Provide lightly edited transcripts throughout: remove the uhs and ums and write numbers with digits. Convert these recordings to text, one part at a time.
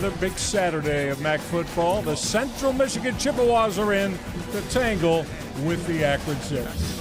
The big Saturday of MAC football. The Central Michigan Chippewas are in to tangle with the Akron Zips.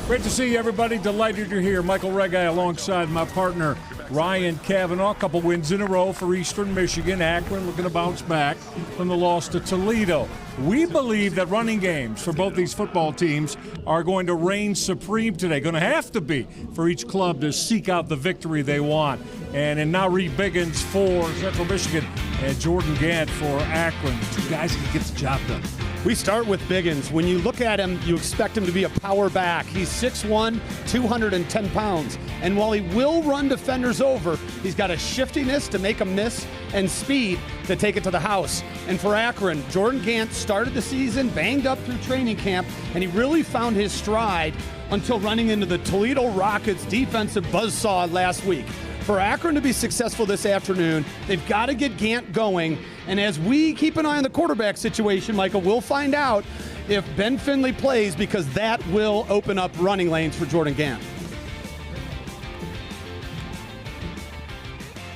Great to see you, everybody. Delighted you're here. Michael Regai alongside my partner, Ryan Cavanaugh. A couple wins in a row for Eastern Michigan. Akron looking to bounce back from the loss to Toledo. We believe that running games for both these football teams are going to reign supreme today. Going to have to be for each club to seek out the victory they want. And Nari Biggins for Central Michigan and Jordan Gant for Akron. Two guys who can get the job done. We start with Biggins. When you look at him, you expect him to be a power back. He's 6'1", 210 pounds. And while he will run defenders over, he's got a shiftiness to make them miss and speed to take it to the house. And for Akron, Jordan Gant started the season banged up through training camp, and he really found his stride until running into the Toledo Rockets defensive buzzsaw last week. For Akron to be successful this afternoon, they've got to get Gant going. And as we keep an eye on the quarterback situation, Michael, we'll find out if Ben Finley plays, because that will open up running lanes for Jordan Gant.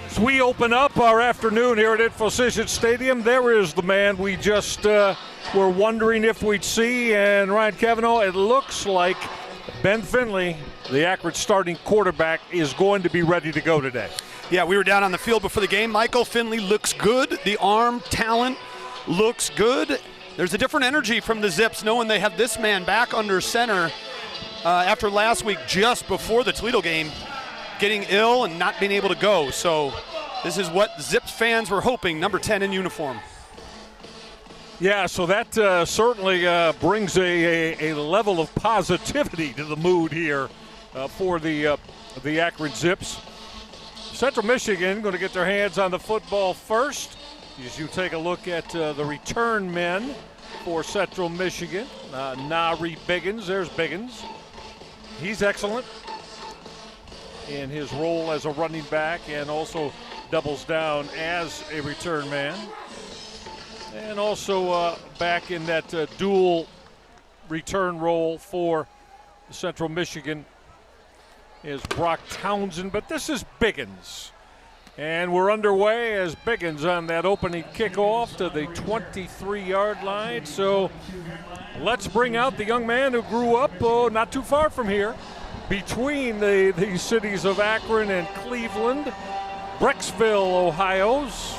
As we open up our afternoon here at InfoCision Stadium, there is the man we just were wondering if we'd see. And Ryan Cavanaugh, it looks like Ben Finley, the Akron starting quarterback, is going to be ready to go today. Yeah, we were down on the field before the game. Michael Finley looks good. The arm talent looks good. There's a different energy from the Zips knowing they have this man back under center after last week, just before the Toledo game, getting ill and not being able to go. So this is what Zips fans were hoping, number 10 in uniform. Yeah, so that certainly brings a level of positivity to the mood here for the Akron Zips. Central Michigan going to get their hands on the football first. As you take a look at the return men for Central Michigan, Nari Biggins. There's Biggins. He's excellent in his role as a running back and also doubles down as a return man. And also back in that dual return role for Central Michigan is Brock Townsend, but this is Biggins. And we're underway as Biggins on that opening kickoff to the 23-yard line. So let's bring out the young man who grew up not too far from here, between the cities of Akron and Cleveland, Brecksville, Ohio's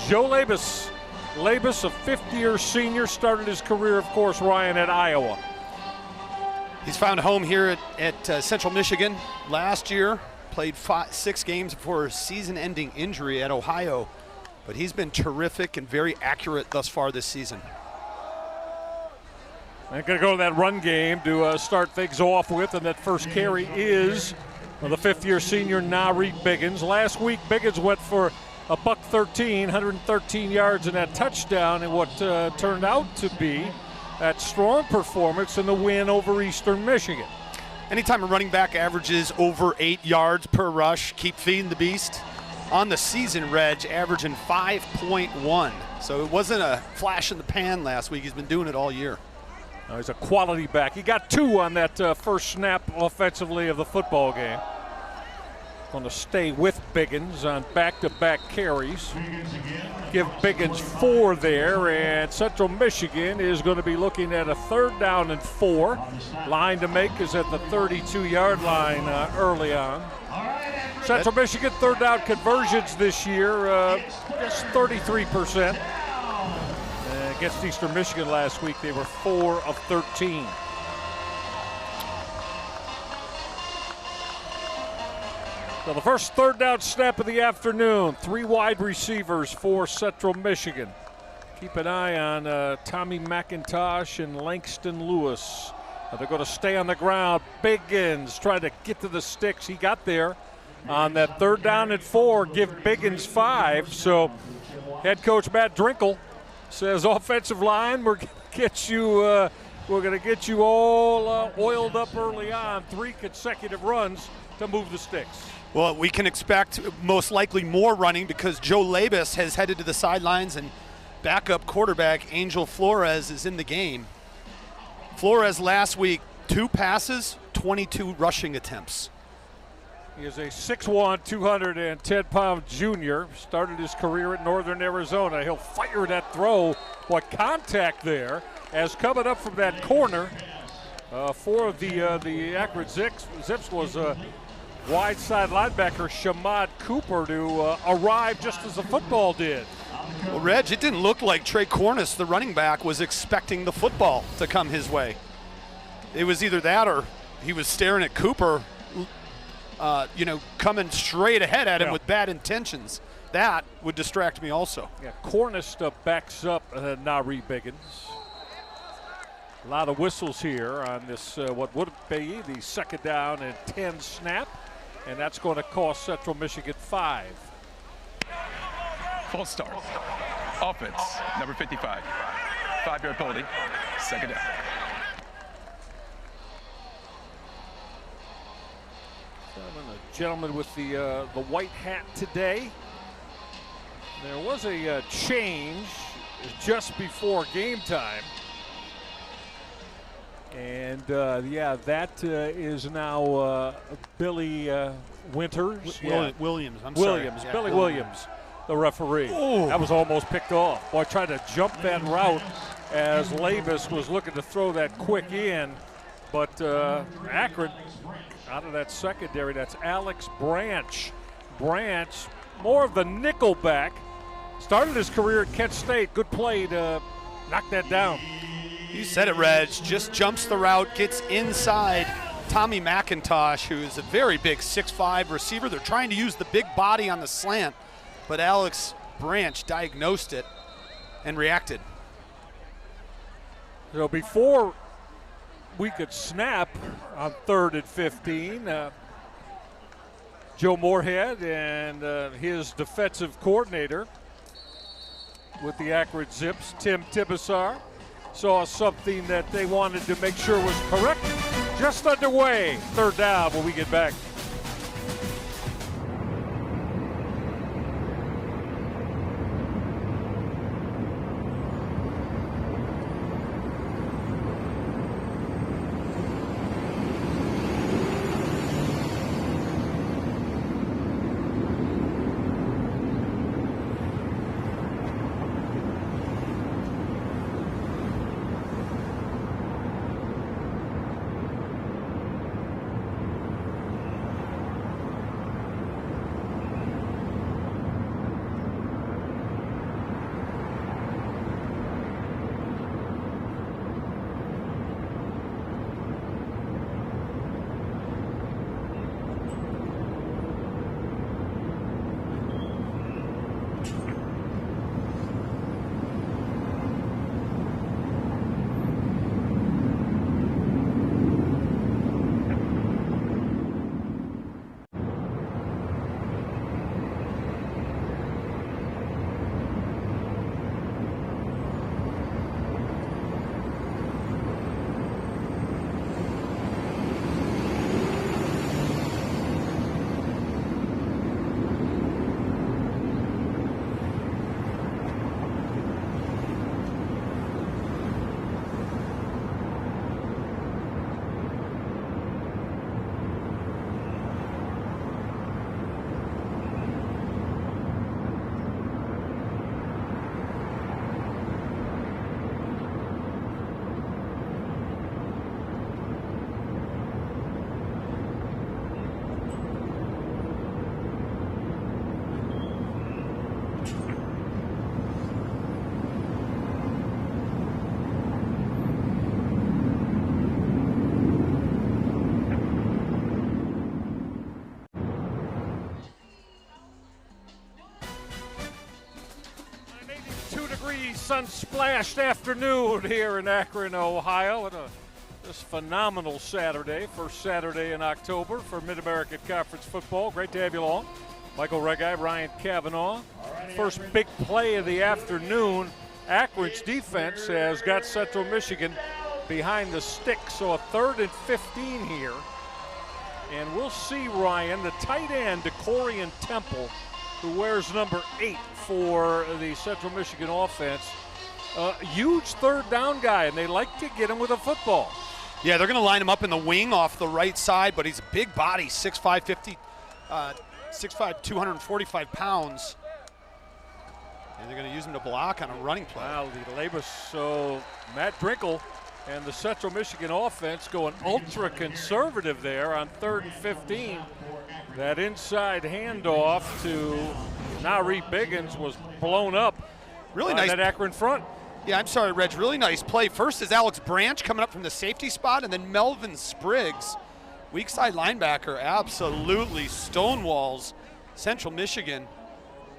Joe Labus. Labus, a fifth-year senior, started his career, of course, Ryan, at Iowa. He's found a home here at Central Michigan last year. Played 6 games before a season-ending injury at Ohio. But he's been terrific and very accurate thus far this season. I'm going to go to that run game to start things off with, and that first carry is the fifth-year senior Nari Biggins. Last week, Biggins went for a $113, 113 yards and that touchdown, and what turned out to be that strong performance in the win over Eastern Michigan. Anytime a running back averages over 8 yards per rush, keep feeding the beast. On the season, Reg, averaging 5.1. So it wasn't a flash in the pan last week. He's been doing it all year. He's a quality back. He got 2 on that first snap offensively of the football game. Going to stay with Biggins on back-to-back carries. Give Biggins 4 there, and Central Michigan is going to be looking at a 3rd down and 4. Line to make is at the 32-yard line early on. Central Michigan 3rd down conversions this year, just 33%. Against Eastern Michigan last week, they were 4 of 13. So the first 3rd down snap of the afternoon. 3 wide receivers for Central Michigan. Keep an eye on Tommy McIntosh and Langston Lewis. They're going to stay on the ground. Biggins trying to get to the sticks. He got there on that 3rd down and 4. Give Biggins 5. So head coach Matt Drinkle says, offensive line, we're going to get you all oiled up early on. 3 consecutive runs to move the sticks. Well, we can expect most likely more running because Joe Labus has headed to the sidelines and backup quarterback Angel Flores is in the game. Flores last week, 2 passes, 22 rushing attempts. He is a 6'1", 210-pound junior. Started his career at Northern Arizona. He'll fire that throw. What contact there as coming up from that corner for the Akron Zips was a wide side linebacker, Shamad Cooper, to arrive just as the football did. Well, Reg, it didn't look like Trey Cornish, the running back, was expecting the football to come his way. It was either that or he was staring at Cooper, coming straight ahead at him with bad intentions. That would distract me also. Yeah, Cornish backs up Nari Biggins. A lot of whistles here on this, what would be the 2nd down and 10 snap, and that's going to cost Central Michigan 5. Full start. Offense, number 55. 5-yard penalty, 2nd down. A gentleman with the white hat today. There was a change just before game time. And that is now Billy Winters. Williams. Billy Williams, the referee. Ooh. That was almost picked off. Boy, tried to jump that route as Labus was looking to throw that quick in. But Akron, out of that secondary, that's Alex Branch. Branch, more of the nickel back. Started his career at Kent State. Good play to knock that down. You said it, Reg. Just jumps the route, gets inside Tommy McIntosh, who's a very big 6'5" receiver. They're trying to use the big body on the slant, but Alex Branch diagnosed it and reacted. So before we could snap on 3rd and 15, Joe Moorhead and his defensive coordinator with the Akron Zips, Tim Tibesar, saw something that they wanted to make sure was correct. Just underway, 3rd down when we get back. Sun-splashed afternoon here in Akron, Ohio, and this phenomenal Saturday, first Saturday in October for Mid-American Conference football. Great to have you along. Michael Regai, Ryan Cavanaugh. First big play of the afternoon. Akron's defense has got Central Michigan behind the stick, so a 3rd and 15 here. And we'll see, Ryan, the tight end, Decorian Temple, who wears number 8 for the Central Michigan offense. Huge 3rd down guy, and they like to get him with a football. Yeah, they're going to line him up in the wing off the right side, but he's a big body, 6'5", 6'5", 245 pounds. And they're going to use him to block on a running play. Wow, the labor. So Matt Drinkle and the Central Michigan offense going ultra conservative there on 3rd and 15. That inside handoff to Nari Biggins was blown up. Really by nice. that Akron front. Yeah, I'm sorry, Reg. Really nice play. First is Alex Branch coming up from the safety spot, and then Melvin Spriggs, weak side linebacker, absolutely stonewalls Central Michigan.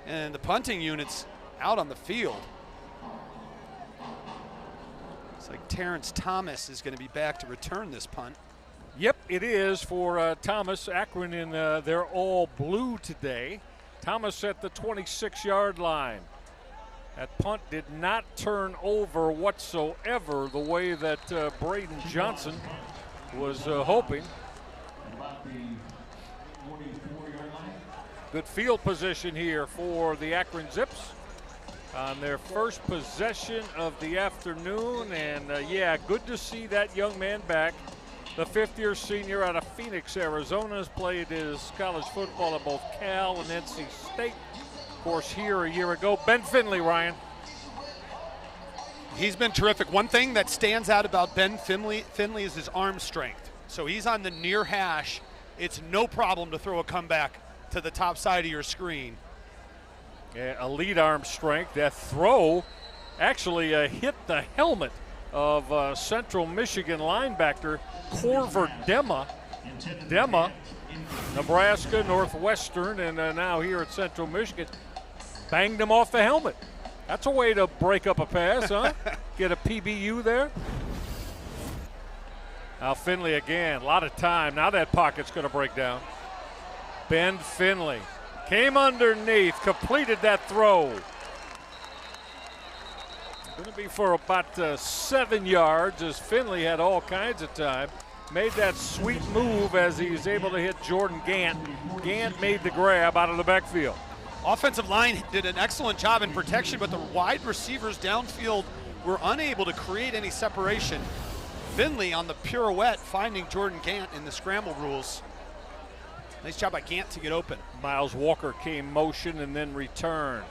And the punting unit's out on the field. It's like Terrence Thomas is going to be back to return this punt. Yep, it is for Thomas. Akron in they're all blue today. Thomas at the 26-yard line. That punt did not turn over whatsoever the way that Braden Johnson was hoping. Good field position here for the Akron Zips on their first possession of the afternoon. And yeah, good to see that young man back. The 5th-year senior out of Phoenix, Arizona, has played his college football at both Cal and NC State. Of course, here a year ago. Ben Finley, Ryan. He's been terrific. One thing that stands out about Ben Finley is his arm strength. So he's on the near hash. It's no problem to throw a comeback to the top side of your screen. Yeah, elite arm strength. That throw actually hit the helmet of Central Michigan linebacker Corver Dema. Dema, Nebraska, Northwestern, and now here at Central Michigan, banged him off the helmet. That's a way to break up a pass, huh? Get a PBU there. Now Finley again, a lot of time. Now that pocket's going to break down. Ben Finley came underneath, completed that throw. Going to be for about 7 yards as Finley had all kinds of time. Made that sweet move as he was able to hit Jordan Gant. Gant made the grab out of the backfield. Offensive line did an excellent job in protection, but the wide receivers downfield were unable to create any separation. Finley on the pirouette finding Jordan Gant in the scramble rules. Nice job by Gant to get open. Miles Walker came motion and then return.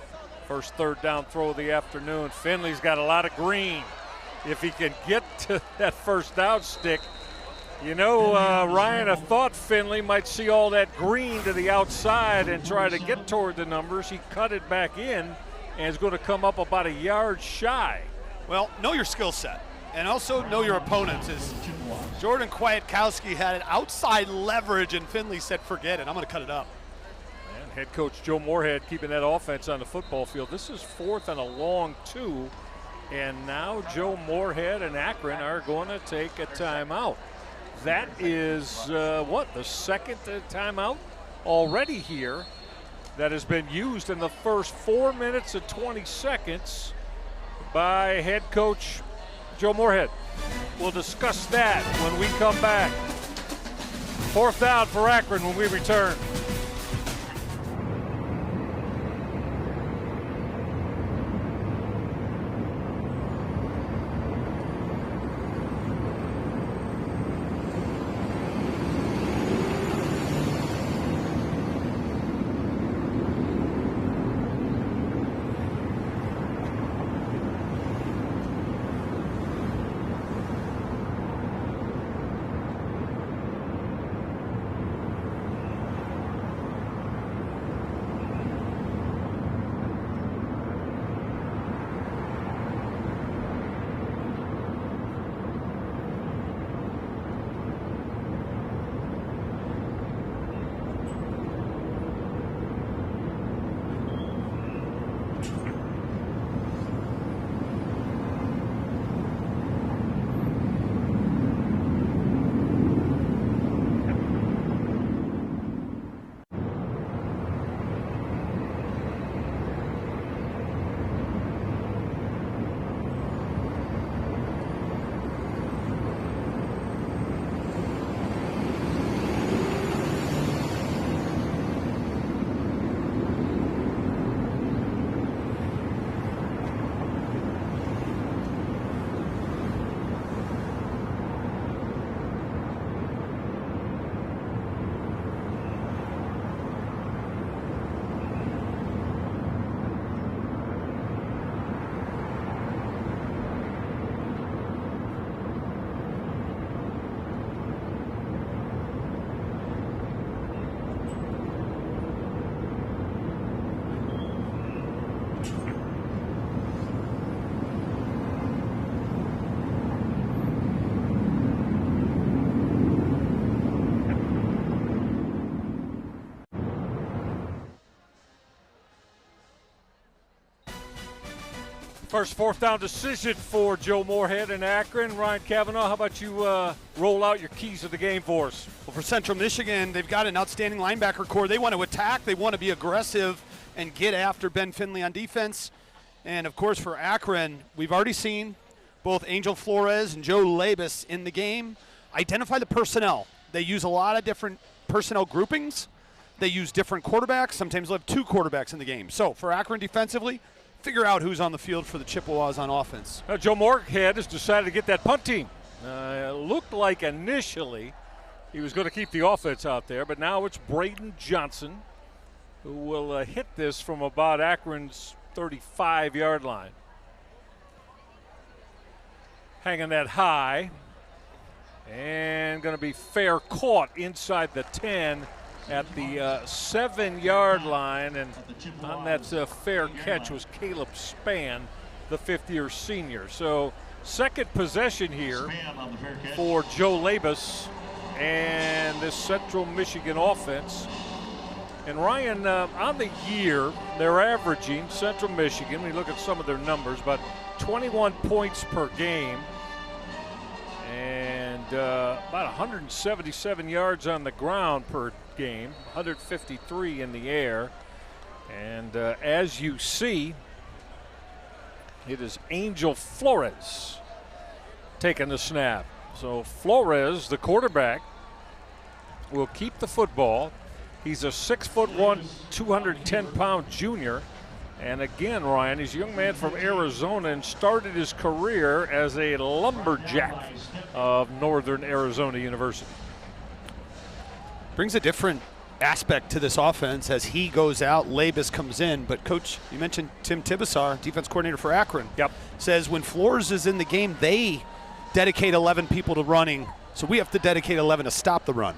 First 3rd down throw of the afternoon. Finley's got a lot of green. If he can get to that first down stick, you know, Ryan, I thought Finley might see all that green to the outside and try to get toward the numbers. He cut it back in and is going to come up about a yard shy. Well, know your skill set and also know your opponents. As Jordan Kwiatkowski had an outside leverage and Finley said, forget it, I'm going to cut it up. And head coach Joe Moorhead keeping that offense on the football field. This is 4th and a long 2, and now Joe Moorhead and Akron are going to take a timeout. That is, the 2nd timeout already here that has been used in the first 4 minutes and 20 seconds by head coach Joe Moorhead. We'll discuss that when we come back. 4th down for Akron when we return. First fourth down decision for Joe Moorhead and Akron. Ryan Cavanaugh, how about you roll out your keys of the game for us? Well, for Central Michigan, they've got an outstanding linebacker core. They want to attack. They want to be aggressive and get after Ben Finley on defense. And, of course, for Akron, we've already seen both Angel Flores and Joe Labus in the game identify the personnel. They use a lot of different personnel groupings. They use different quarterbacks. Sometimes they'll have two quarterbacks in the game. So for Akron defensively, figure out who's on the field for the Chippewas on offense. Joe Moorhead has decided to get that punt team. Looked like initially he was going to keep the offense out there, but now it's Braden Johnson who will hit this from about Akron's 35-yard line. Hanging that high, and going to be fair caught inside the 10 at the 7-yard line, and on that fair catch was Caleb Spann, the fifth-year senior. So second possession here for Joe Labus and this Central Michigan offense. And Ryan, on the year, they're averaging, Central Michigan, we look at some of their numbers, but 21 points per game and about 177 yards on the ground per game, 153 in the air. And as you see, it is Angel Flores taking the snap. So Flores, the quarterback, will keep the football. He's a 6'1", 210-pound junior. And again, Ryan, he's a young man from Arizona and started his career as a lumberjack of Northern Arizona University. Brings a different aspect to this offense as he goes out, Labus comes in. But, Coach, you mentioned Tim Tibesar, defense coordinator for Akron, says when Flores is in the game, they dedicate 11 people to running, so we have to dedicate 11 to stop the run.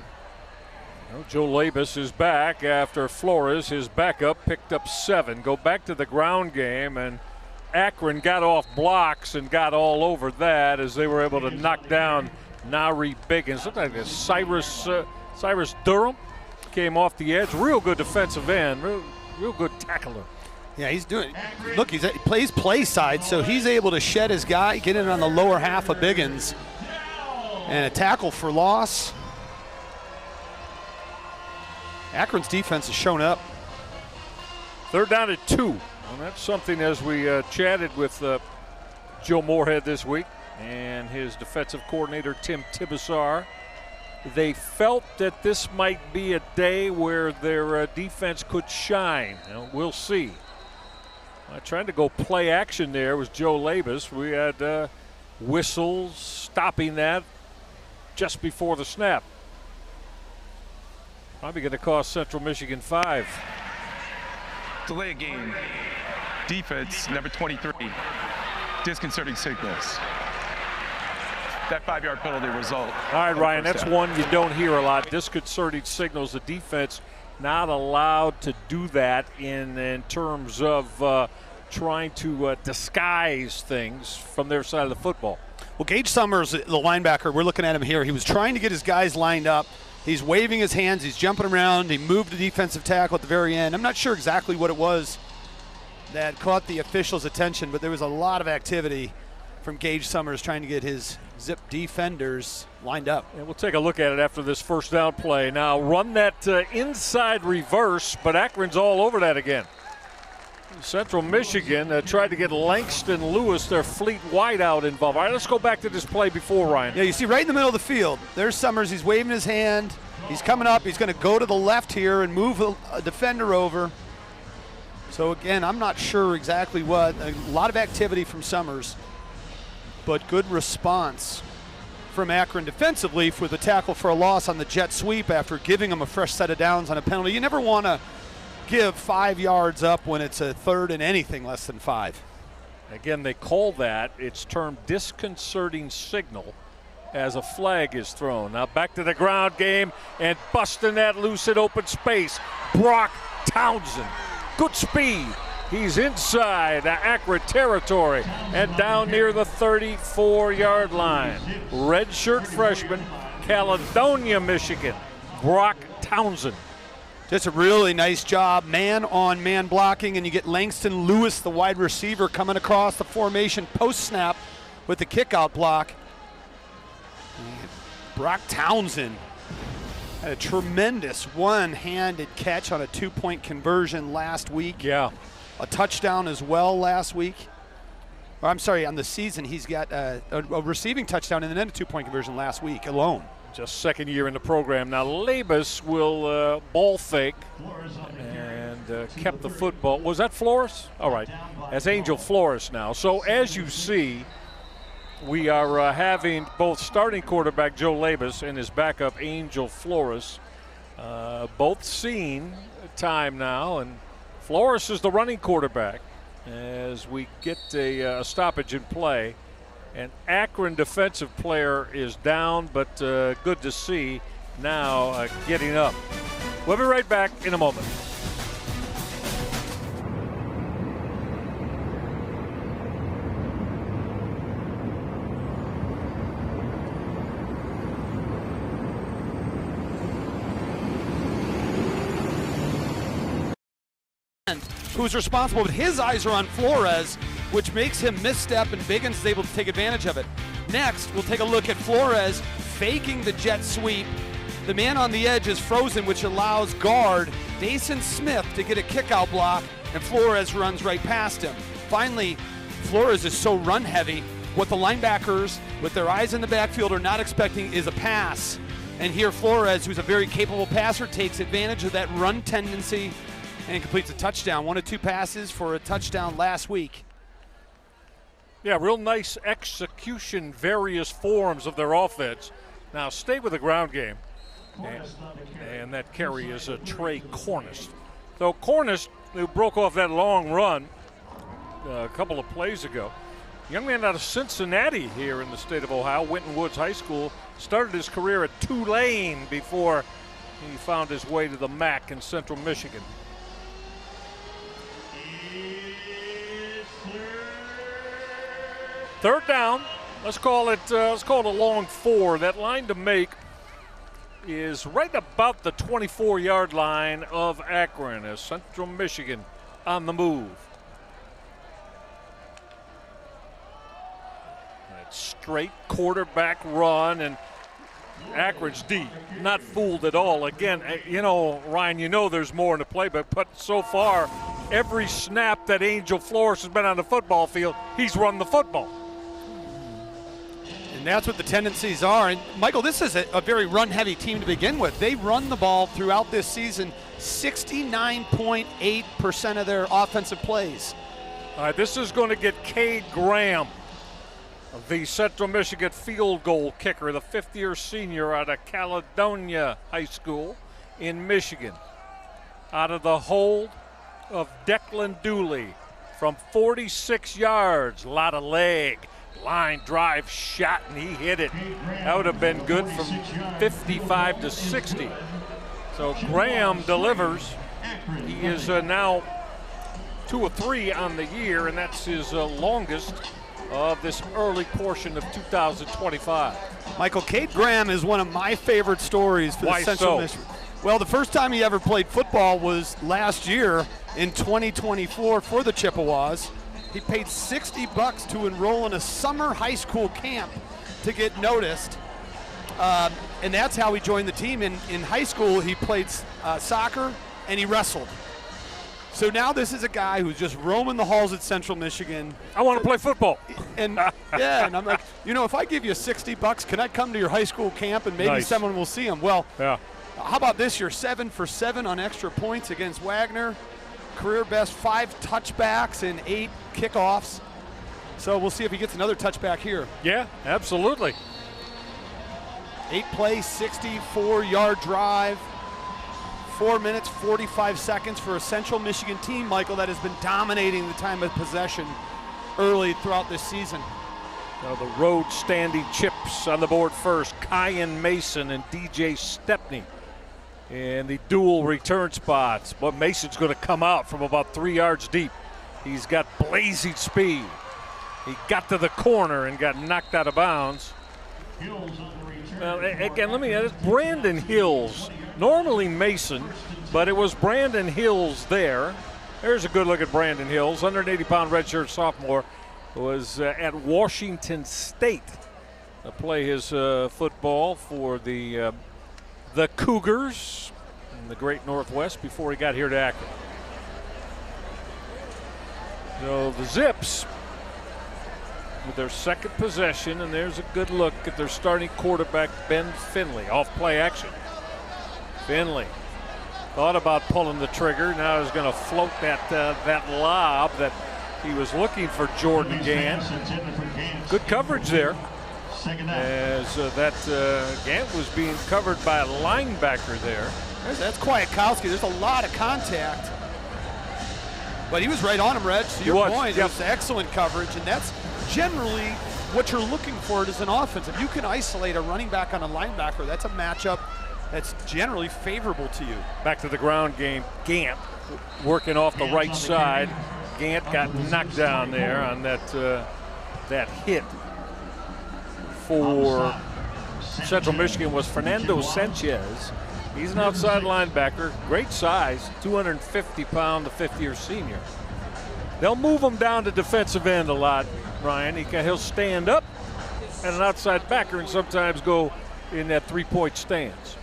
Well, Joe Labus is back after Flores, his backup, picked up 7. Go back to the ground game, and Akron got off blocks and got all over that as they were able to knock down Nari Biggins. Looked like Cyrus Durham came off the edge. Real good defensive end, real good tackler. Yeah, he's doing. Look, he plays play side, so he's able to shed his guy, get in on the lower half of Biggins, and a tackle for loss. Akron's defense has shown up. Third down at 2. And that's something as we chatted with Joe Moorhead this week and his defensive coordinator, Tim Tibesar. They felt that this might be a day where their defense could shine. We'll see. Trying to go play action there was Joe Labus. We had whistles stopping that just before the snap. Probably going to cost Central Michigan 5. Delay a game. Defense, number 23. Disconcerting signals. That 5-yard penalty result. All right, Ryan, that's one you don't hear a lot. Disconcerting signals. The defense not allowed to do that in terms of trying to disguise things from their side of the football. Well, Gage Summers, the linebacker, we're looking at him here. He was trying to get his guys lined up. He's waving his hands. He's jumping around. He moved the defensive tackle at the very end. I'm not sure exactly what it was that caught the official's attention, but there was a lot of activity from Gage Summers trying to get his zip defenders lined up. And we'll take a look at it after this first down play. Now run that inside reverse, but Akron's all over that again. Central Michigan tried to get Langston Lewis, their fleet wideout, involved. All right, let's go back to this play before, Ryan. Yeah, you see right in the middle of the field, there's Summers. He's waving his hand. He's coming up. He's going to go to the left here and move a defender over. So, again, I'm not sure exactly what. A lot of activity from Summers, but good response from Akron defensively for the tackle for a loss on the jet sweep after giving him a fresh set of downs on a penalty. You never want to give 5 yards up when it's a third and anything less than 5. Again, they call that, it's termed disconcerting signal as a flag is thrown. Now back to the ground game and busting that loose in open space. Brock Townsend, good speed. He's inside the Akron territory and down near the 34-yard line. Redshirt freshman, Caledonia, Michigan, Brock Townsend. Just a really nice job, man-on-man blocking, and you get Langston Lewis, the wide receiver, coming across the formation post-snap with the kick-out block. And Brock Townsend had a tremendous one-handed catch on a 2-point conversion last week. Yeah. A touchdown as well last week. Or I'm sorry, on the season he's got a receiving touchdown and then a 2-point conversion last week alone. Just second year in the program. Now Labus will ball fake and kept the football. Was that Flores? All right. That's Angel Flores now. So as you see, we are having both starting quarterback Joe Labus and his backup Angel Flores both seeing time now. And Flores is the running quarterback as we get a stoppage in play. An Akron defensive player is down, but good to see now getting up. We'll be right back in a moment. Who's responsible, but his eyes are on Flores, which makes him misstep, and Biggins is able to take advantage of it. Next, we'll take a look at Flores faking the jet sweep. The man on the edge is frozen, which allows guard Dason Smith to get a kick-out block, and Flores runs right past him. Finally, Flores is so run heavy, what the linebackers, with their eyes in the backfield, are not expecting is a pass. And here Flores, who's a very capable passer, takes advantage of that run tendency and completes a touchdown. 1 of 2 passes for a touchdown last week. Yeah, real nice execution, various forms of their offense. Now stay with the ground game. And that carry is a Trey Cornish. So Cornish, who broke off that long run a couple of plays ago, young man out of Cincinnati here in the state of Ohio, Winton Woods High School, started his career at Tulane before he found his way to the MAC in Central Michigan. Third down. Let's call it a long 4. That line to make is right about the 24-yard line of Akron as Central Michigan on the move. That straight quarterback run, and Akron's deep, not fooled at all. Again, Ryan, there's more in the play, but so far, every snap that Angel Flores has been on the football field, he's run the football. And that's what the tendencies are. And Michael, this is a very run-heavy team to begin with. They run the ball throughout this season 69.8% of their offensive plays. All right, this is going to get Cade Graham, the Central Michigan field goal kicker, the 5th-year senior out of Caledonia High School in Michigan. Out of the hold of Declan Dooley from 46 yards, a lot of leg. Line drive shot, and he hit it. That would have been good from 55 to 60. So Graham delivers. He is now 2 of 3 on the year, and that's his longest of this early portion of 2025. Michael, Cade Graham is one of my favorite stories for the Central Michigan. Well, the first time he ever played football was last year in 2024 for the Chippewas. He paid $60 to enroll in a summer high school camp to get noticed. And that's how he joined the team. In high school, he played soccer and he wrestled. So now this is a guy who's just roaming the halls at Central Michigan. I want to play football. And and I'm like, if I give you $60, can I come to your high school camp and maybe someone will see him? Well, yeah. How about this? You're 7 for 7 on extra points against Wagner. Career best 5 touchbacks and 8 kickoffs. So we'll see if he gets another touchback here. Yeah, absolutely. 8-play, 64-yard drive. 4 minutes, 45 seconds for a Central Michigan team, Michael, that has been dominating the time of possession early throughout this season. Now the road standing chips on the board first. Kyan Mason and DJ Stepney in the dual return spots. But Mason's going to come out from about 3 yards deep. He's got blazing speed. He got to the corner and got knocked out of bounds. Well, again, let me add, Brandon Hills normally Mason, but it was Brandon Hills there. There's a good look at Brandon Hills, 180-pound redshirt sophomore, was at Washington State to play his football for the Cougars in the Great Northwest before he got here to Akron. So the Zips with their second possession, and there's a good look at their starting quarterback, Ben Finley, off play action. Finley thought about pulling the trigger. Now he's going to float that lob that he was looking for Jordan Gant. Good coverage there, as Gant was being covered by a linebacker there. That's Kwiatkowski. There's a lot of contact. But he was right on him, Reg. To your point, it was excellent coverage, and that's generally what you're looking for as an offense. If you can isolate a running back on a linebacker, that's a matchup that's generally favorable to you. Back to the ground game. Gant working off the right side. Gant got knocked down there on that hit for Central Michigan was Fernando Sanchez. He's an outside linebacker, great size, 250-pound, the fifth-year senior. They'll move him down to defensive end a lot, Ryan. He'll stand up at an outside backer and sometimes go in that three-point stance.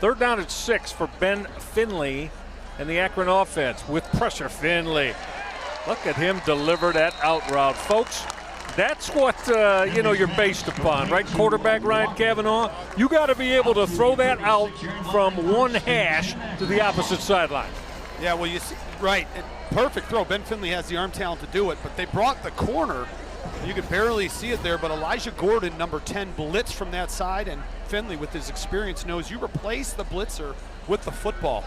Third down at 6 for Ben Finley and the Akron offense with pressure. Finley, look at him deliver that out route, folks. That's what you're based upon, right? Quarterback Ryan Cavanaugh, you got to be able to throw that out from one hash to the opposite sideline. Yeah, well, you see, right, perfect throw. Ben Finley has the arm talent to do it, but they brought the corner. You could barely see it there, but Elijah Gordon, number 10, blitz from that side, and Finley, with his experience, knows you replace the blitzer with the football.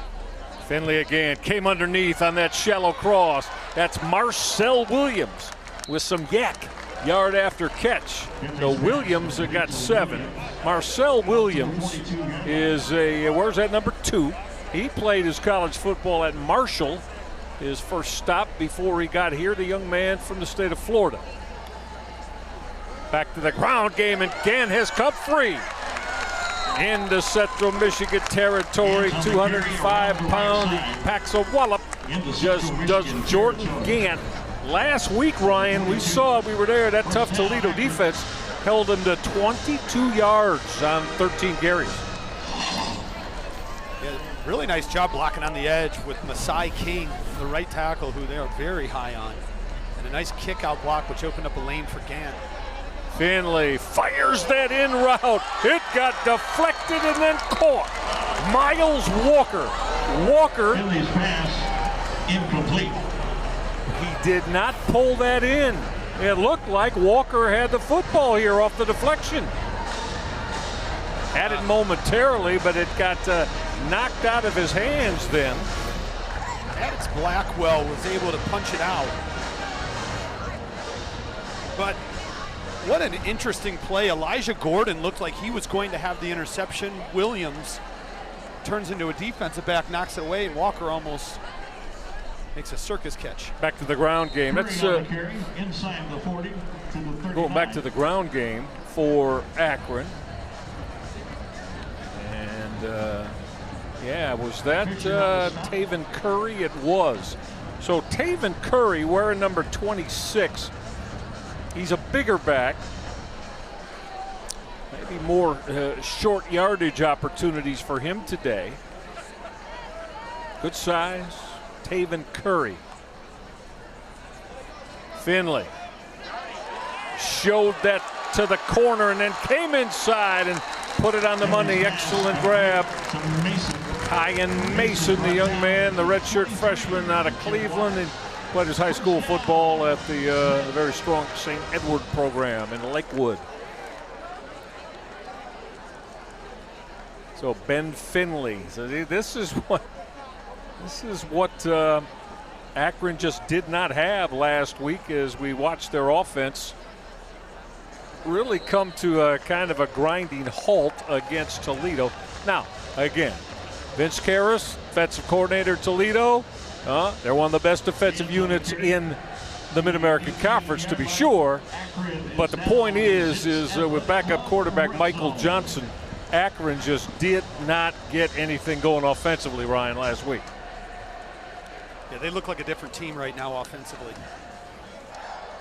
Finley again came underneath on that shallow cross. That's Marcel Williams with some yak. Yard after catch. So Williams got 7. Marcel Williams is where's that, number 2? He played his college football at Marshall, his first stop before he got here, the young man from the state of Florida. Back to the ground game, and Gant has come free into Central Michigan territory. 205-pound, he packs a wallop, just does Jordan Gant. Last week, Ryan, we were there, that tough Toledo defense held him to 22 yards on 13 carries. Yeah, really nice job blocking on the edge with Masai King, the right tackle, who they are very high on. And a nice kick out block, which opened up a lane for Gant. Finley fires that in route. It got deflected and then caught. Miles Walker. Finley's pass incomplete. He did not pull that in. It looked like Walker had the football here off the deflection. Had it momentarily, but it got knocked out of his hands then. Maddox Blackwell was able to punch it out. But what an interesting play. Elijah Gordon looked like he was going to have the interception. Williams turns into a defensive back, knocks it away, and Walker almost makes a circus catch. Back to the ground game. That's inside the 40 to the 39. Going back to the ground game for Akron. And was that Taven Curry? It was. So Taven Curry wearing number 26. He's a bigger back. Maybe more short yardage opportunities for him today. Good size. Taven Curry. Finley showed that to the corner and then came inside and put it on the money. Excellent grab. Kyan Mason, the young man, the redshirt freshman out of Cleveland, and played his high school football at the very strong St. Edward program in Lakewood. So Ben Finley. So this is what Akron just did not have last week, as we watched their offense really come to a kind of a grinding halt against Toledo. Now, again, Vince Karras, defensive coordinator at Toledo, they're one of the best defensive units in the Mid-American Conference, to be sure. But the point is with backup quarterback Michael Johnson, Akron just did not get anything going offensively, Ryan, last week. Yeah, they look like a different team right now offensively.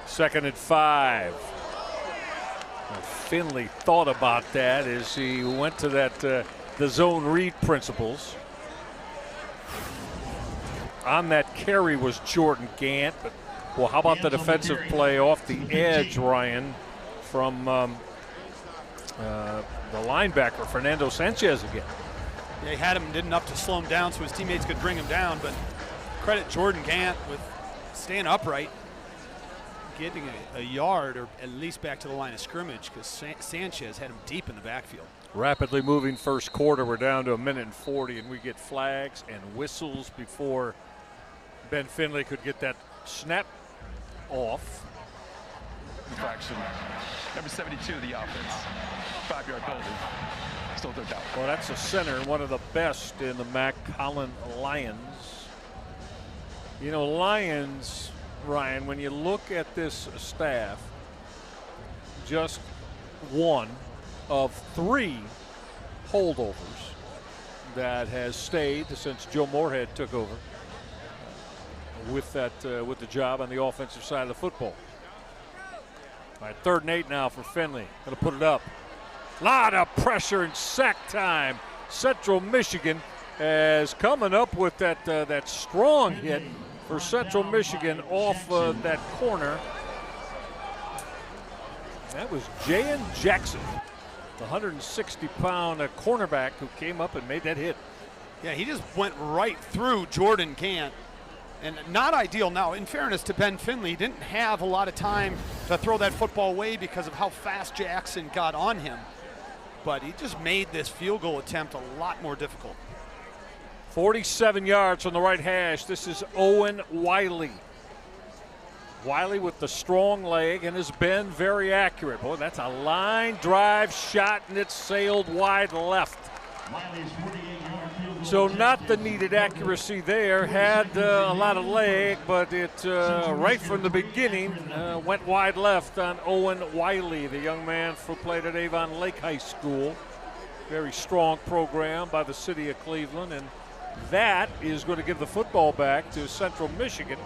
2nd and 5. Well, Finley thought about that as he went to that the zone read principles. On that carry was Jordan Gant, but well, how about the defensive play off the edge, Ryan, from the linebacker Fernando Sanchez again? Yeah, he had him, did enough to slow him down so his teammates could bring him down, but credit Jordan Gant with staying upright, getting a yard or at least back to the line of scrimmage, because Sanchez had him deep in the backfield. Rapidly moving first quarter. We're down to 1:40, and we get flags and whistles before Ben Finley could get that snap off. Infraction. Number 72, the offense. 5-yard penalty. Still third down. Well, that's a center, one of the best in the MAC, Colin Lyons. You know, Lyons, Ryan, when you look at this staff, just one of 3 holdovers that has stayed since Joe Moorhead took over with the job on the offensive side of the football. All right, 3rd and 8 now for Finley. Gonna put it up. Lot of pressure and sack time. Central Michigan is coming up with that strong hit for Central Michigan off that corner. That was J.N. Jackson, the 160-pound cornerback who came up and made that hit. Yeah, he just went right through Jordan Gant. And not ideal now. In fairness to Ben Finley, he didn't have a lot of time to throw that football away because of how fast Jackson got on him. But he just made this field goal attempt a lot more difficult. 47 yards from the right hash. This is Owen Wiley. Wiley with the strong leg and has been very accurate. Boy, that's a line drive shot, and it sailed wide left. So not the needed accuracy there. Had a lot of leg, but it right from the beginning went wide left on Owen Wiley, the young man who played at Avon Lake High School. Very strong program by the city of Cleveland, and that is going to give the football back to Central Michigan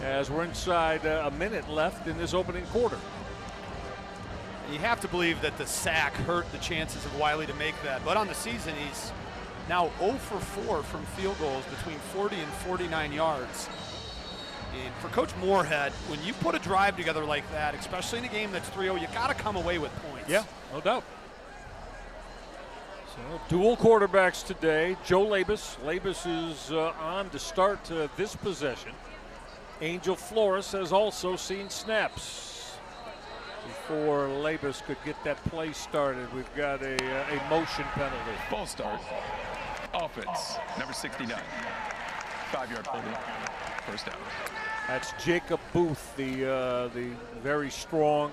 as we're inside a minute left in this opening quarter. You have to believe that the sack hurt the chances of Wiley to make that, but on the season he's now 0 for 4 from field goals between 40 and 49 yards. And for Coach Moorhead, when you put a drive together like that, especially in a game that's 3-0, you got to come away with points. Yeah, no doubt. So dual quarterbacks today. Joe Labus. Labus is on to start this possession. Angel Flores has also seen snaps. Before Labus could get that play started, we've got a motion penalty. Full start. Offense. Number 69. 5-yard penalty. First down. That's Jacob Booth, the very strong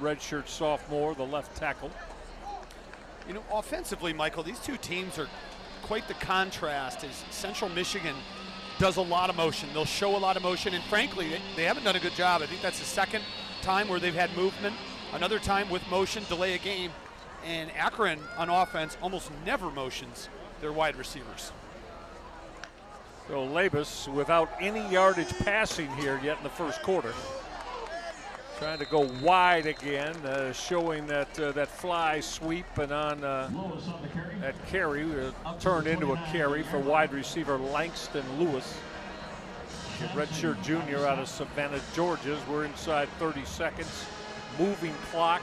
redshirt sophomore, the left tackle. You know, offensively, Michael, these two teams are quite the contrast as Central Michigan does a lot of motion. They'll show a lot of motion, and frankly, they haven't done a good job. I think that's the second time where they've had movement, another time with motion, delay a game. And Akron on offense almost never motions their wide receivers. So Labus without any yardage passing here yet in the first quarter. Trying to go wide again, showing that fly sweep, and on that carry turned into a carry for wide receiver Langston Lewis. The redshirt junior out of Savannah, Georgia. We're inside 30 seconds. Moving clock.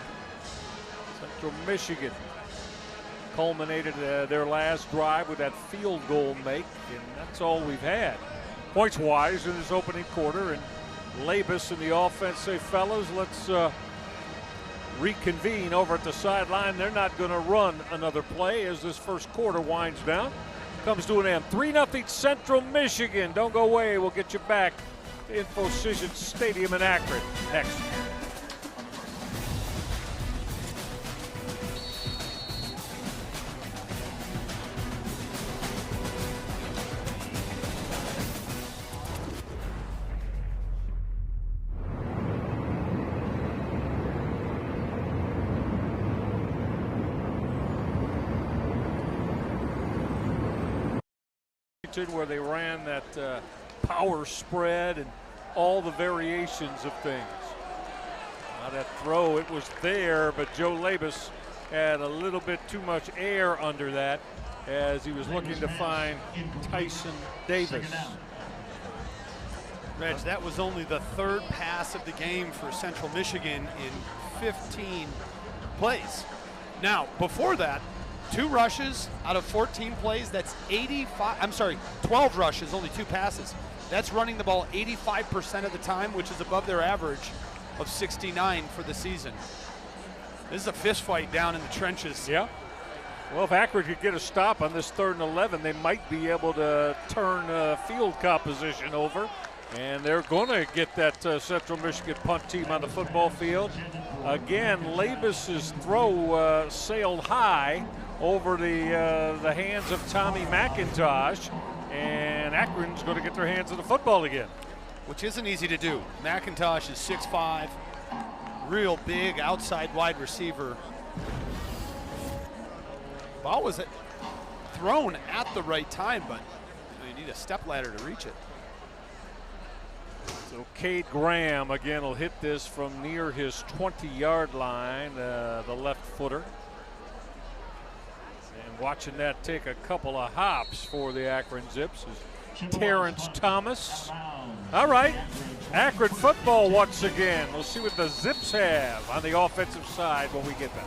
Central Michigan culminated their last drive with that field goal make, and that's all we've had points-wise in this opening quarter. And Labus and the offense say, fellas, let's reconvene over at the sideline. They're not going to run another play as this first quarter winds down. Comes to an end. 3-0 Central Michigan. Don't go away. We'll get you back to Infocision Stadium in Akron next. Washington where they ran that power spread and all the variations of things. Now that throw, it was there, but Joe Labus had a little bit too much air under that as he was looking to find Tyson Davis. Reg, that was only the third pass of the game for Central Michigan in 15 plays. Now, before that, 2 rushes out of 14 plays, that's 12 rushes, only 2 passes. That's running the ball 85% of the time, which is above their average of 69 for the season. This is a fist fight down in the trenches. Yeah. Well, if Akron could get a stop on this 3rd and 11, they might be able to turn field composition over. And they're going to get that Central Michigan punt team on the football field. Again, Labus's throw sailed high over the hands of Tommy McIntosh, and Akron's going to get their hands on the football again. Which isn't easy to do. McIntosh is 6'5", real big outside wide receiver. Ball was thrown at the right time, but you need a step ladder to reach it. So Cade Graham again will hit this from near his 20-yard line, the left footer. And watching that take a couple of hops for the Akron Zips is Terrence Thomas. All right, Akron football once again. We'll see what the Zips have on the offensive side when we get back.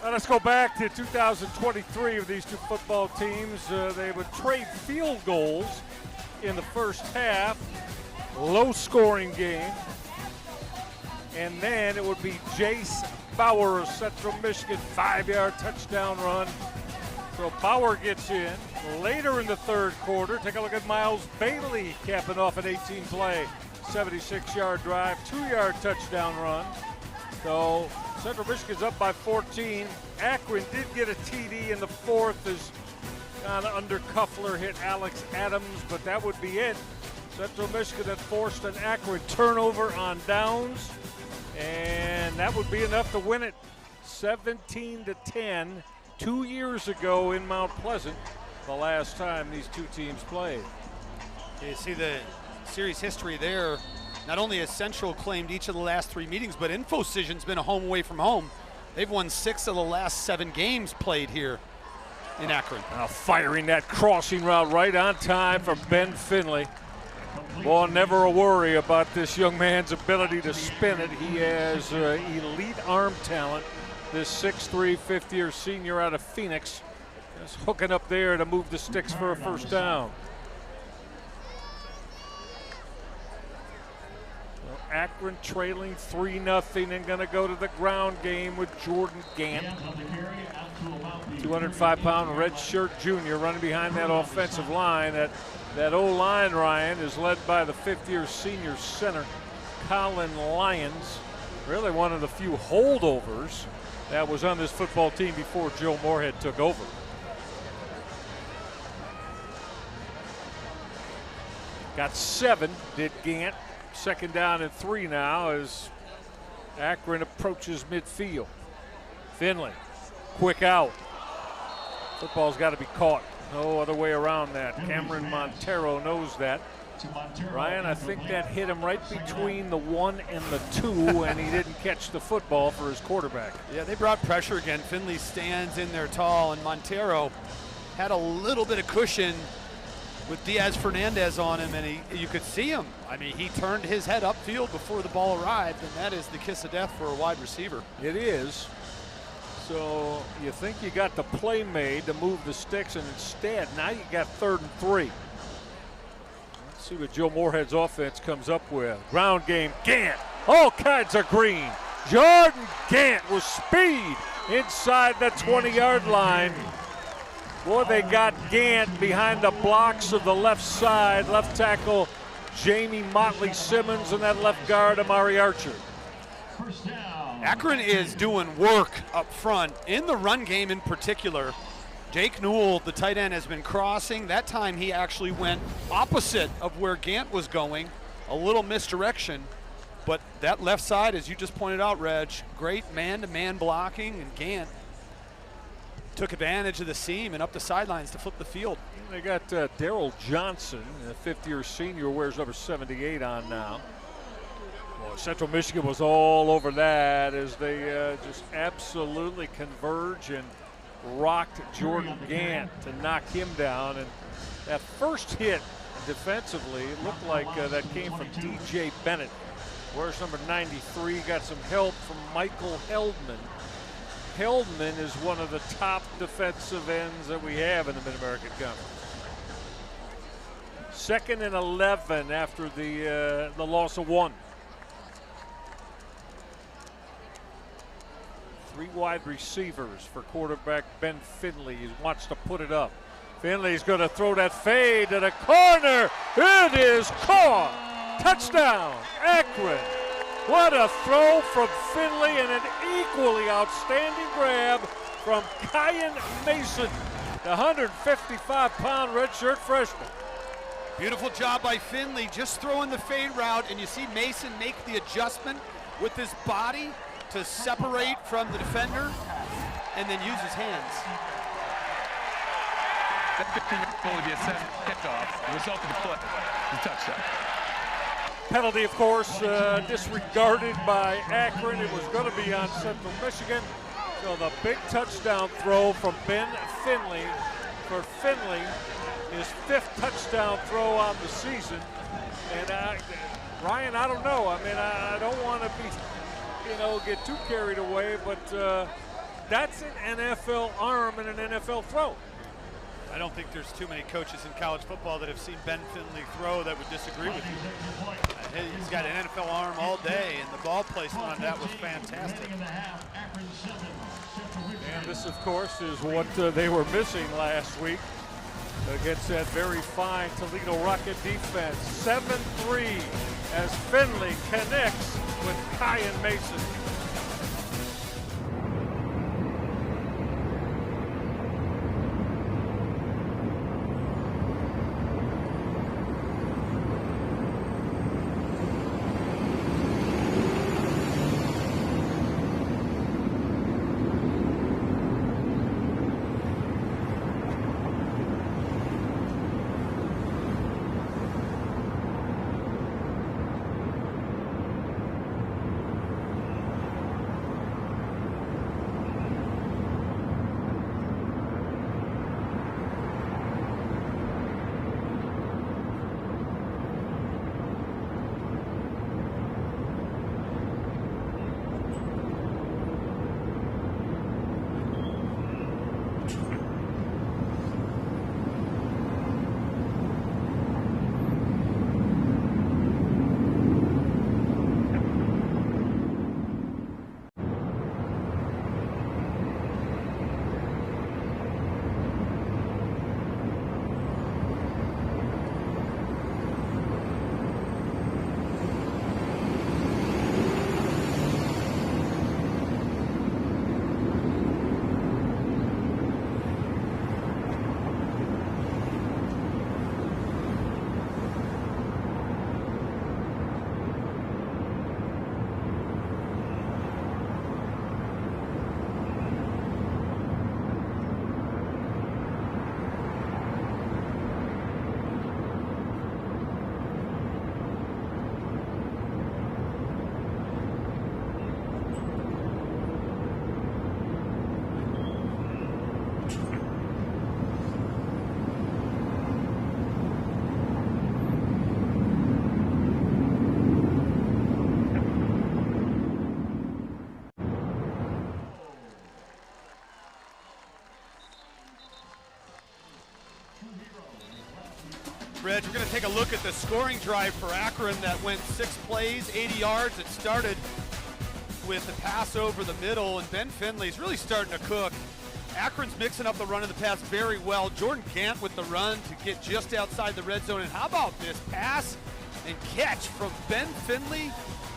Let's go back to 2023 of these two football teams. They would trade field goals in the first half. Low-scoring game. And then it would be Jace Bauer of Central Michigan, 5-yard touchdown run. So Bauer gets in. Later in the third quarter, take a look at Miles Bailey capping off an 18-play, 76-yard drive, 2-yard touchdown run. So Central Michigan's up by 14. Akron did get a TD in the fourth as kind of under Cuffler hit Alex Adams, but that would be it. Central Michigan had forced an Akron turnover on downs, and that would be enough to win it 17-10 2 years ago in Mount Pleasant, the last time these two teams played. You see the series history there. Not only has Central claimed each of the last 3 meetings, but InfoCision's been a home away from home. They've won 6 of the last 7 games played here in Akron. Now firing that crossing route right on time for Ben Finley. Well, never a worry about this young man's ability to spin it. He has elite arm talent This 6'3", fifth-year senior out of Phoenix, just hooking up there to move the sticks for a first down. Well, Akron trailing 3-0 and going to go to the ground game with Jordan Gant. 205-pound redshirt junior running behind that offensive line. That O-line, Ryan, is led by the fifth-year senior center, Colin Lyons. Really one of the few holdovers that was on this football team before Joe Moorhead took over. Got 7, did Gant. Second down and 3 now as Akron approaches midfield. Finley, quick out. Football's got to be caught. No other way around that. Cameron Montero knows that. Ryan, I think that hit him right between the 1 and the 2, and he didn't catch the football for his quarterback. Yeah, they brought pressure again. Finley stands in there tall, and Montero had a little bit of cushion with Diaz Fernandez on him, and you could see him. I mean, he turned his head upfield before the ball arrived, and that is the kiss of death for a wide receiver. It is. So you think you got the play made to move the sticks, and instead now you got 3rd and 3. Let's see what Joe Moorhead's offense comes up with. Ground game, Gant, all kinds of green. Jordan Gant with speed inside the 20-yard line. Boy, they got Gant behind the blocks of the left side. Left tackle Jamie Motley Simmons and that left guard Amari Archer. Akron is doing work up front in the run game in particular. Jake Newell, the tight end, has been crossing. That time he actually went opposite of where Gant was going. A little misdirection. But that left side, as you just pointed out, Reg, great man-to-man blocking, and Gant took advantage of the seam and up the sidelines to flip the field. They got Daryl Johnson, a fifth-year senior, wears number 78 on now. Well, Central Michigan was all over that as they just absolutely converge and rocked Jordan Gant to knock him down. And that first hit defensively, it looked like that came from DJ Bennett. Where's number 93? Got some help from Michael Heldman. Heldman is one of the top defensive ends that we have in the Mid-American Conference. 2nd and 11 after the loss of 1. 3 wide receivers for quarterback Ben Finley. He wants to put it up. Finley's going to throw that fade to the corner. It is caught. Touchdown, Akron. What a throw from Finley and an equally outstanding grab from Kyan Mason, the 155-pound redshirt freshman. Beautiful job by Finley, just throwing the fade route, and you see Mason make the adjustment with his body to separate from the defender and then use his hands. That 15-yard goal would be a set kickoff. The result of the play, the touchdown. Penalty, of course, disregarded by Akron. It was going to be on Central Michigan. So the big touchdown throw from Ben Finley for Finley, his 5th touchdown throw on the season. And Ryan, I don't know. I mean, I don't want to be, get too carried away, but that's an NFL arm and an NFL throw. I don't think there's too many coaches in college football that have seen Ben Finley throw that would disagree with you. He's got an NFL arm all day, and the ball placement on that was fantastic. And this, of course, is what they were missing last week against that very fine Toledo Rocket defense. 7-3 as Finley connects with Kyan Mason. Reg. We're going to take a look at the scoring drive for Akron that went 6 plays, 80 yards. It started with the pass over the middle, and Ben Finley's really starting to cook. Akron's mixing up the run and the pass very well. Jordan Gant with the run to get just outside the red zone. And how about this pass and catch from Ben Finley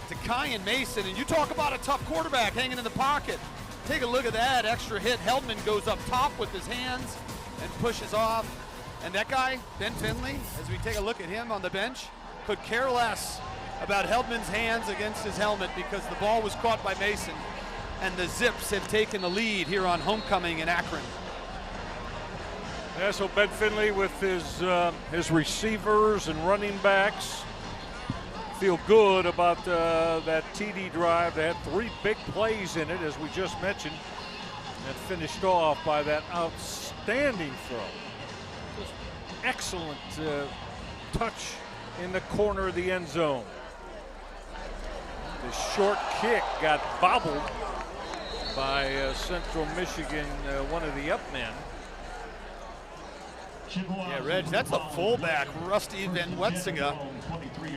to Kyan Mason? And you talk about a tough quarterback hanging in the pocket. Take a look at that extra hit. Heldman goes up top with his hands and pushes off. And that guy, Ben Finley, as we take a look at him on the bench, could care less about Heldman's hands against his helmet because the ball was caught by Mason. And the Zips have taken the lead here on homecoming in Akron. Yeah, so Ben Finley with his receivers and running backs feel good about that TD drive. They had 3 big plays in it, as we just mentioned, and finished off by that outstanding throw. Just excellent touch in the corner of the end zone. The short kick got bobbled by Central Michigan, one of the up men. Yeah, Reg, that's a fullback, Rusty Van Wetzinga.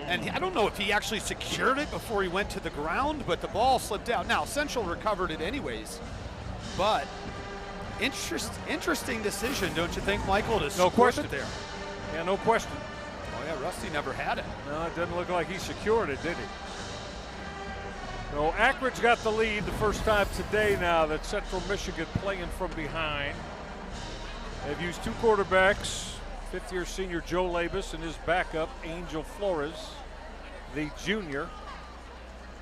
And I don't know if he actually secured it before he went to the ground, but the ball slipped out. Now, Central recovered it anyways. But interesting decision, don't you think, Michael, to squish it there? Yeah, no question. Oh, yeah, Rusty never had it. No, it doesn't look like he secured it, did he? No, Akron's got the lead the first time today now that Central Michigan playing from behind. They've used 2 quarterbacks, 5th-year senior Joe Labus and his backup, Angel Flores, the junior.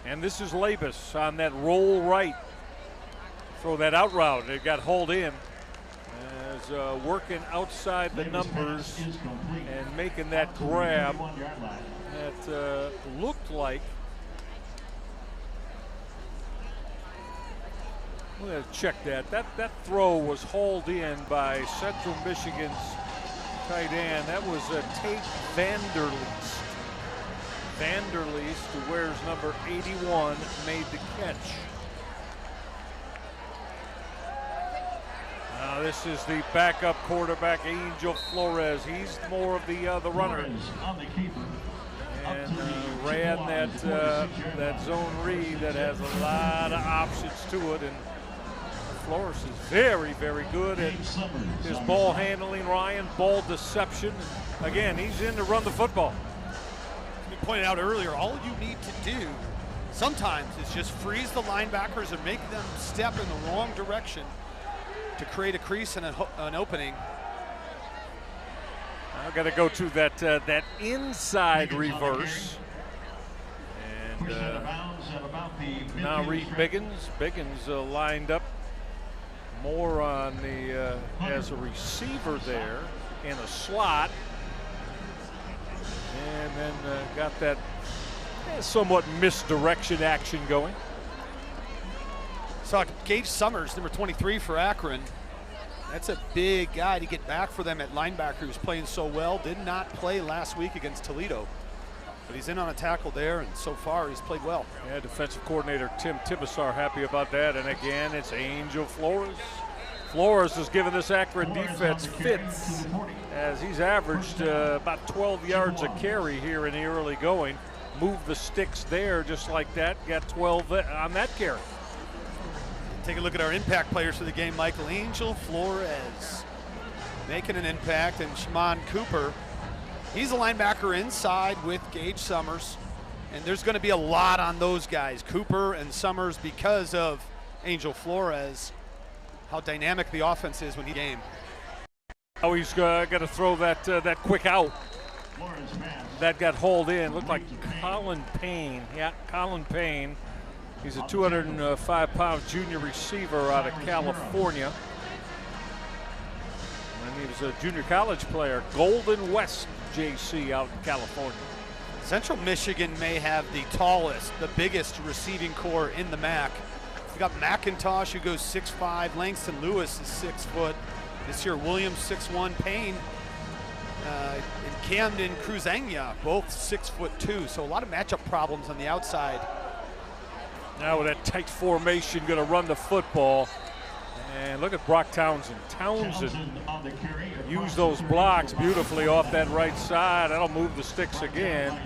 And this is Labus on that roll right. Throw that out route. It got hauled in. As working outside the numbers and making that grab that looked like. We're going to check that. That throw was hauled in by Central Michigan's tight end. That was Tate Vanderleest. Vanderleest, who wears number 81, made the catch. Now this is the backup quarterback, Angel Flores. He's more of the runner. And ran that zone read that has a lot of options to it. And Flores is very, very good at his ball handling, Ryan, ball deception. Again, he's in to run the football. As we pointed out earlier, all you need to do sometimes is just freeze the linebackers and make them step in the wrong direction to create a crease and an opening. I've got to go to that inside reverse. And now Reed Biggins lined up more on the as a receiver there in a slot, and then got that somewhat misdirection action going. Saw Gage Summers, number 23 for Akron. That's a big guy to get back for them at linebacker, who's playing so well. Did not play last week against Toledo, but he's in on a tackle there, and so far he's played well. Yeah, defensive coordinator Tim Tibesar happy about that. And again, it's Angel Flores. Flores has given this Akron defense fits, as he's averaged about 12 yards a carry here in the early going. Moved the sticks there just like that, got 12 on that carry. Take a look at our impact players for the game. Michael, Angel Flores making an impact, and Shimon Cooper, he's a linebacker inside with Gage Summers, and there's going to be a lot on those guys, Cooper and Summers, because of Angel Flores, how dynamic the offense is when he game. Oh, he's got to throw that quick out. That got hauled in. Looked like Colin Payne. Yeah, Colin Payne. He's a 205-pound junior receiver out of California. And he was a junior college player, Golden West JC out in California. Central Michigan may have the tallest, the biggest receiving core in the MAC. We got McIntosh, who goes 6'5". Langston Lewis is 6 foot. This year, Williams 6'1". Payne and Camden Cruzanga, both 6'2". So a lot of matchup problems on the outside. Now with that tight formation, going to run the football. And look at Brock Townsend. Townsend use those blocks beautifully off that right side. That'll move the sticks again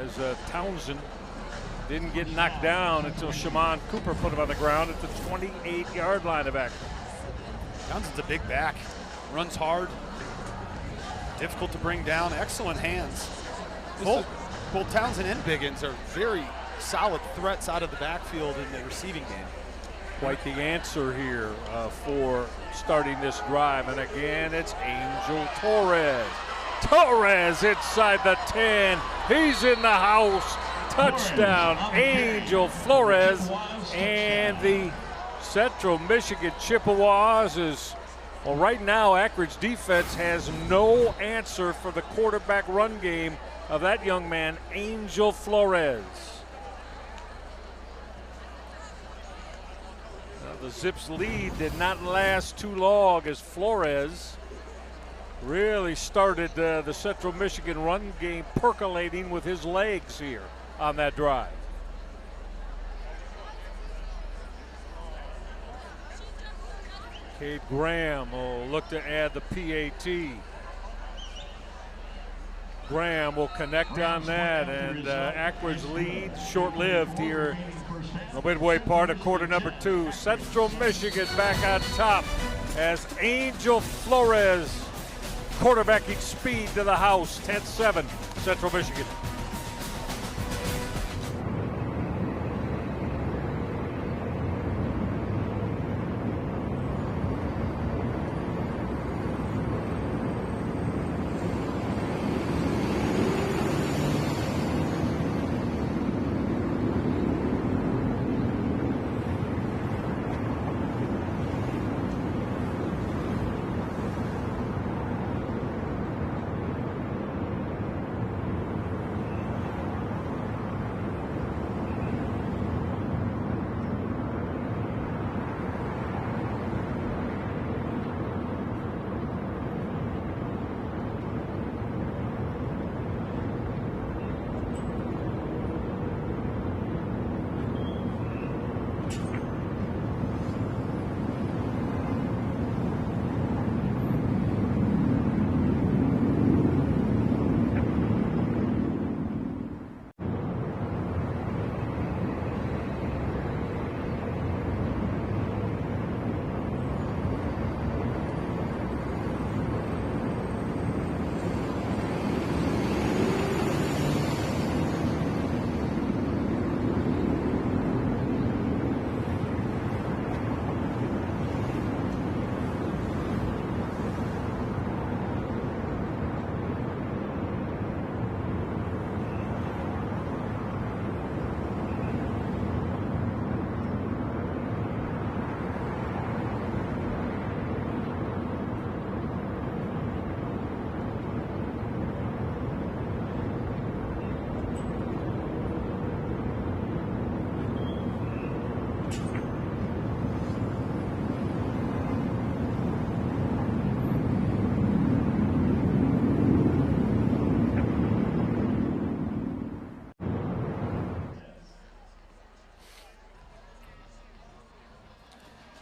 as Townsend didn't get knocked down until Shaman Cooper put him on the ground at the 28-yard line of Akron. Townsend's a big back, runs hard, difficult to bring down, excellent hands. Both Townsend and Biggins are very solid threats out of the backfield in the receiving game. Quite the answer here for starting this drive. And again, it's Angel Torres. Torres inside the 10. He's in the house. Touchdown, Angel Flores. And the Central Michigan Chippewas is, well, right now, Akron's defense has no answer for the quarterback run game of that young man, Angel Flores. The Zips lead did not last too long as Flores really started the Central Michigan run game percolating with his legs here on that drive. Cade Graham will look to add the PAT. Graham will connect on that, and Akron's lead short-lived here. The midway part of quarter number 2. Central Michigan back on top as Angel Flores quarterbacking speed to the house. 10-7 Central Michigan.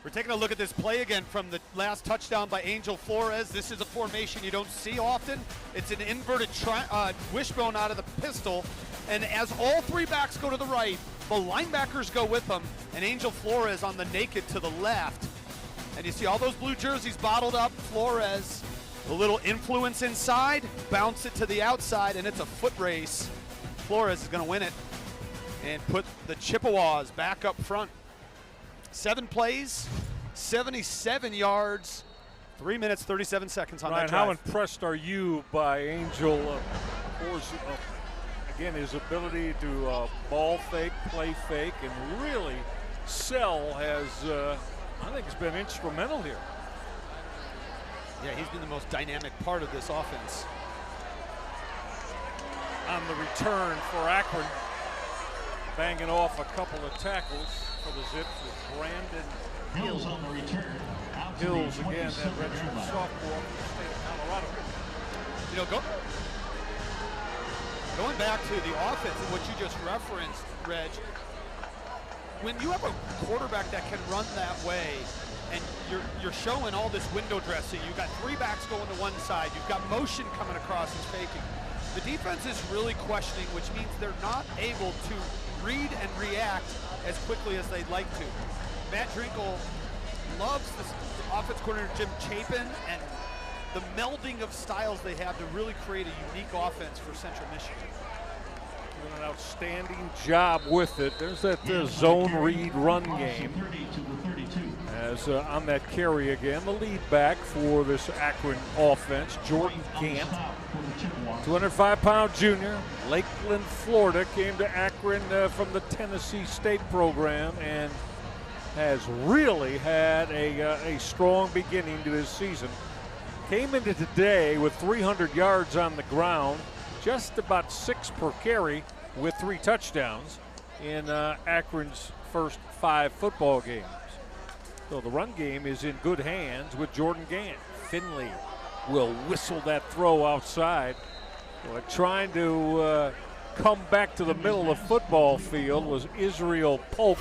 We're taking a look at this play again from the last touchdown by Angel Flores. This is a formation you don't see often. It's an inverted wishbone out of the pistol. And as all three backs go to the right, the linebackers go with them, and Angel Flores on the naked to the left. And you see all those blue jerseys bottled up. Flores, a little influence inside, bounce it to the outside, and it's a foot race. Flores is going to win it and put the Chippewas back up front. 7 plays, 77 yards, 3 minutes, 37 seconds on Ryan, that drive. how impressed are you by Angel? Again, his ability to ball fake, play fake, and really sell has, I think, has been instrumental here. Yeah, he's been the most dynamic part of this offense. On the return for Akron, banging off a couple of tackles for the Zips with Brandon Hills on the return. Hills again, that redshirt sophomore from the state of Colorado. You know, going back to the offense and what you just referenced, Reg, when you have a quarterback that can run that way, and you're showing all this window dressing. You've got 3 backs going to one side. You've got motion coming across and faking. The defense is really questioning, which means they're not able to read and react as quickly as they'd like to. Matt Drinkle loves the offense coordinator Jim Chapin and the melding of styles they have to really create a unique offense for Central Michigan. Doing an outstanding job with it. There's that zone read run game. As on that carry again, the lead back for this Akron offense, Jordan Gant, 205-pound junior, Lakeland, Florida, came to Akron from the Tennessee State program and has really had a strong beginning to his season. Came into today with 300 yards on the ground, just about 6 per carry with 3 touchdowns in Akron's first 5 football games. So the run game is in good hands with Jordan Gant. Finley will whistle that throw outside. Well, trying to come back to the middle of the football field was Israel Polk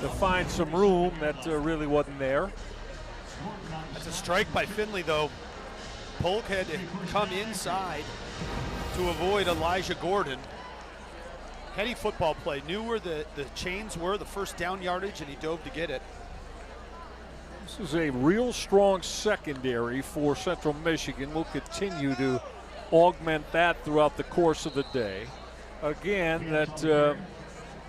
to find some room that really wasn't there. That's a strike by Finley, though. Polk had to come inside to avoid Elijah Gordon. Heady football play. Knew where the chains were, the first down yardage, and he dove to get it. This is a real strong secondary for Central Michigan. We'll continue to augment that throughout the course of the day. Again, that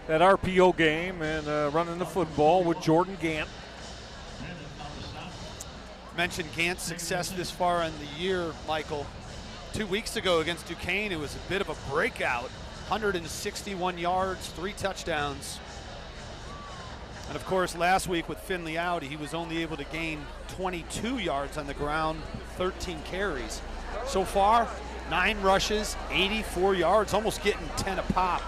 RPO game and running the football with Jordan Gant. Mentioned Gant's success this far in the year, Michael. 2 weeks ago against Duquesne, it was a bit of a breakout. 161 yards, 3 touchdowns. And of course, last week with Finley out, he was only able to gain 22 yards on the ground, 13 carries. So far, 9 rushes, 84 yards, almost getting 10 a pop.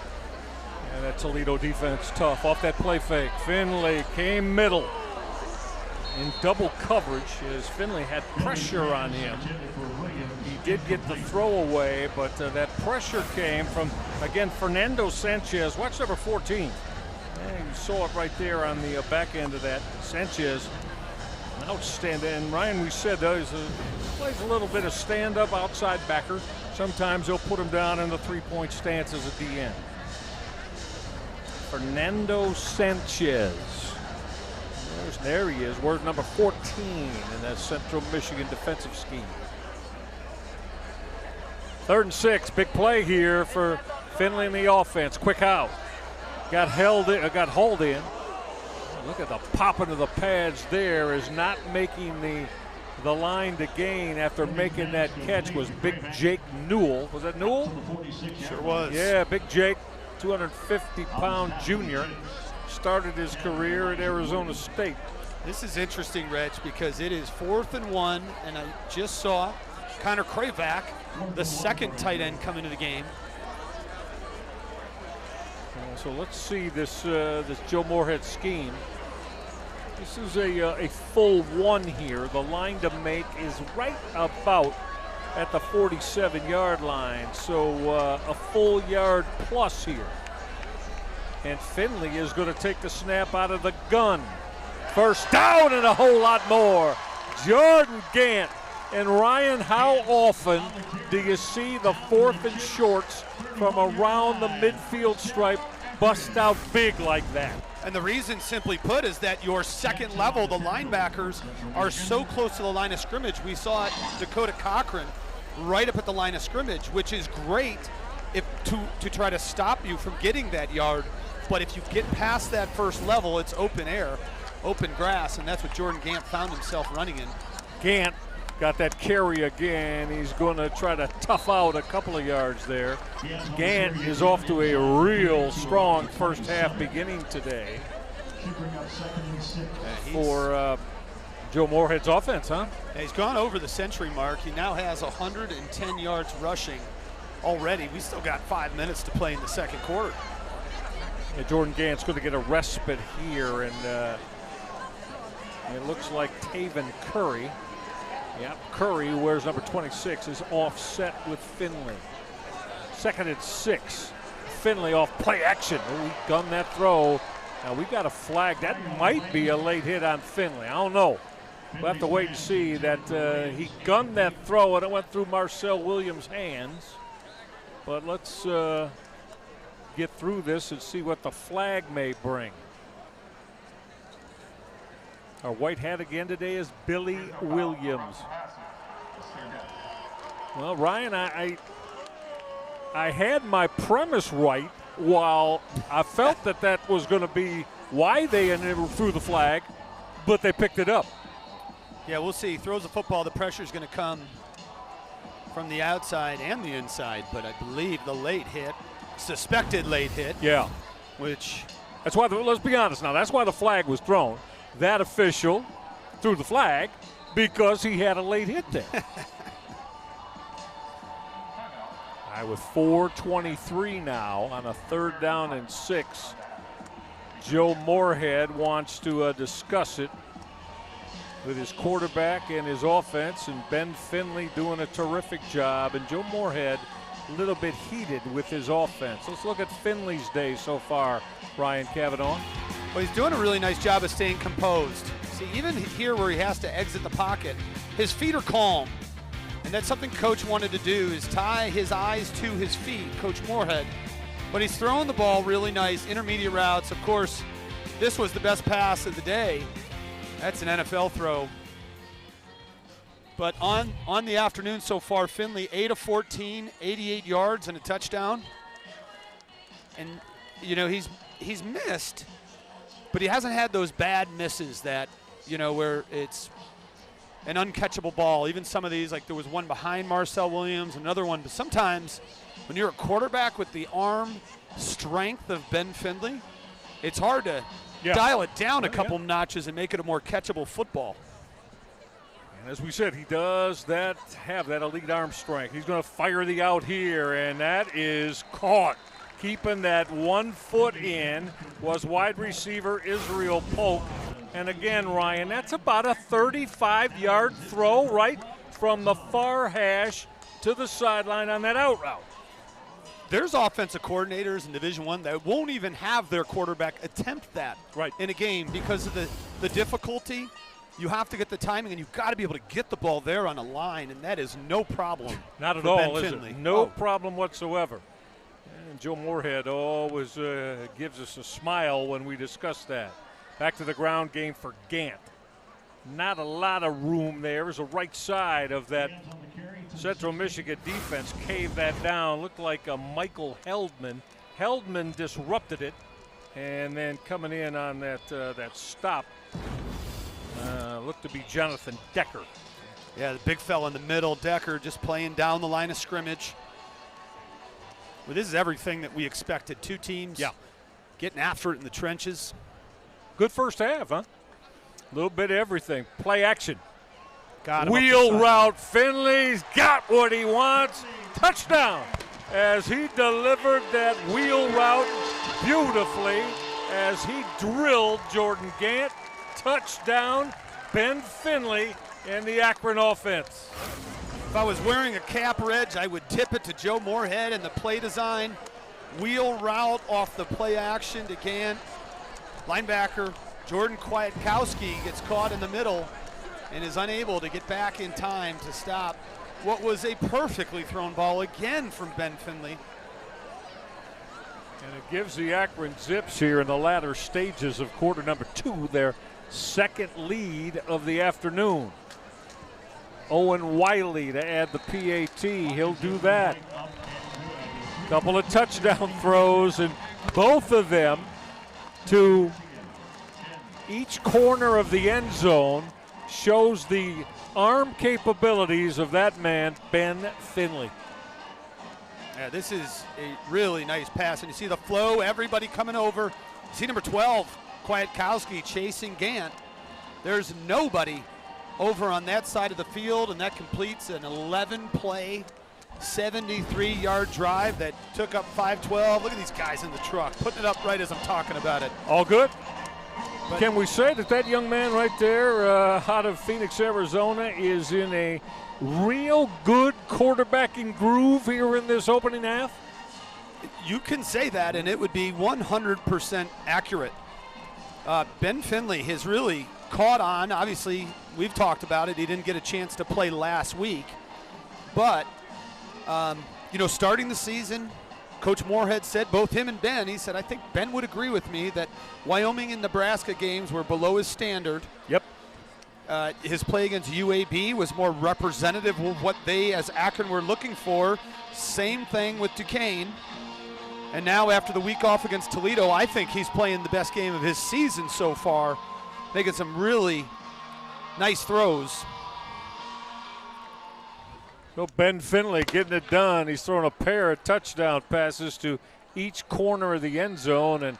And that Toledo defense tough. Off that play fake, Finley came middle in double coverage as Finley had pressure on him. He did get the throw away, but that pressure came from, again, Fernando Sanchez. Watch number 14. And you saw it right there on the back end of that. Sanchez, outstanding. And Ryan, we said he plays a little bit of stand-up outside backer. Sometimes they'll put him down in the 3-point stance as a DN. Fernando Sanchez. There he is, word number 14 in that Central Michigan defensive scheme. 3rd and 6, big play here for Finley in the offense. Quick out. Got hauled in. Look at the popping of the pads there, is not making the line to gain after making that catch was Big Jake Newell. Was that Newell? Sure was. Yeah, Big Jake, 250-pound junior. Started his career at Arizona State. This is interesting, Reg, because it is 4th and 1, and I just saw Connor Kravac, the second tight end, come into the game. So let's see this Joe Moorhead scheme. This is a full 1 here. The line to make is right about at the 47-yard line, so a full yard plus here. And Finley is going to take the snap out of the gun. First down and a whole lot more. Jordan Gant. And Ryan, how often do you see the 4th and shorts from around the midfield stripe bust out big like that? And the reason, simply put, is that your second level, the linebackers, are so close to the line of scrimmage. We saw it, Dakota Cochran right up at the line of scrimmage, which is great to try to stop you from getting that yard. But if you get past that first level, it's open air, open grass, and that's what Jordan Gant found himself running in. Gant got that carry again. He's going to try to tough out a couple of yards there. Gant is off to a real strong first half beginning today for Joe Moorhead's offense, huh? Yeah, he's gone over the century mark. He now has 110 yards rushing already. We still got 5 minutes to play in the second quarter. Yeah, Jordan Gant's going to get a respite here, and it looks like Taven Curry. Yeah, Curry, who wears number 26, is offset with Finley. 2nd and 6. Finley off play action. Oh, he gunned that throw. Now we got a flag. That might be a late hit on Finley. I don't know. we'll have to wait and see. That he gunned that throw and it went through Marcel Williams' hands. But let's get through this and see what the flag may bring. Our white hat again today is Billy Williams. Well, Ryan, I had my premise right while I felt that was going to be why they threw the flag, but they picked it up. Yeah, we'll see. He throws the football. The pressure is going to come from the outside and the inside, but I believe the late hit, suspected late hit. Yeah. Which. That's why, let's be honest now, that's why the flag was thrown. That official threw the flag because he had a late hit there. All right, with 4:23 now on a 3rd down and 6, Joe Moorhead wants to discuss it with his quarterback and his offense, and Ben Finley doing a terrific job. And Joe Moorhead a little bit heated with his offense. Let's look at Finley's day so far, Ryan Cavanaugh. Well, he's doing a really nice job of staying composed. See, even here where he has to exit the pocket, his feet are calm. And that's something Coach wanted to do, is tie his eyes to his feet, Coach Moorhead. But he's throwing the ball really nice, intermediate routes. Of course, this was the best pass of the day. That's an NFL throw. But on the afternoon so far, Finley 8 of 14, 88 yards and a touchdown. And, you know, he's missed, but he hasn't had those bad misses that, you know, where it's an uncatchable ball. Even some of these, like there was one behind Marcel Williams, another one. But sometimes when you're a quarterback with the arm strength of Ben Finley, it's hard to dial it down a couple notches and make it a more catchable football. And as we said, he does have that elite arm strength. He's going to fire the out here, and that is caught. Keeping that 1 foot in was wide receiver Israel Polk. And again, Ryan, that's about a 35-yard throw right from the far hash to the sideline on that out route. There's offensive coordinators in Division I that won't even have their quarterback attempt that in a game because of the difficulty. You have to get the timing, and you've got to be able to get the ball there on a line, and that is no problem. Not at all, is it? No problem whatsoever. And Joe Moorhead always gives us a smile when we discuss that. Back to the ground game for Gant. Not a lot of room there. As the right side of that Central Michigan defense caved that down. Looked like a Michael Heldman. Heldman disrupted it, and then coming in on that stop looked to be Jonathan Decker. Yeah, the big fella in the middle. Decker just playing down the line of scrimmage. Well, this is everything that we expected. Two teams getting after it in the trenches. Good first half, huh? A little bit of everything. Play action. Wheel route. Finley's got what he wants. Touchdown. As he delivered that wheel route beautifully as he drilled Jordan Gant. Touchdown, Ben Finley and the Akron offense. If I was wearing a cap, Reg, I would tip it to Joe Moorhead and the play design. Wheel route off the play action to Gant. Linebacker Jordan Kwiatkowski gets caught in the middle and is unable to get back in time to stop what was a perfectly thrown ball again from Ben Finley. And it gives the Akron Zips here in the latter stages of quarter number 2 their second lead of the afternoon. Owen Wiley to add the PAT. He'll do that. Couple of touchdown throws, and both of them to each corner of the end zone shows the arm capabilities of that man, Ben Finley. Yeah, this is a really nice pass, and you see the flow, everybody coming over. You see number 12, Kwiatkowski chasing Gant. There's nobody over on that side of the field, and that completes an 11-play, 73-yard drive that took up 5-12. Look at these guys in the truck, putting it up right as I'm talking about it. All good? But can we say that young man right there out of Phoenix, Arizona is in a real good quarterbacking groove here in this opening half? You can say that, and it would be 100% accurate. Ben Finley has really caught on. Obviously, We've talked about it. He didn't get a chance to play last week. But, starting the season, Coach Moorhead said, both him and Ben, he said, I think Ben would agree with me that Wyoming and Nebraska games were below his standard. Yep. His play against UAB was more representative of what they, as Akron, were looking for. Same thing with Duquesne. And now after the week off against Toledo, I think he's playing the best game of his season so far, making some really nice throws. So Ben Finley getting it done. He's throwing a pair of touchdown passes to each corner of the end zone, and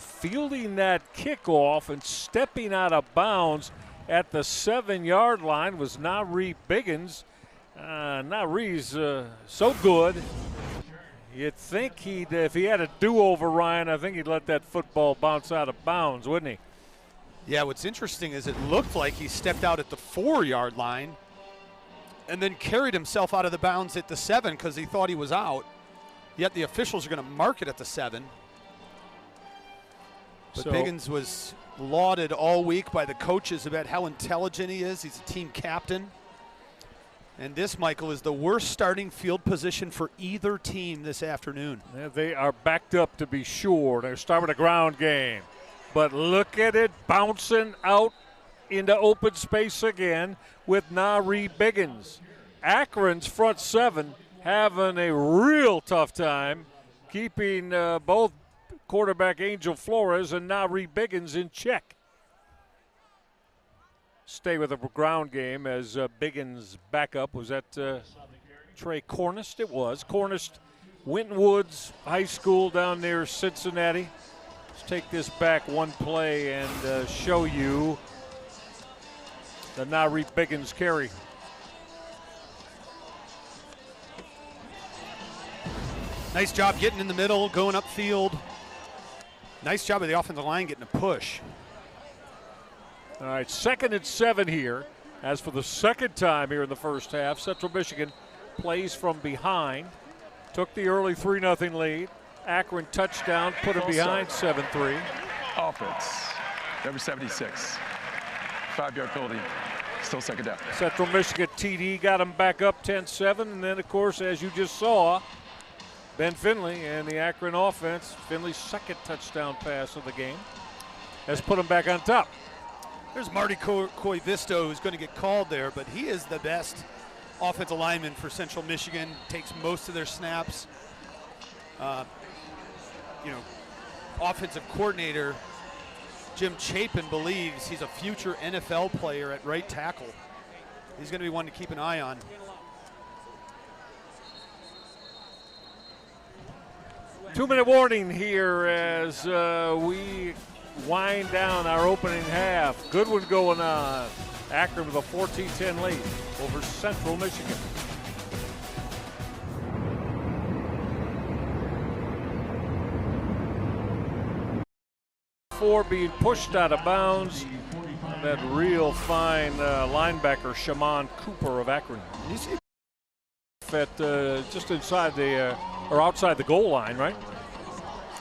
fielding that kickoff and stepping out of bounds at the 7-yard line was Nari Biggins. Nari's so good. You'd think if he had a do-over, Ryan, I think he'd let that football bounce out of bounds, wouldn't he? Yeah, what's interesting is it looked like he stepped out at the 4-yard line and then carried himself out of the bounds at the 7 because he thought he was out. Yet the officials are going to mark it at the 7. But Biggins was lauded all week by the coaches about how intelligent he is. He's a team captain. And this, Michael, is the worst starting field position for either team this afternoon. Yeah, they are backed up to be sure. They're starting a ground game. But look at it bouncing out into open space again with Nari Biggins. Akron's front 7 having a real tough time keeping both quarterback Angel Flores and Nari Biggins in check. Stay with the ground game as Biggins' backup was at Trey Cornist. It was. Cornist, Winton Woods High School down near Cincinnati. Let's take this back one play and show you the Nari Biggins carry. Nice job getting in the middle, going upfield. Nice job of the offensive line getting a push. All right, 2nd and 7 here. As for the second time here in the first half, Central Michigan plays from behind. Took the early 3-0 lead. Akron touchdown, put them behind 7-3. Offense, number 76. 5-yard penalty, still second down. Central Michigan TD got them back up 10-7. And then, of course, as you just saw, Ben Finley and the Akron offense, Finley's second touchdown pass of the game, has put them back on top. There's Marty Coivisto who's going to get called there, but he is the best offensive lineman for Central Michigan, takes most of their snaps. Offensive coordinator Jim Chapin believes he's a future NFL player at right tackle. He's going to be one to keep an eye on. Two-minute warning here as we wind down our opening half. Good one going on. Akron with a 14-10 lead over Central Michigan. For being pushed out of bounds. That real fine linebacker, Shaman Cooper of Akron. You see at just inside the or outside the goal line, right?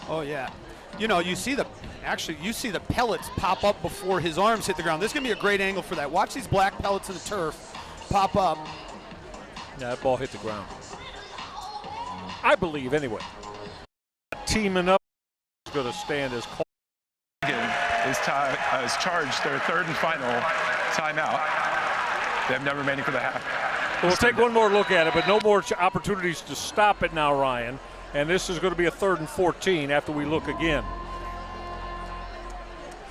Oh yeah. You see the pellets pop up before his arms hit the ground. This is going to be a great angle for that. Watch these black pellets in the turf pop up. Yeah, that ball hit the ground. I believe, anyway. Teaming up is going to stand as call. Is charged their third and final timeout. They have none remaining for the half. We'll take one more look at it, but no more opportunities to stop it now, Ryan. And this is going to be a 3rd and 14 after we look again.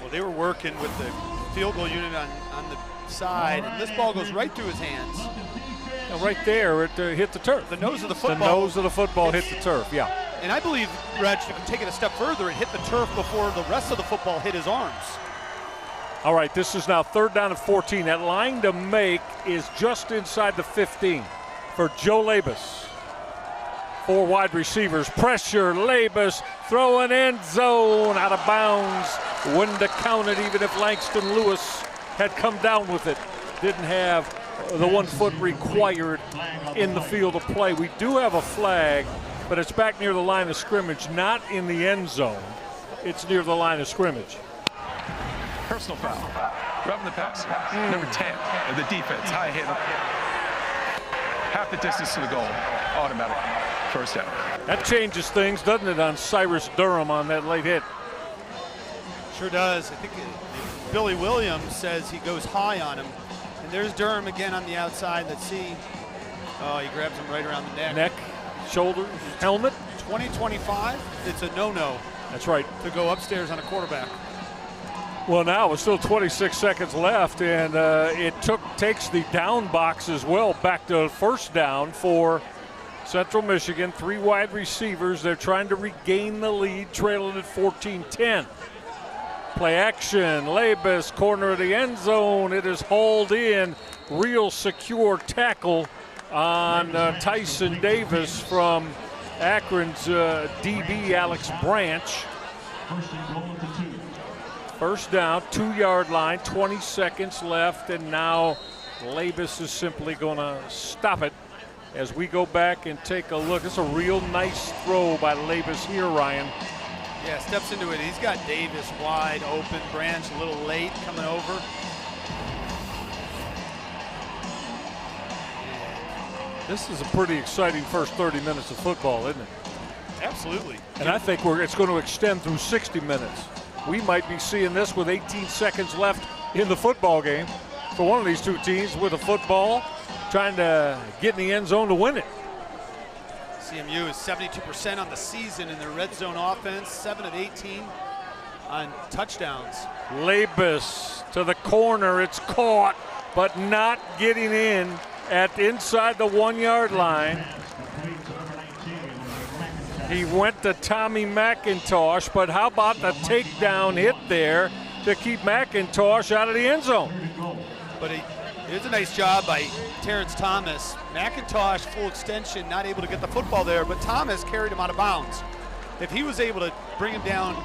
Well, they were working with the field goal unit on the side, and this ball goes right through his hands. Now right there, it hit the turf. The nose of the football. The nose of the football hit the turf, yeah. And I believe, Reg, you can take it a step further. It hit the turf before the rest of the football hit his arms. All right, this is now 3rd down and 14. That line to make is just inside the 15 for Joe Labus. 4 wide receivers, pressure, Labus throwing end zone, out of bounds. Wouldn't have counted even if Langston Lewis had come down with it. Didn't have the 1 foot required in the field of play. We do have a flag, but it's back near the line of scrimmage, not in the end zone. It's near the line of scrimmage. Personal foul. Roughing the passer. Number 10, the defense, high hit. Half the distance to the goal, automatic first down. That changes things, doesn't it, on Cyrus Durham on that late hit? Sure does. I think Billy Williams says he goes high on him. And there's Durham again on the outside. Let's see. Oh, he grabs him right around the neck. Neck, shoulders, helmet. 20-25, it's a no-no. That's right. To go upstairs on a quarterback. Well, now it's still 26 seconds left, and it takes the down box as well back to first down for Central Michigan. 3 wide receivers. They're trying to regain the lead, trailing at 14-10. Play action. Labus, corner of the end zone. It is hauled in. Real secure tackle on Tyson Davis from Akron's DB Alex Branch. First down, 2-yard line, 20 seconds left, and now Labus is simply going to stop it as we go back and take a look. It's a real nice throw by Labus here, Ryan. Yeah, steps into it. He's got Davis wide open. Branch a little late coming over. This is a pretty exciting first 30 minutes of football, isn't it? Absolutely. And I think it's going to extend through 60 minutes. We might be seeing this with 18 seconds left in the football game for one of these two teams with a football trying to get in the end zone to win it. CMU is 72% on the season in their red zone offense, 7 of 18 on touchdowns. Labus to the corner, it's caught, but not getting in at inside the 1-yard line. He went to Tommy McIntosh, but how about the takedown hit there to keep McIntosh out of the end zone? But it is a nice job by Terrence Thomas. McIntosh full extension, not able to get the football there, but Thomas carried him out of bounds. If he was able to bring him down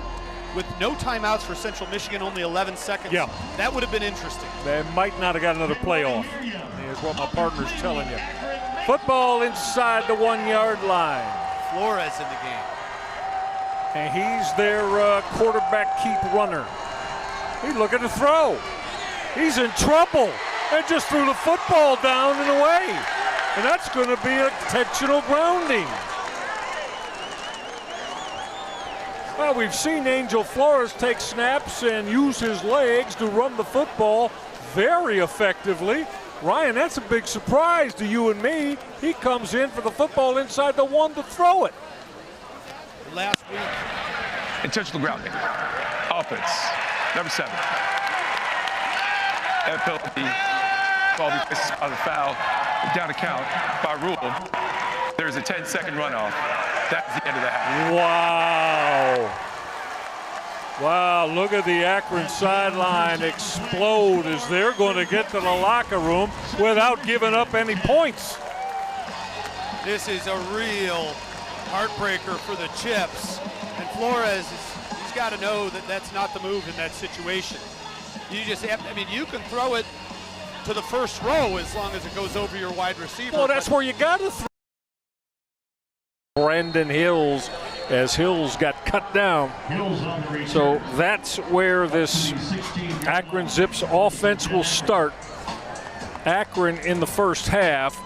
with no timeouts for Central Michigan, only 11 seconds, that would have been interesting. They might not have got another playoff, is what my partner's telling you. Football inside the 1-yard line. Flores in the game. And he's their quarterback keep runner. He look at the throw. He's in trouble and just threw the football down and away. And that's going to be an intentional grounding. Well, we've seen Angel Flores take snaps and use his legs to run the football very effectively. Ryan, that's a big surprise to you and me. He comes in for the football inside the 1 to throw it. Last week. Intentional grounding. Offense. Number 7. And penalty. Ball replaces by the foul. Down to count by rule. There's a 10-second runoff. That's the end of the half. Wow. Wow, look at the Akron sideline explode as they're going to get to the locker room without giving up any points. This is a real heartbreaker for the Chips. And Flores, he's got to know that that's not the move in that situation. You just have to, I mean, you can throw it to the first row as long as it goes over your wide receiver. Well, that's where you got to throw. Brandon Hills, as Hills got cut down. So that's where this Akron Zips offense will start. Akron in the first half,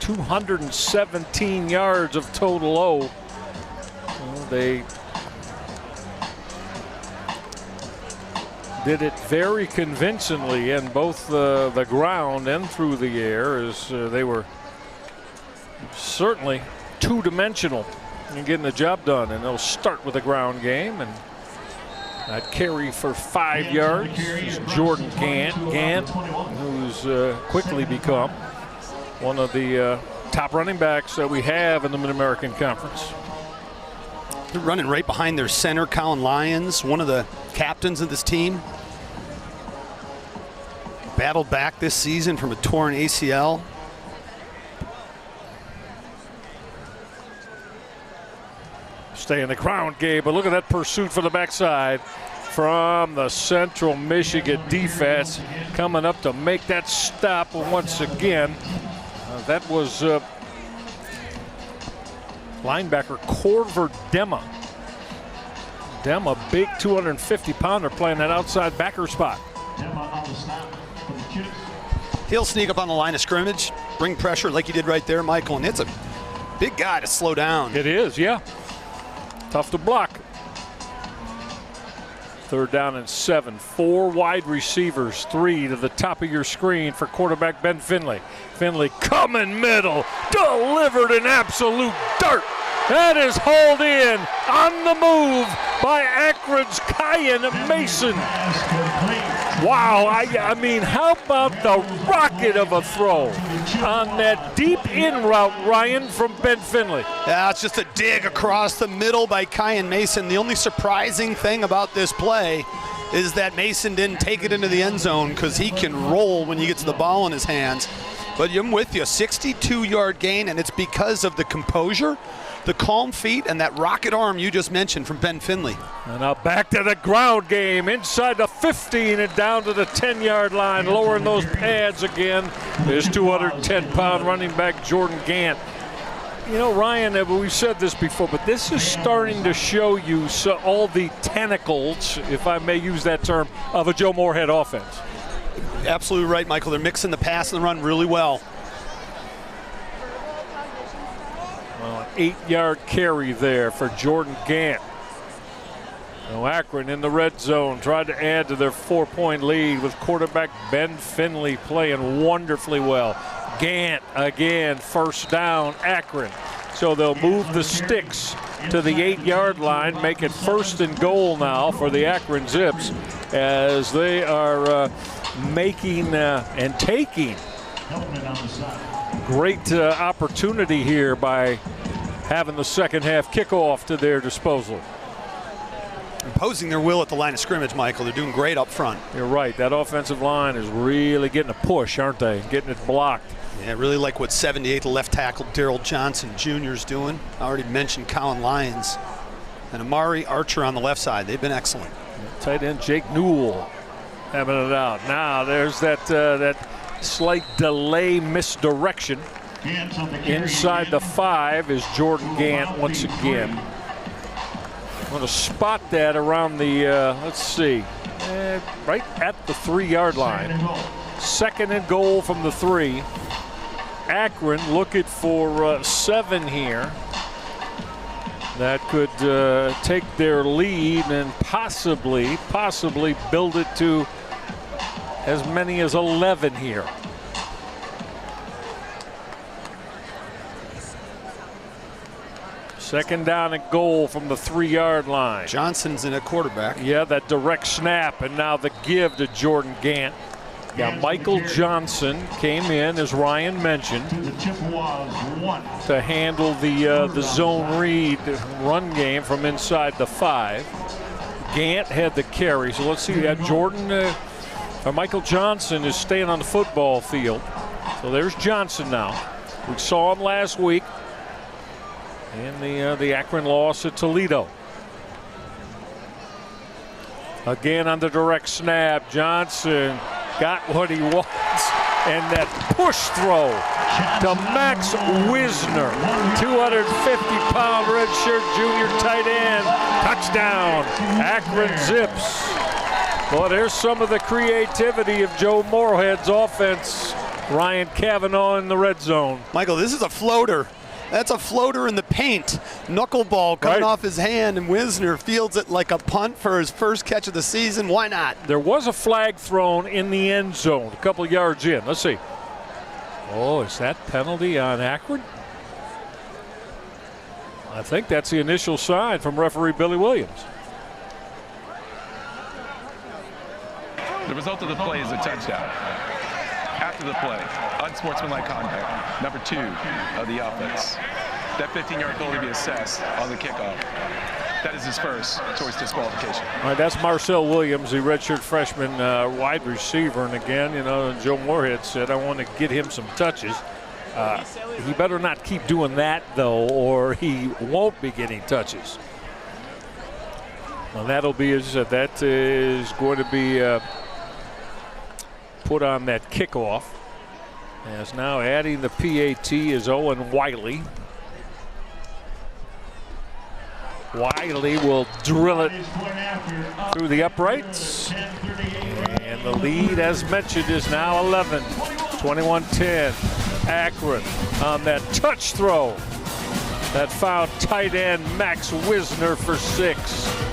217 yards of total O. Well, they did it very convincingly in both the ground and through the air, as they were certainly two-dimensional in getting the job done. And they'll start with a ground game, and that carry for 5 yards is Jordan Gant, who's quickly become one of the top running backs that we have in the Mid-American Conference. They're running right behind their center, Colin Lyons, one of the captains of this team. Battled back this season from a torn ACL. Stay in the ground game, but look at that pursuit for the backside from the Central Michigan defense coming up to make that stop once again. That was linebacker Corver Dema. Dema, big 250-pounder playing that outside backer spot. He'll sneak up on the line of scrimmage, bring pressure like he did right there, Michael, and it's a big guy to slow down. It is, yeah. Tough to block. 3rd down and 7. 4 wide receivers, 3 to the top of your screen for quarterback Ben Finley. Finley coming middle, delivered an absolute dart. That is hauled in on the move by Akron's Kyan Mason. Wow, I mean, how about the rocket of a throw on that deep in route, Ryan, from Ben Finley? Yeah, it's just a dig across the middle by Kyan Mason. The only surprising thing about this play is that Mason didn't take it into the end zone because he can roll when he gets the ball in his hands. But I'm with you, 62-yard gain, and it's because of the composure, the calm feet, and that rocket arm you just mentioned from Ben Finley. And now back to the ground game, inside the 15 and down to the 10-yard line, lowering those pads again. There's 210-pound running back Jordan Gant. You know, Ryan, we've said this before, but this is starting to show you all the tentacles, if I may use that term, of a Joe Moorhead offense. Absolutely right, Michael. They're mixing the pass and the run really well. Well, an 8-yard carry there for Jordan Gant. Now Akron in the red zone tried to add to their 4-point lead with quarterback Ben Finley playing wonderfully well. Gant again, 1st down, Akron. So they'll move the sticks to the 8-yard line, make it 1st and goal now for the Akron Zips as they are making and taking great opportunity here by having the second half kickoff to their disposal. Imposing their will at the line of scrimmage, Michael. They're doing great up front. You're right. That offensive line is really getting a push, aren't they? Getting it blocked. Yeah, really like what 78, the left tackle Daryl Johnson Jr. is doing. I already mentioned Colin Lyons and Amari Archer on the left side. They've been excellent. Tight end Jake Newell having it out. Now there's that slight delay misdirection. Inside the 5 is Jordan Gant once again. I'm going to spot that around the, let's see, right at the 3-yard line. 2nd and goal from the 3. Akron looking for 7 here. That could take their lead and possibly build it to as many as 11 here. Second down and goal from the 3-yard line. Johnson's in a quarterback. Yeah, that direct snap, and now the give to Jordan Gant. Yeah, Michael Johnson came in, as Ryan mentioned, to handle the zone read run game from inside the 5. Gant had the carry, so let's see that Michael Johnson is staying on the football field. So there's Johnson now. We saw him last week in the Akron loss at Toledo. Again on the direct snap, Johnson got what he wants, and that push throw to Max Wisner, 250-pound redshirt junior tight end. Touchdown, Akron Zips. Well, there's some of the creativity of Joe Moorhead's offense. Ryan Cavanaugh in the red zone. Michael, this is a floater. That's a floater in the paint. Knuckleball coming off his hand, and Wisner fields it like a punt for his first catch of the season. Why not? There was a flag thrown in the end zone a couple yards in. Let's see. Oh, is that penalty on Akron? I think that's the initial sign from referee Billy Williams. The result of the play is a touchdown. After the play, unsportsmanlike conduct, number 2 of the offense. That 15-yard penalty to be assessed on the kickoff. That is his first towards disqualification. All right, that's Marcel Williams, the redshirt freshman wide receiver. And again, you know, Joe Moorhead said, I want to get him some touches. He better not keep doing that, though, or he won't be getting touches. Well, that'll be, as I said, that is going to be put on that kickoff. As now adding the PAT is Owen Wiley. Wiley will drill it through the uprights. And the lead, as mentioned, is now 11. 21-10. Akron on that touch throw. That found tight end Max Wisner for 6.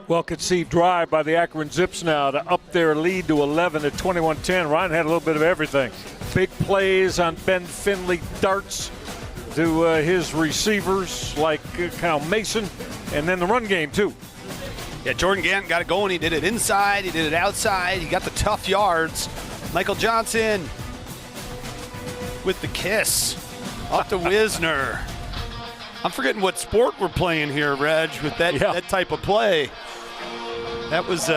Well-conceived drive by the Akron Zips now to up their lead to 11 at 21-10. Ryan had a little bit of everything. Big plays on Ben Finley, darts to his receivers like Kyle Mason, and then the run game too. Yeah, Jordan Gant got it going. He did it inside, he did it outside, he got the tough yards. Michael Johnson with the kiss up to Wisner. I'm forgetting what sport we're playing here, Reg, with that type of play. That was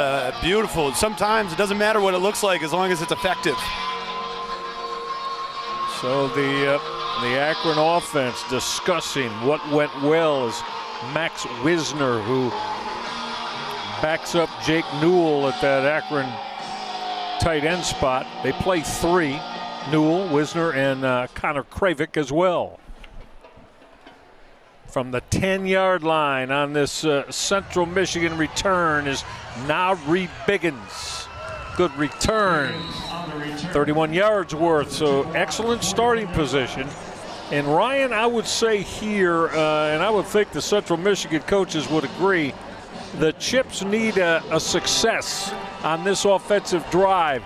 beautiful. Sometimes it doesn't matter what it looks like as long as it's effective. So the Akron offense discussing what went well is Max Wisner, who backs up Jake Newell at that Akron tight end spot. They play 3, Newell, Wisner, and Connor Kravick as well. From the 10-yard line on this Central Michigan return is Nari Biggins. Good return, 31 yards worth, so excellent starting position. And Ryan, I would say here, and I would think the Central Michigan coaches would agree, the Chips need a success on this offensive drive.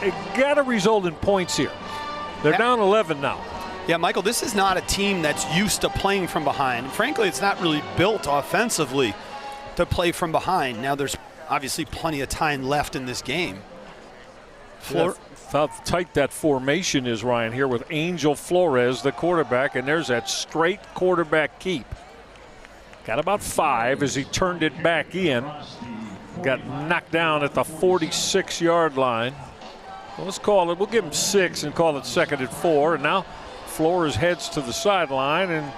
It got to result in points here. They're down 11 now. Yeah, Michael, this is not a team that's used to playing from behind. Frankly, it's not really built offensively to play from behind. Now, there's obviously plenty of time left in this game. How tight that formation is, Ryan, here with Angel Flores, the quarterback, and there's that straight quarterback keep. Got about 5 as he turned it back in. Got knocked down at the 46-yard line. Well, let's call it, we'll give him 6 and call it 2nd and 4. And now Flores heads to the sideline, and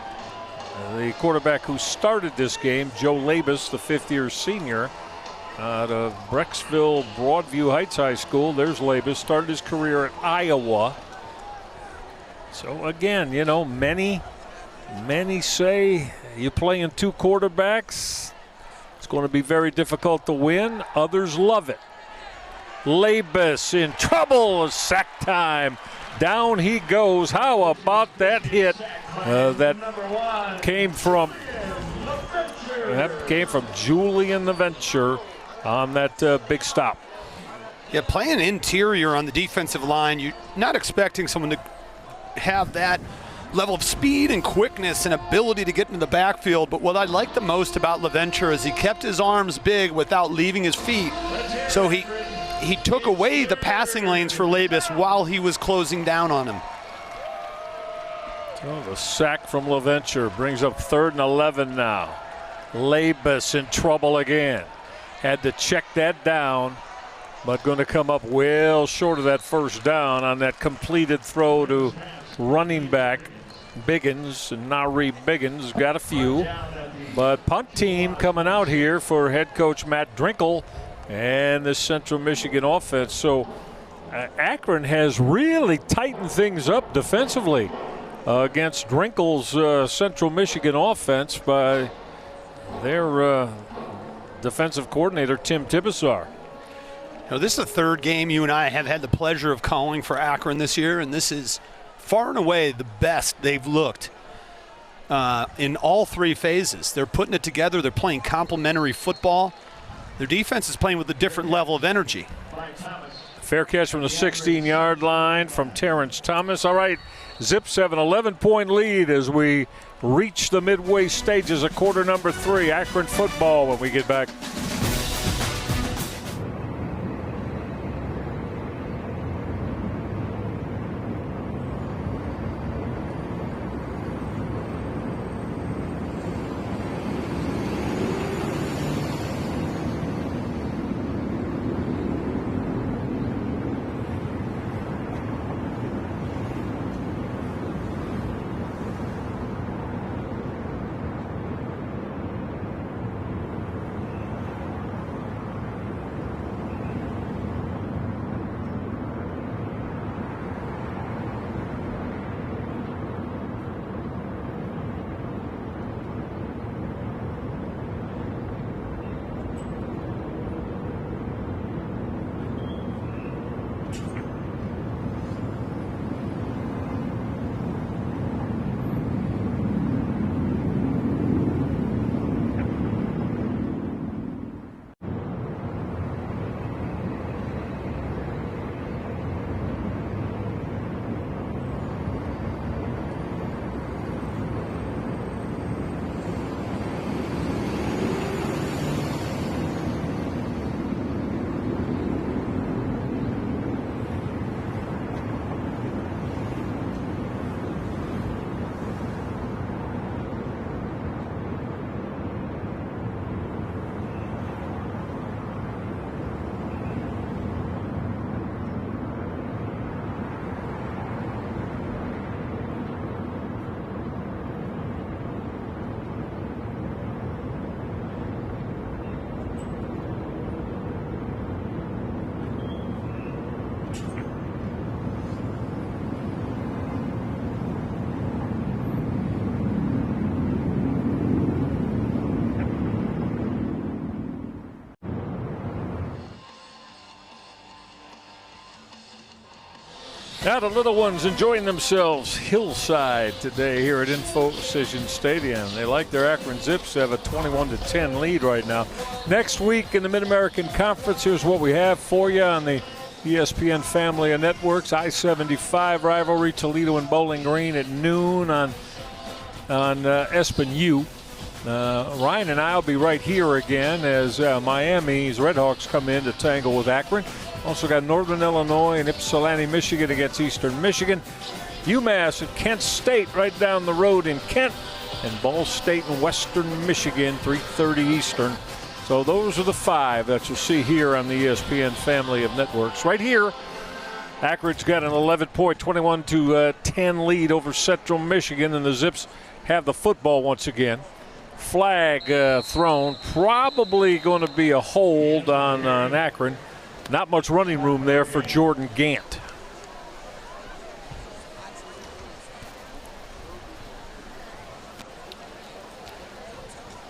the quarterback who started this game, Joe Labus, the 5th-year senior out of Brecksville Broadview Heights High School. There's Labus, started his career at Iowa. So again, you know, many say you playing 2 quarterbacks, it's going to be very difficult to win. Others love it. Labus in trouble, sack time. Down he goes. How about that hit that came from Julian the Venture on that big stop. Yeah, playing interior on the defensive line, you're not expecting someone to have that level of speed and quickness and ability to get into the backfield. But what I like the most about LaVenture is he kept his arms big without leaving his feet. So he took away the passing lanes for Labus while he was closing down on him. So the sack from LaVenture brings up 3rd and 11 now. Labus in trouble again. Had to check that down, but going to come up well short of that first down on that completed throw to running back Biggins. And Nari Biggins got a few, but punt team coming out here for head coach Matt Drinkle and the Central Michigan offense. So Akron has really tightened things up defensively against Drinkle's Central Michigan offense by their defensive coordinator Tim Tibesar. Now, this is the 3rd game you and I have had the pleasure of calling for Akron this year, and this is far and away the best they've looked in all 3 phases. They're putting it together. They're playing complementary football. Their defense is playing with a different level of energy. Fair catch from the 16-yard line from Terrence Thomas. All right, Zips have an 11-point lead as we reach the midway stages of quarter number 3. Akron football when we get back. Now the little ones enjoying themselves hillside today here at Infocision Stadium. They like their Akron Zips to have a 21-10 lead right now. Next week in the Mid-American Conference, here's what we have for you on the ESPN family of networks. I-75 rivalry, Toledo and Bowling Green at noon on ESPN U. Ryan and I will be right here again as Miami's Redhawks come in to tangle with Akron. Also got Northern Illinois and Ypsilanti, Michigan against Eastern Michigan. UMass at Kent State right down the road in Kent. And Ball State and Western Michigan, 3:30 Eastern. So those are the 5 that you'll see here on the ESPN family of networks. Right here, Akron's got an 11-point, 21-10 lead over Central Michigan, and the Zips have the football once again. Flag thrown, probably going to be a hold on Akron. Not much running room there for Jordan Gant.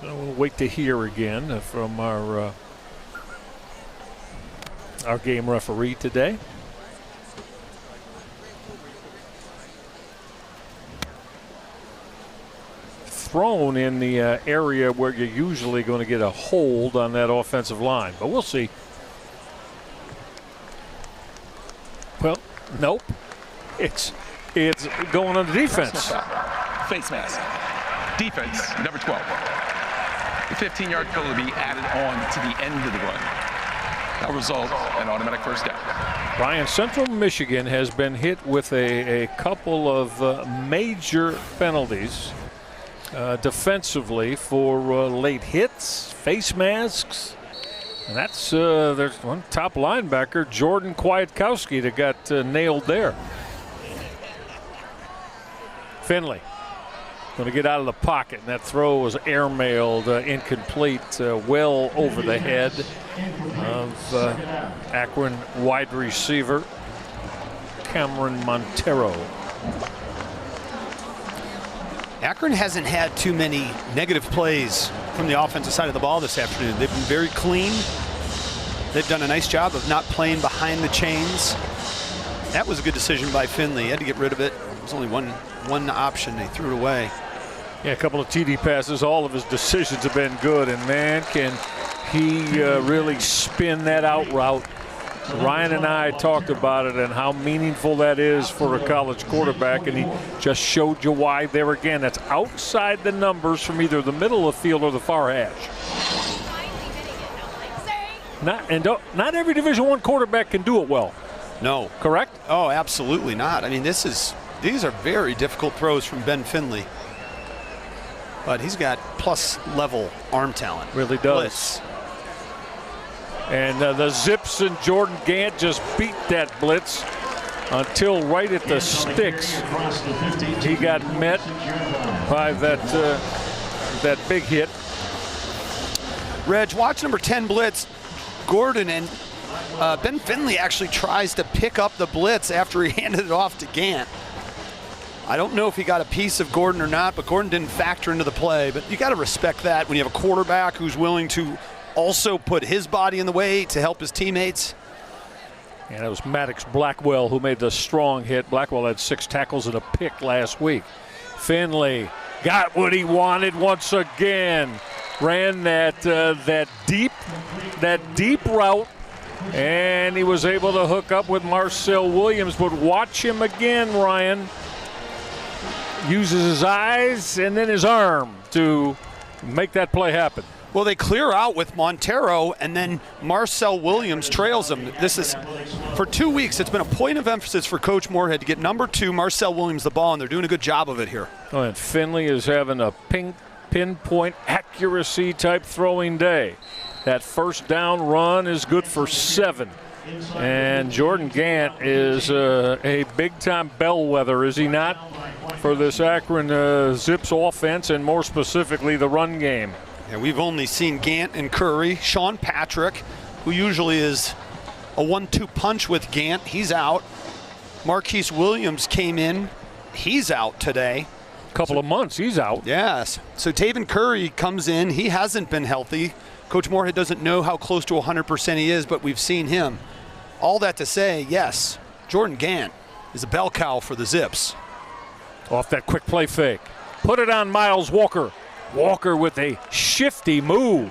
We'll wait to hear again from our game referee today. Thrown in the area where you're usually going to get a hold on that offensive line, but we'll see. Well, nope. It's It's going on the defense. Face mask. Defense, number 12. The 15-yard penalty will be added on to the end of the run. That will result in automatic first down. Ryan, Central Michigan has been hit with a couple of major penalties defensively for late hits, face masks. And that's there's one top linebacker, Jordan Kwiatkowski, that got nailed there. Finley going to get out of the pocket, and that throw was airmailed, incomplete, well over the head of Akron wide receiver Cameron Montero. Akron hasn't had too many negative plays from the offensive side of the ball this afternoon. They've been very clean. They've done a nice job of not playing behind the chains. That was a good decision by Finley. He had to get rid of it. There's only one option. They threw it away. Yeah, a couple of TD passes. All of his decisions have been good, and man, can he really spin that out route. Ryan and I talked about it and how meaningful that is for a college quarterback, and he just showed you why there again. That's outside the numbers from either the middle of the field or the far hash. Not every Division I quarterback can do it well. No. Correct? Oh, absolutely not. I mean, these are very difficult throws from Ben Finley. But he's got plus level arm talent. Really does. Blitz. And the Zips and Jordan Gant just beat that blitz until right at the sticks. He got met by that big hit. Reg, watch number 10 blitz. Gordon and Ben Finley actually tries to pick up the blitz after he handed it off to Gant. I don't know if he got a piece of Gordon or not, but Gordon didn't factor into the play. But you got to respect that when you have a quarterback who's willing to also put his body in the way to help his teammates. And it was Maddox Blackwell who made the strong hit. Blackwell had 6 tackles and a pick last week. Finley got what he wanted once again. Ran that deep route, and he was able to hook up with Marcel Williams. But watch him again, Ryan. Uses his eyes and then his arm to make that play happen. Well, they clear out with Montero, and then Marcel Williams trails him. This is, for 2 weeks, it's been a point of emphasis for Coach Moorhead to get number 2, Marcel Williams, the ball, and they're doing a good job of it here. Oh, and Finley is having a pinpoint accuracy type throwing day. That first down run is good for 7. And Jordan Gant is a big-time bellwether, is he not, for this Akron Zips offense, and more specifically the run game. Yeah, we've only seen Gant and Curry. Sean Patrick, who usually is a 1-2 punch with Gant, he's out. Marquise Williams came in. He's out today. Couple of months, he's out. Yes. So Taven Curry comes in. He hasn't been healthy. Coach Moorhead doesn't know how close to 100% he is, but we've seen him. All that to say, yes, Jordan Gant is a bell cow for the Zips. Off that quick play fake. Put it on Miles Walker. Walker with a shifty move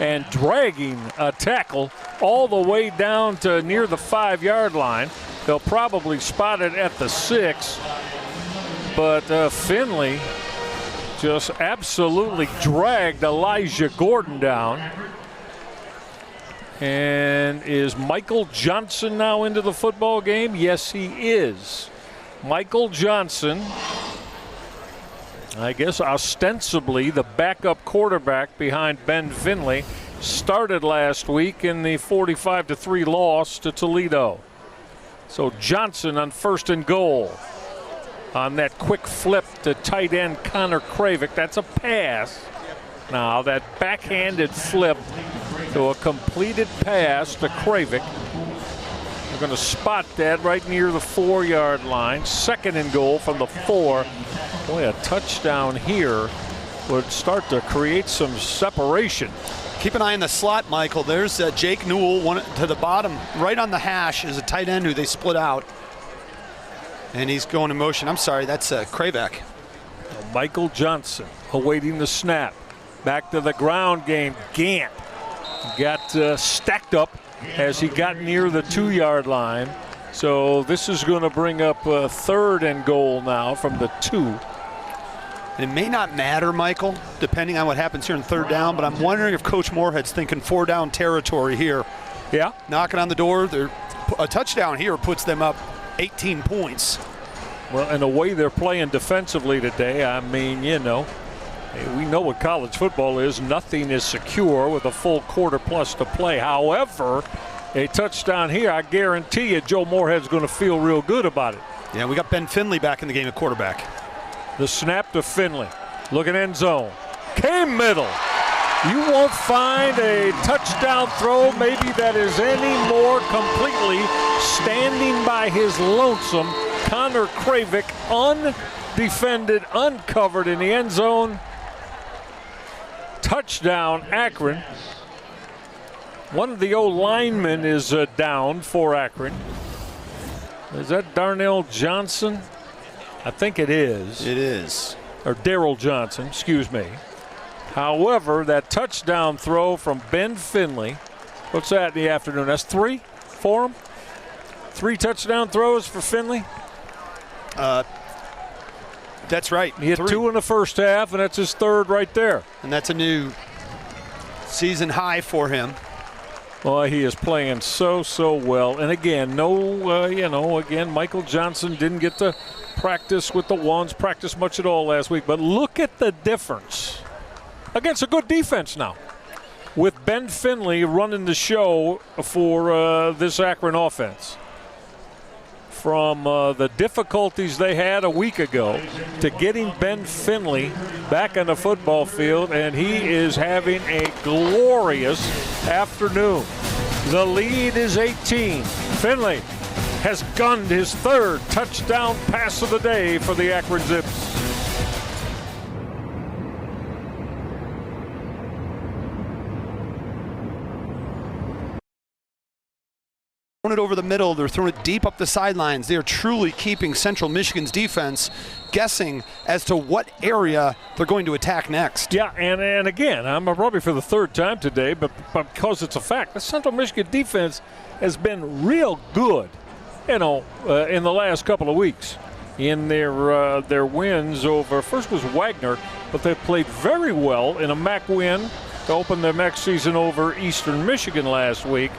and dragging a tackle all the way down to near the 5-yard line. They'll probably spot it at the 6. But Finley just absolutely dragged Elijah Gordon down. And is Michael Johnson now into the football game? Yes, he is. Michael Johnson, I guess ostensibly the backup quarterback behind Ben Finley, started last week in the 45-3 loss to Toledo. So Johnson on 1st and goal. On that quick flip to tight end Connor Kravick. That's a pass. Now that backhanded flip to a completed pass to Kravick. They're going to spot that right near the 4-yard line. 2nd and goal from the 4. Boy, a touchdown here would start to create some separation. Keep an eye on the slot, Michael. There's Jake Newell, one to the bottom, right on the hash is a tight end who they split out. And he's going in motion. I'm sorry, that's Kravick. Michael Johnson awaiting the snap. Back to the ground game. Gant got stacked up as he got near the 2-yard line. So this is going to bring up 3rd and goal now from the 2. It may not matter, Michael, depending on what happens here in 3rd down, but I'm wondering if Coach Moorhead's thinking 4-down territory here. Yeah. Knocking on the door. A touchdown here puts them up 18 points. Well, and the way they're playing defensively today, I mean, you know, we know what college football is. Nothing is secure with a full quarter plus to play. However, a touchdown here, I guarantee you Joe Moorhead's going to feel real good about it. Yeah, we got Ben Finley back in the game at quarterback. The snap to Finley. Looking end zone. Came middle. You won't find a touchdown throw maybe that is any more completely standing by his lonesome. Connor Kravick undefended, uncovered in the end zone. Touchdown, Akron. One of the old linemen is down for Akron. Is that Darnell Johnson? I think it is. It is. Or Daryl Johnson, excuse me. However, that touchdown throw from Ben Finley, what's that in the afternoon? That's 3 for him? 3 touchdown throws for Finley? That's right. He had 3. 2 in the first half, and that's his 3rd right there. And that's a new season high for him. Well, he is playing so well. And again, again, Michael Johnson didn't get to practice with the ones, practice much at all last week. But look at the difference against a good defense now, with Ben Finley running the show for this Akron offense. From the difficulties they had a week ago to getting Ben Finley back on the football field, and he is having a glorious afternoon. The lead is 18. Finley has gunned his 3rd touchdown pass of the day for the Akron Zips. It over the middle, they're throwing it deep up the sidelines. They are truly keeping Central Michigan's defense guessing as to what area they're going to attack next. Yeah, and again, I'm probably for the 3rd time today, but because it's a fact, the Central Michigan defense has been real good, in the last couple of weeks. In their wins over, first was Wagner, but they played very well in a MAC win to open their MAC season over Eastern Michigan last week.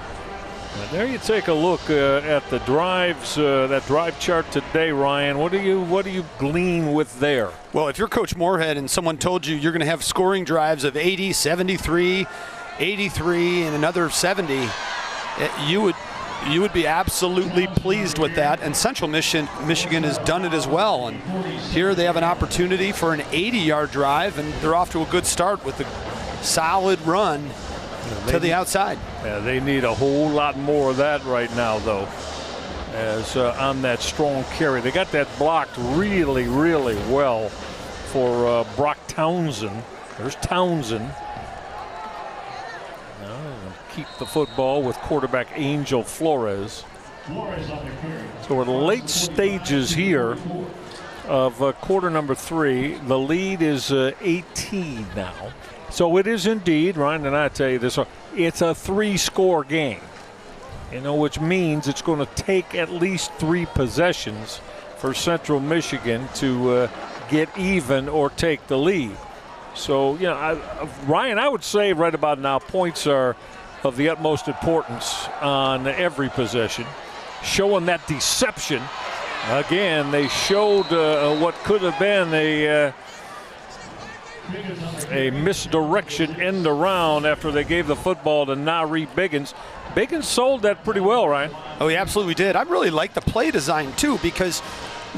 And there you take a look at the drives, that drive chart today, Ryan. What do you glean with there? Well, if you're Coach Moorhead and someone told you you're going to have scoring drives of 80, 73, 83, and another 70, you would be absolutely pleased with that. And Central Michigan has done it as well. And here they have an opportunity for an 80-yard drive, and they're off to a good start with a solid run to the outside. Yeah, they need a whole lot more of that right now, though, as on that strong carry. They got that blocked really well for Brock Townsend. There's Townsend. Keep the football with quarterback Angel Flores. So we're late stages here of quarter number 3. The lead is 18 now. So it is indeed, Ryan and I tell you this, it's a 3-score game, which means it's going to take at least 3 possessions for Central Michigan to get even or take the lead. So, Ryan, I would say right about now points are of the utmost importance on every possession. Showing that deception. Again, they showed what could have been a misdirection end around after they gave the football to Nari Biggins. Biggins sold that pretty well, Ryan. Oh, he absolutely did. I really like the play design, too, because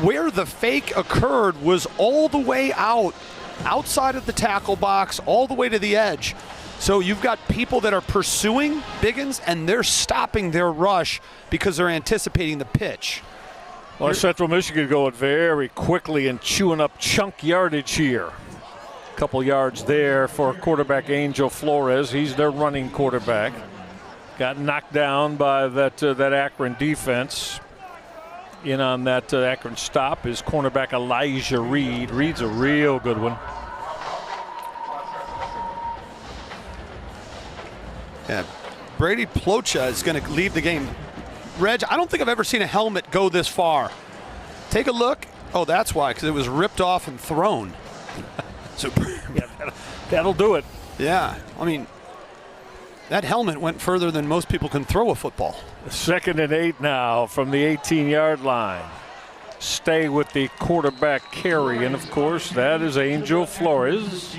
where the fake occurred was all the way outside of the tackle box, all the way to the edge. So you've got people that are pursuing Biggins, and they're stopping their rush because they're anticipating the pitch. Well, Central Michigan going very quickly and chewing up chunk yardage here. Couple yards there for quarterback Angel Flores. He's their running quarterback. Got knocked down by that Akron defense. In on that Akron stop is cornerback Elijah Reed. Reed's a real good one. Yeah, Brady Plocha is going to leave the game Reg, I don't think I've ever seen a helmet go this far. Take a look. Oh, that's why, because it was ripped off and thrown. Yeah, that'll do it. Yeah, I mean, that helmet went further than most people can throw a football. 2nd and 8 now from the 18-yard line. Stay with the quarterback carry, and of course, that is Angel Flores.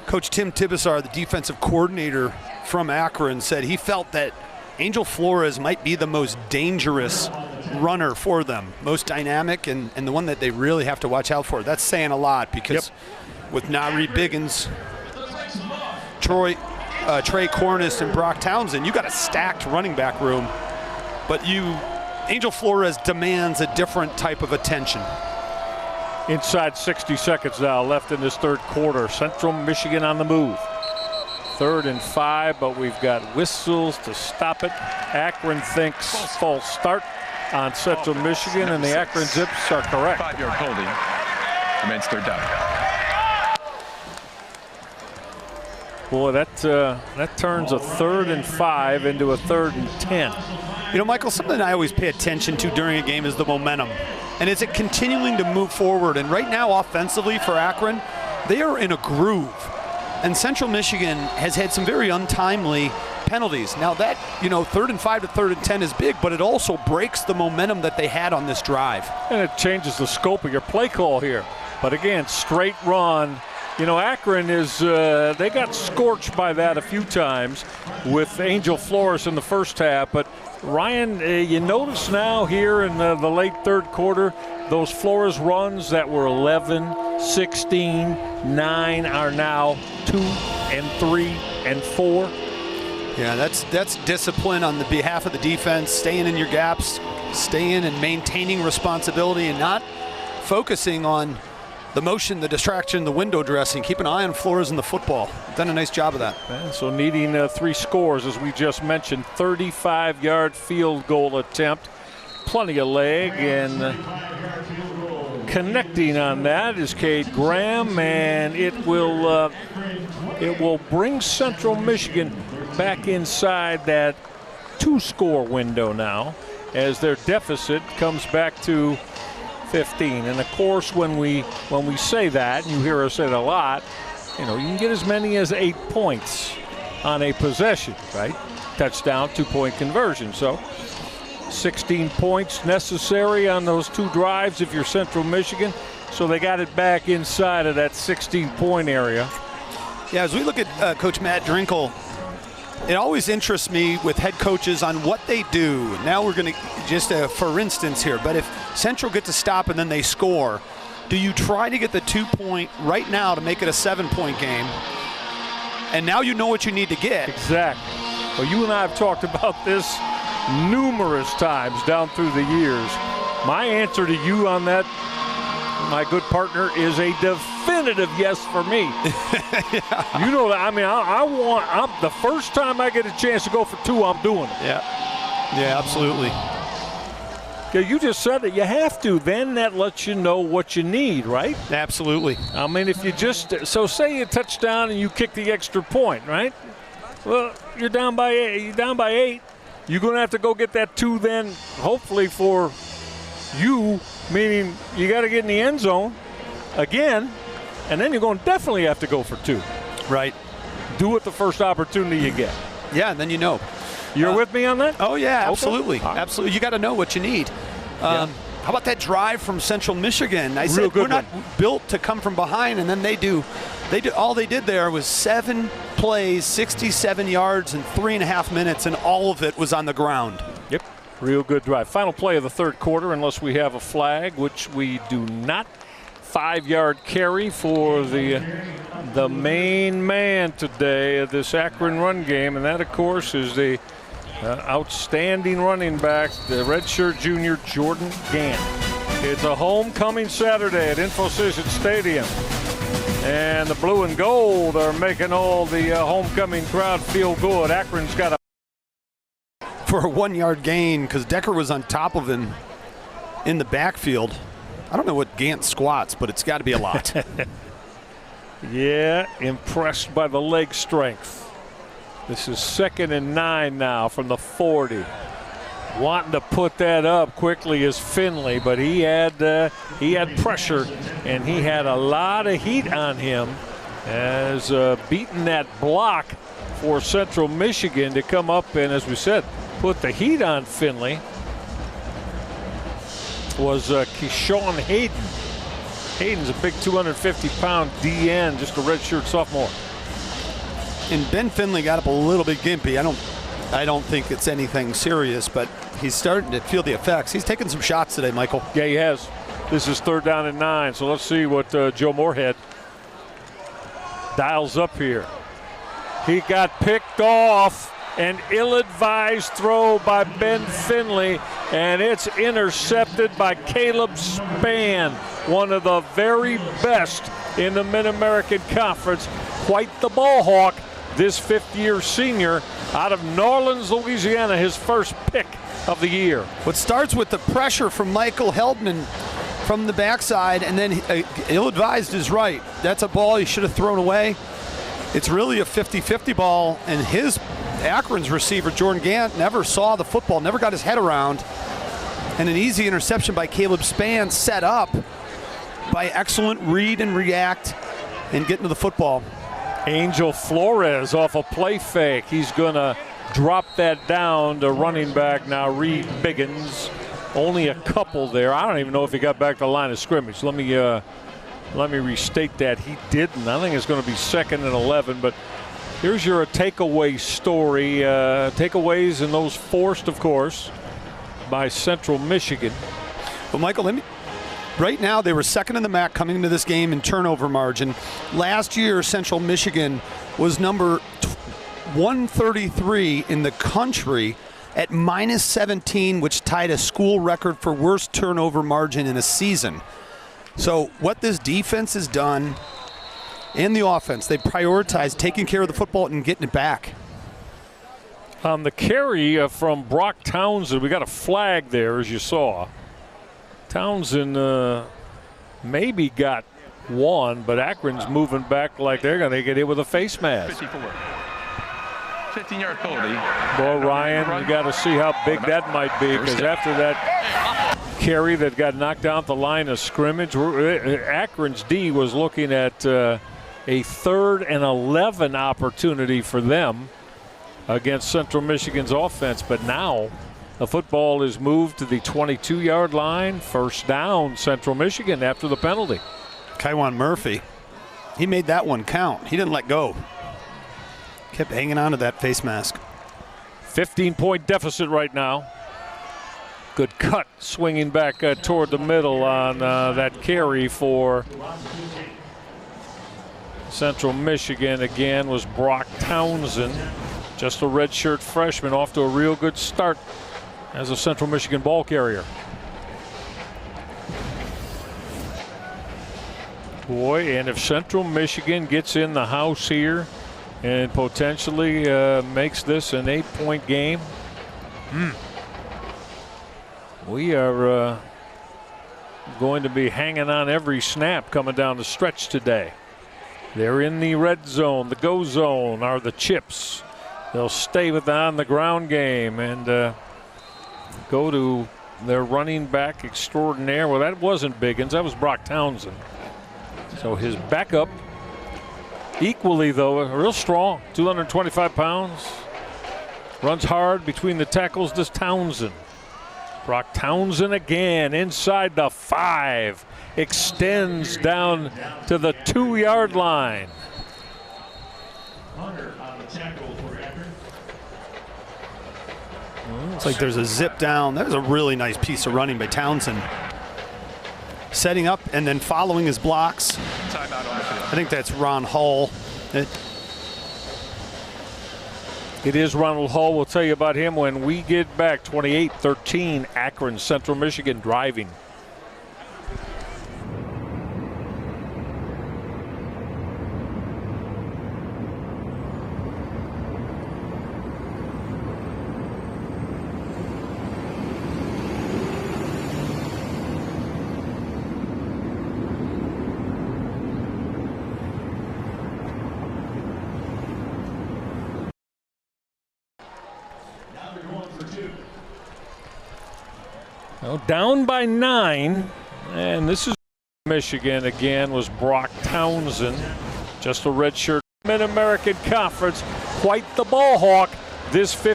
Coach Tim Tibesar, the defensive coordinator from Akron, said he felt that Angel Flores might be the most dangerous runner for them, most dynamic, and the one that they really have to watch out for. That's saying a lot because with Nari Biggins, Trey Cornish, and Brock Townsend, you got a stacked running back room, but Angel Flores demands a different type of attention. Inside 60 seconds now left in this third quarter. Central Michigan on the move. 3rd and 5, but we've got whistles to stop it. Akron thinks false start on Central Michigan, and the Akron Zips are correct. 5-yard holding. Remains 3rd down. Boy, that turns a 3rd and 5 into a 3rd and 10. You know, Michael, something I always pay attention to during a game is the momentum. And is it continuing to move forward? And right now, offensively for Akron, they are in a groove. And Central Michigan has had some very untimely penalties. Now that, 3rd and 5 to 3rd and 10 is big, but it also breaks the momentum that they had on this drive. And it changes the scope of your play call here. But again, straight run. Akron they got scorched by that a few times with Angel Flores in the first half. But Ryan, you notice now here in the late third quarter, those Flores runs that were 11, 16, 9 are now 2 and 3 and 4. Yeah, that's discipline on the behalf of the defense, staying in your gaps, staying and maintaining responsibility and not focusing on the motion, the distraction, the window dressing. Keep an eye on Flores and the football. Done a nice job of that. So needing 3 scores, as we just mentioned. 35-yard field goal attempt. Plenty of leg, and connecting on that is Cade Graham, and it will bring Central Michigan back inside that 2-score window now, as their deficit comes back to 15. And of course, when we say that, and you hear us say it a lot, you can get as many as 8 points on a possession, right? Touchdown, 2-point conversion. So 16 points necessary on those 2 drives if you're Central Michigan. So they got it back inside of that 16-point area. Yeah, as we look at Coach Matt Drinkle, it always interests me with head coaches on what they do. Now we're going to just for instance here, but if Central gets a stop and then they score, do you try to get the 2-point right now to make it a 7-point game? And now you know what you need to get. Exactly. Well, you and I have talked about this numerous times down through the years. My answer to you on that, my good partner, is a definitive yes for me. Yeah. You know that. I mean, the first time I get a chance to go for 2, I'm doing it. Yeah, absolutely. Yeah, you just said that you have to. Then that lets you know what you need, right? Absolutely. I mean, if you so say you touch down and you kick the extra point, right? Well, you're down by 8. You're down by 8. You're going to have to go get that 2 then, hopefully for you, meaning you got to get in the end zone again, and then you're going to definitely have to go for 2. Right. Do it the first opportunity you get. Yeah, and then you know. You're with me on that? Oh, yeah, Okay. absolutely. Right. Absolutely. You got to know what you need. How about that drive from Central Michigan? I said good we're not built to come from behind, and then they do. All they did there was 7 plays, 67 yards, and 3.5 minutes, and all of it was on the ground. Yep. Real good drive. Final play of the third quarter, unless we have a flag, which we do not. 5-yard carry for the main man today of this Akron run game, and that, of course, is the outstanding running back, the redshirt junior Jordan Gant. It's a homecoming Saturday at Infocision Stadium, and the blue and gold are making all the homecoming crowd feel good. Akron's got for a 1-yard gain because Decker was on top of him in the backfield. I don't know what Gant squats, but it's got to be a lot. Yeah, impressed by the leg strength. This is 2nd and 9 now from the 40. Wanting to put that up quickly is Finley, but he had pressure, and he had a lot of heat on him as beating that block for Central Michigan to come up and, as we said, put the heat on Finley was Keyshawn Hayden. Hayden's a big 250-pound DN, just a redshirt sophomore. And Ben Finley got up a little bit gimpy. I don't think it's anything serious, but he's starting to feel the effects. He's taking some shots today, Michael. Yeah, he has. This is 3rd down and 9, so let's see what Joe Moorhead dials up here. He got picked off. An ill-advised throw by Ben Finley, and it's intercepted by Caleb Spann, one of the very best in the Mid-American Conference. Quite the ball hawk, this 5th-year senior out of New Orleans, Louisiana, his first pick of the year. What starts with the pressure from Michael Heldman from the backside, and then ill-advised is right. That's a ball he should have thrown away. It's really a 50-50 ball, and Akron's receiver, Jordan Gant, never saw the football, never got his head around. And an easy interception by Caleb Spann, set up by excellent read and react and getting to the football. Angel Flores off a play fake. He's going to drop that down to running back now, Reed Biggins. Only a couple there. I don't even know if he got back to the line of scrimmage. Let me restate that. He didn't. I think it's going to be 2nd and 11, but here's your takeaway story. Takeaways, and those forced, of course, by Central Michigan. Well, Michael, right now they were 2nd in the MAC coming into this game in turnover margin. Last year, Central Michigan was number 133 in the country at -17, which tied a school record for worst turnover margin in a season. So what this defense has done, and the offense, they prioritize taking care of the football and getting it back. On the carry from Brock Townsend, we got a flag there, as you saw. Townsend maybe got one, but Akron's moving back like they're going to get hit with a face mask. 54. 15-yard penalty. Boy, Ryan, you got to see how big that might be, because after that carry that got knocked out the line of scrimmage, Akron's D was looking at a 3rd and 11 opportunity for them against Central Michigan's offense. But now the football is moved to the 22-yard line. 1st down, Central Michigan after the penalty. Kaiwan Murphy, he made that one count. He didn't let go. Kept hanging on to that face mask. 15-point deficit right now. Good cut, swinging back toward the middle on that carry for Central Michigan. Again was Brock Townsend, just a redshirt freshman, off to a real good start as a Central Michigan ball carrier. Boy, and if Central Michigan gets in the house here and potentially makes this an 8-point game, we are going to be hanging on every snap coming down the stretch today. They're in the red zone. The go zone are the Chips. They'll stay with the on-the-ground game and go to their running back extraordinaire. Well, that wasn't Biggins. That was Brock Townsend. So his backup, equally though, real strong, 225 pounds. Runs hard between the tackles, this Townsend. Brock Townsend again inside the 5. Extends down to the 2-yard line. It's like there's a zip down. That was a really nice piece of running by Townsend. Setting up and then following his blocks. Timeout on the field. I think that's Ron Hull. It is Ronald Hull. We'll tell you about him when we get back. 28-13, Akron, Central Michigan driving. Well, down by 9, and this is Michigan again was Brock Townsend, just a redshirt Mid-American Conference, quite the ball hawk this 50,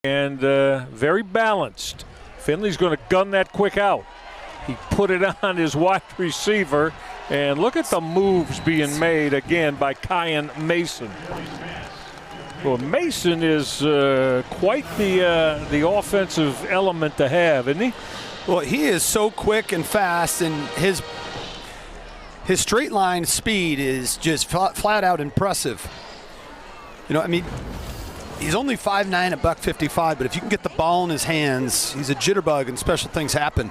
and very balanced. Finley's going to gun that quick out. He put it on his wide receiver, and look at the moves being made again by Kyan Mason. Well, Mason is quite the offensive element to have, isn't he? Well, he is so quick and fast, and his straight line speed is just flat out impressive. You know, I mean, he's only 5'9", $155, but if you can get the ball in his hands, he's a jitterbug and special things happen.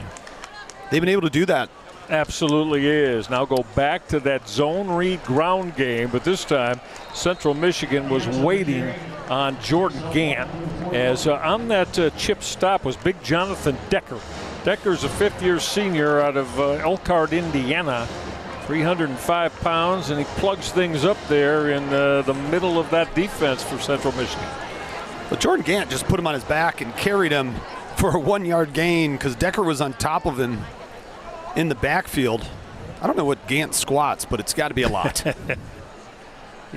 They've been able to do that. Absolutely is. Now go back to that zone read ground game, but this time Central Michigan was waiting on Jordan Gant, as on that chip stop was big Jonathan Decker. Decker's a fifth-year senior out of Elkhart, Indiana, 305 pounds, and he plugs things up there in the middle of that defense for Central Michigan. But Jordan Gant just put him on his back and carried him for a 1-yard gain because Decker was on top of him in the backfield. I don't know what Gant squats, but it's got to be a lot.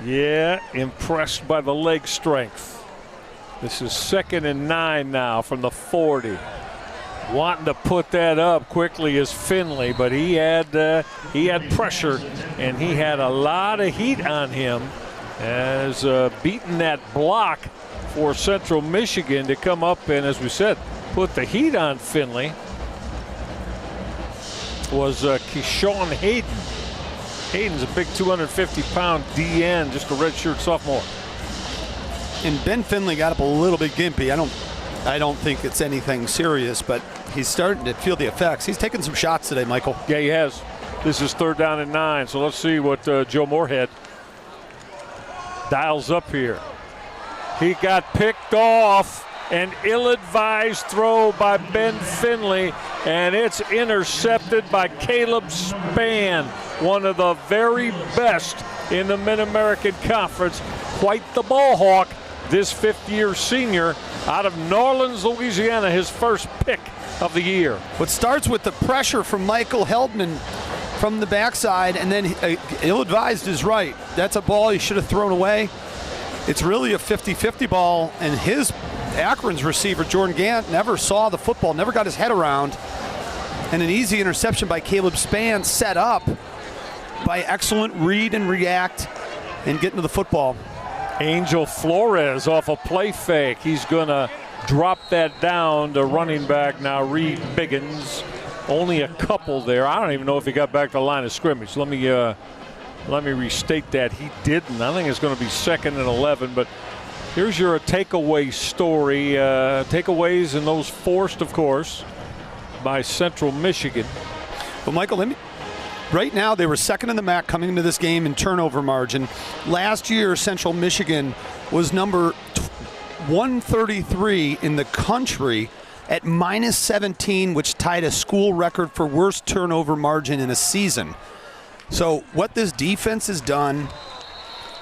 Yeah, impressed by the leg strength. This is 2nd and 9 now from the 40. Wanting to put that up quickly is Finley, but he had pressure, and he had a lot of heat on him as beating that block for Central Michigan to come up and, as we said, put the heat on Finley was Keyshawn Hayden. Hayden's a big 250-pound DN, just a redshirt sophomore. And Ben Finley got up a little bit gimpy. I don't think it's anything serious, but he's starting to feel the effects. He's taking some shots today, Michael. Yeah, he has. This is 3rd down and 9, so let's see what Joe Moorhead dials up here. He got picked off. An ill-advised throw by Ben Finley, and it's intercepted by Caleb Spann, one of the very best in the Mid-American Conference. Quite the ball hawk, this 5th-year senior out of New Orleans, Louisiana, his first pick of the year. What starts with the pressure from Michael Heldman from the backside, and then ill-advised is right. That's a ball he should have thrown away. It's really a 50-50 ball, and Akron's receiver, Jordan Gant, never saw the football, never got his head around. And an easy interception by Caleb Spann, set up by excellent read and react and getting to the football. Angel Flores off a play fake. He's going to drop that down to running back now, Reed Biggins. Only a couple there. I don't even know if he got back to the line of scrimmage. Let me restate that. He didn't. I think it's going to be 2nd and 11, but here's your takeaway story. Takeaways, and those forced, of course, by Central Michigan. Well, Michael, right now they were 2nd in the MAC coming into this game in turnover margin. Last year, Central Michigan was number 133 in the country at -17, which tied a school record for worst turnover margin in a season. So what this defense has done,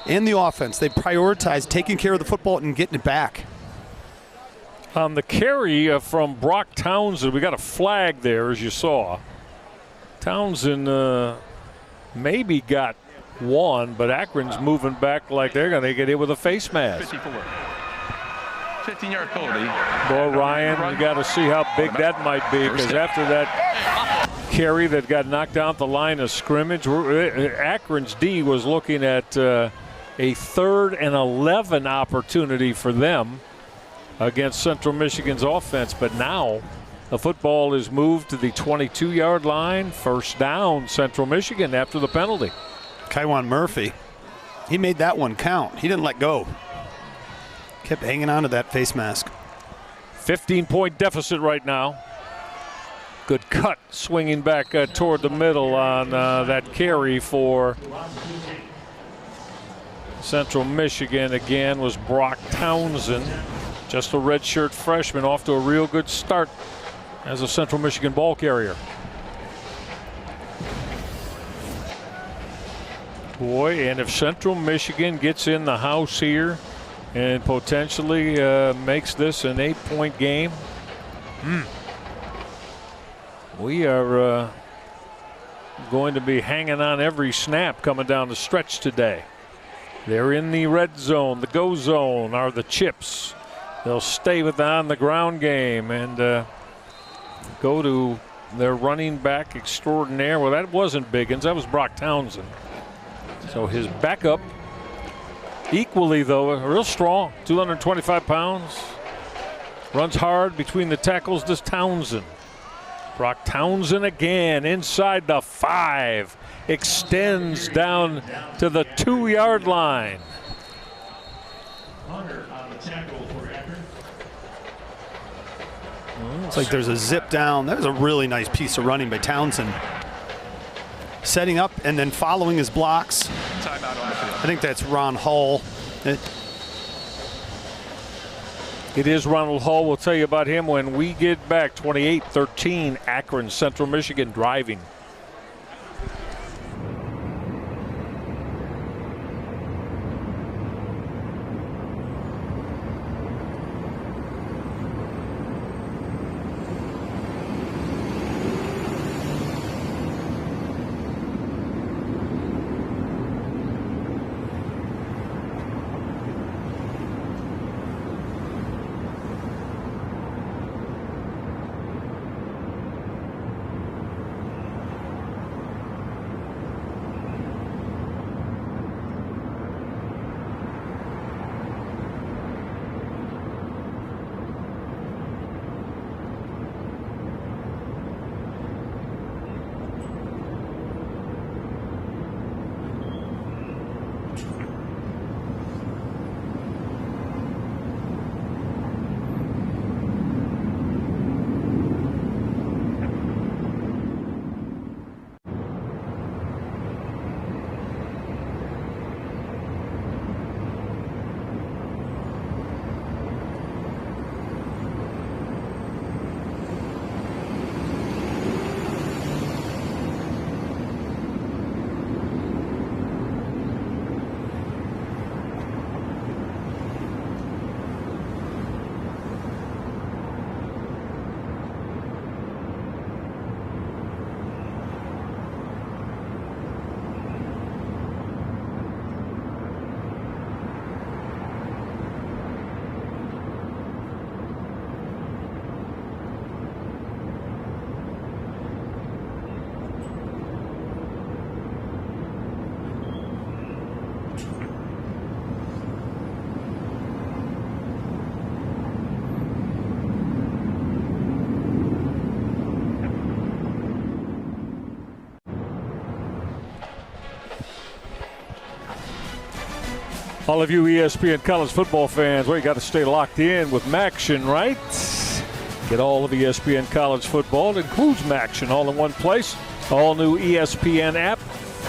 and the offense, they prioritize taking care of the football and getting it back. On the carry from Brock Townsend, we got a flag there, as you saw. Townsend maybe got one, but Akron's moving back like they're going to get hit with a face mask. 54. 15-yard penalty. Boy, Ryan, you got to see how big that might be, because after that carry that got knocked out the line of scrimmage, Akron's D was looking at a 3rd and 11 opportunity for them against Central Michigan's offense. But now the football is moved to the 22-yard line. 1st down, Central Michigan after the penalty. Kywan Murphy, he made that one count. He didn't let go. Kept hanging on to that face mask. 15-point deficit right now. Good cut, swinging back toward the middle on that carry for Central Michigan. Again was Brock Townsend, just a redshirt freshman, off to a real good start as a Central Michigan ball carrier. Boy, and if Central Michigan gets in the house here and potentially makes this an 8-point game, We are going to be hanging on every snap coming down the stretch today. They're in the red zone. The go zone are the Chips. They'll stay with the on-the-ground game and go to their running back extraordinaire. Well, that wasn't Biggins. That was Brock Townsend. So his backup, equally, though, real strong, 225 pounds. Runs hard between the tackles, this Townsend. Brock Townsend again inside the 5. Extends down to the 2-yard line. Hunter on the tackle for Akron. It's like there's a zip down. That was a really nice piece of running by Townsend. Setting up and then following his blocks. Timeout on the field. I think that's Ron Hull. It is Ronald Hull. We'll tell you about him when we get back. 28-13, Akron, Central Michigan driving. All of you ESPN college football fans, well, you got to stay locked in with Maction, right? Get all of ESPN college football. It includes Maction all in one place. All new ESPN app.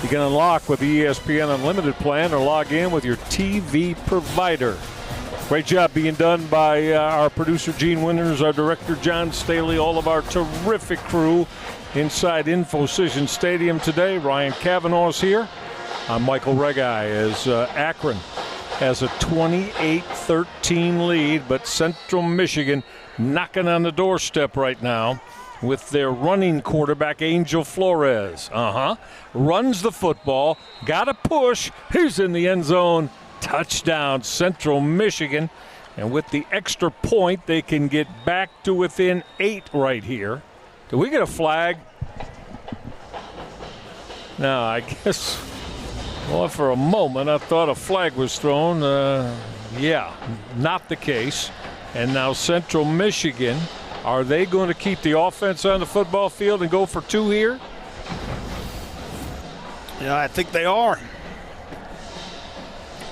You can unlock with the ESPN Unlimited plan or log in with your TV provider. Great job being done by our producer Gene Winters, our director John Staley, all of our terrific crew inside InfoCision Stadium today. Ryan Cavanaugh's here. I'm Michael Regai as Akron has a 28-13 lead, but Central Michigan knocking on the doorstep right now with their running quarterback, Angel Flores. Runs the football, got a push, he's in the end zone. Touchdown, Central Michigan. And with the extra point, they can get back to within 8 right here. Do we get a flag? No, I guess... Well, for a moment, I thought a flag was thrown. Yeah, not the case. And now Central Michigan, are they going to keep the offense on the football field and go for 2 here? Yeah, I think they are.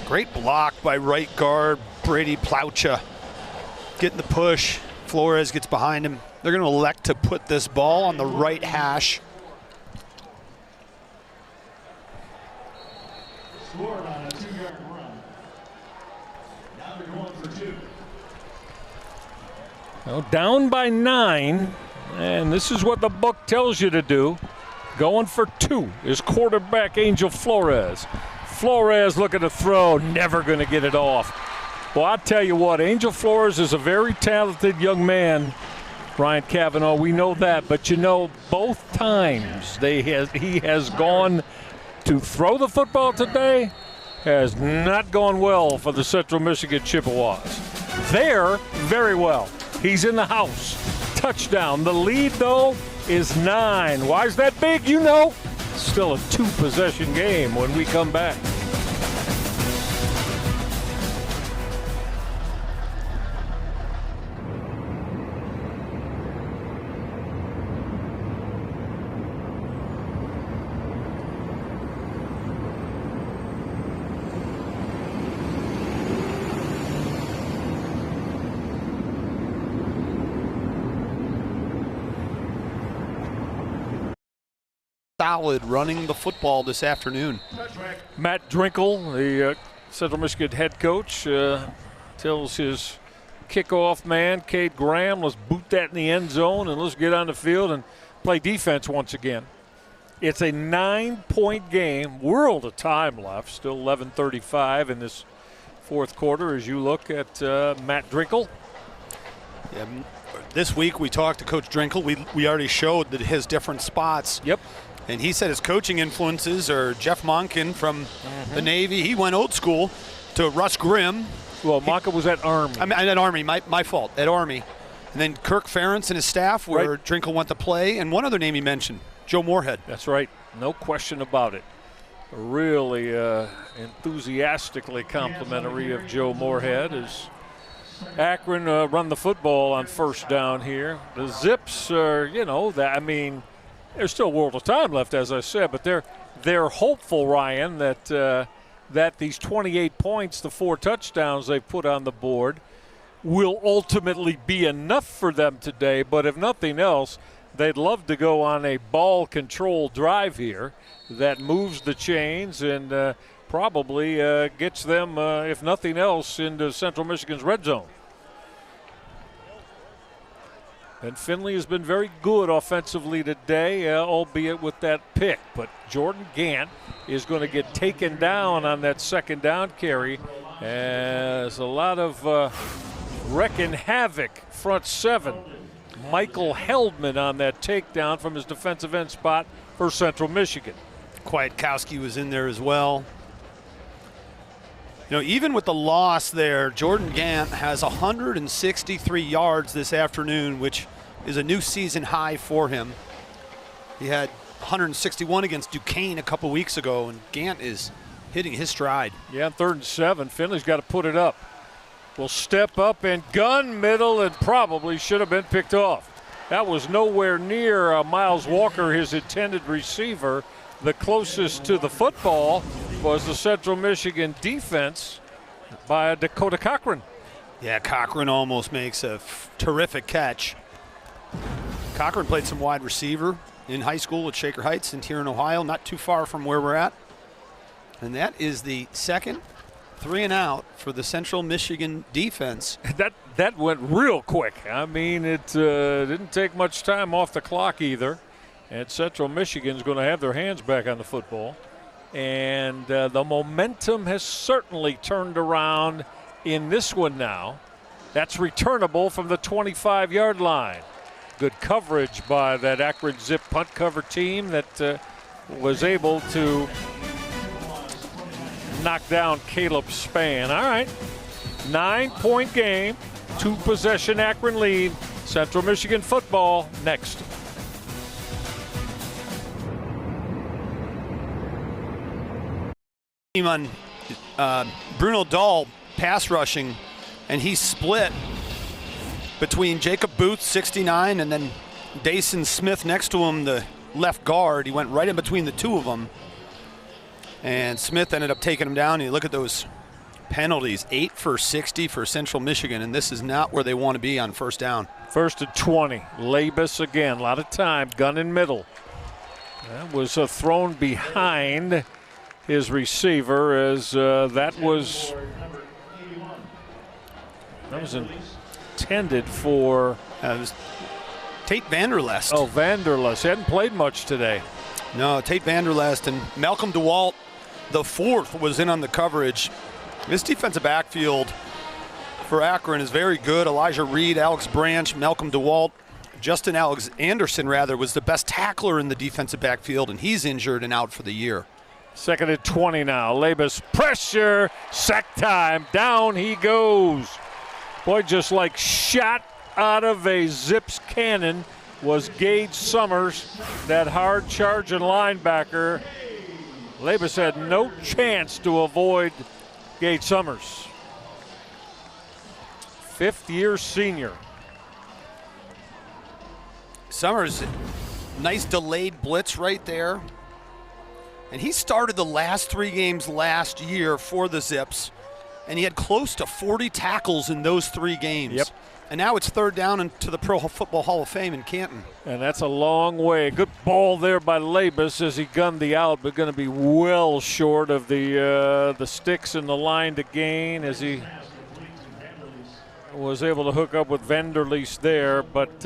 Great block by right guard Brady Plaucha. Getting the push. Flores gets behind him. They're going to elect to put this ball on the right hash. Scored on a 2-yard run. Now they're going for 2. Well, down by 9, and this is what the book tells you to do. Going for 2 is quarterback Angel Flores. Flores looking to throw, never going to get it off. Well, I'll tell you what, Angel Flores is a very talented young man, Ryan Cavanaugh, we know that, but you know, both times he has gone to throw the football today has not gone well for the Central Michigan Chippewas. There, very well. He's in the house. Touchdown. The lead, though, is 9. Why is that big? You know. Still a 2-possession game when we come back. Solid running the football this afternoon. Matt Drinkle, the Central Michigan head coach, tells his kickoff man, Cade Graham, let's boot that in the end zone and let's get on the field and play defense once again. It's a 9-point game, world of time left, still 11:35 in this fourth quarter as you look at Matt Drinkle. Yeah, this week we talked to Coach Drinkle. We already showed that his different spots. Yep. And he said his coaching influences are Jeff Monken from the Navy. He went old school to Russ Grimm. Well, Monken was at Army. I mean, at Army, my fault, at Army. And then Kirk Ferentz and his staff, where Right. Drinkle went to play. And one other name he mentioned, Joe Moorhead. That's right. No question about it. Really enthusiastically complimentary of Joe Moorhead as Akron run the football on first down here. The Zips are, there's still a world of time left, as I said, but they're hopeful, Ryan, that these 28 points, the 4 touchdowns they've put on the board, will ultimately be enough for them today. But if nothing else, they'd love to go on a ball control drive here that moves the chains and probably gets them, if nothing else, into Central Michigan's red zone. And Finley has been very good offensively today, albeit with that pick. But Jordan Gant is going to get taken down on that second down carry. As a lot of wrecking havoc front 7. Michael Heldman on that takedown from his defensive end spot for Central Michigan. Kwiatkowski was in there as well. Even with the loss there, Jordan Gant has 163 yards this afternoon, which is a new season high for him. He had 161 against Duquesne a couple weeks ago, and Gant is hitting his stride. Yeah, 3rd and 7. Finley's got to put it up. Will step up and gun middle and probably should have been picked off. That was nowhere near Miles Walker, his intended receiver. The closest to the football was the Central Michigan defense by Dakota Cochran. Yeah, Cochran almost makes a terrific catch. Cochran played some wide receiver in high school at Shaker Heights here in Ohio, not too far from where we're at. And that is the second 3 and out for the Central Michigan defense. That went real quick. I mean, it didn't take much time off the clock either. And Central Michigan's going to have their hands back on the football. And the momentum has certainly turned around in this one now. That's returnable from the 25-yard line. Good coverage by that Akron Zip punt cover team that was able to knock down Caleb Spann. All right, 9-point game, 2-possession Akron lead. Central Michigan football next. On Bruno Dahl pass rushing, and he split between Jacob Booth, 69, and then Dason Smith next to him, the left guard. He went right in between the two of them, and Smith ended up taking him down. And you look at those penalties, 8 for 60 for Central Michigan, and this is not where they want to be on first down. 1st and 20. Labus again, a lot of time, gun in middle. That was thrown behind his receiver as that was intended for It was Tate Vanderlest. Oh, Vanderlest. He hadn't played much today. No, Tate Vanderlest and Malcolm DeWalt, the 4th, was in on the coverage. This defensive backfield for Akron is very good. Elijah Reed, Alex Branch, Malcolm DeWalt. Justin Anderson was the best tackler in the defensive backfield, and he's injured and out for the year. 2nd and 20 now. Labus pressure, sack time. Down he goes. Boy, just like shot out of a Zips cannon was Gage Summers, that hard charging linebacker. Labus had no chance to avoid Gage Summers. 5th-year senior. Summers, nice delayed blitz right there. And he started the last 3 games last year for the Zips, and he had close to 40 tackles in those 3 games. Yep. And now it's 3rd down into the Pro Football Hall of Fame in Canton. And that's a long way. Good ball there by Labus as he gunned the out, but going to be well short of the sticks in the line to gain as he was able to hook up with Vanderleest there. But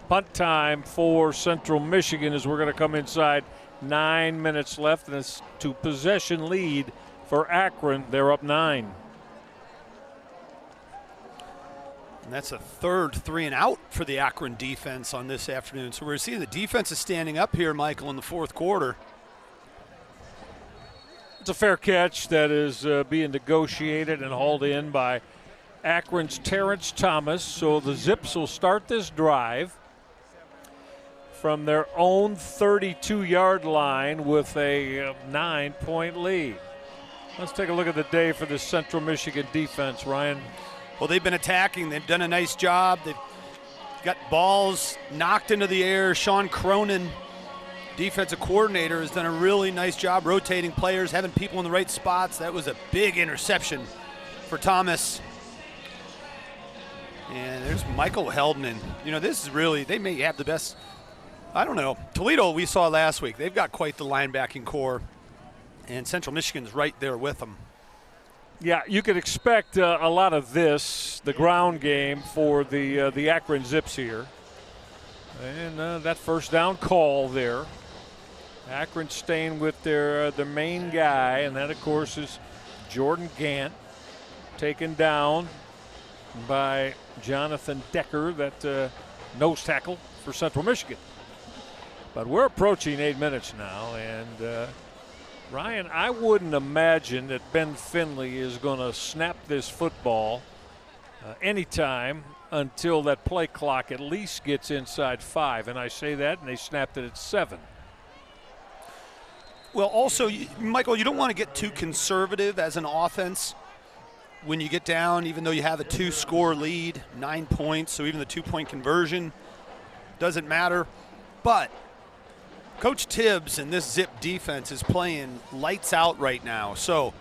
punt time for Central Michigan as we're going to come inside. 9 minutes left, and it's 2-possession lead for Akron. They're up 9. And that's a 3rd 3-and-out for the Akron defense on this afternoon. So we're seeing the defense is standing up here, Michael, in the 4th quarter. It's a fair catch that is being negotiated and hauled in by Akron's Terrence Thomas. So the Zips will start this drive from their own 32-yard line with a 9-point lead. Let's take a look at the day for the Central Michigan defense, Ryan. Well, they've been attacking. They've done a nice job. They've got balls knocked into the air. Sean Cronin, defensive coordinator, has done a really nice job rotating players, having people in the right spots. That was a big interception for Thomas. And there's Michael Heldman. You know, this is really, they may have the best, I don't know. Toledo, we saw last week. They've got quite the linebacking core. And Central Michigan's right there with them. Yeah, you could expect a lot of this, the ground game for the Akron Zips here. And that first down call there. Akron staying with their main guy, and that, of course, is Jordan Gant, taken down by Jonathan Decker, that nose tackle for Central Michigan. But we're approaching 8 minutes now, and Ryan, I wouldn't imagine that Ben Finley is going to snap this football anytime until that play clock at least gets inside 5. And I say that, and they snapped it at 7. Well, also, Michael, you don't want to get too conservative as an offense when you get down, even though you have a 2-score lead, 9 points, so even the 2-point conversion doesn't matter. But Coach Tibbs and this Zip defense is playing lights out right now. So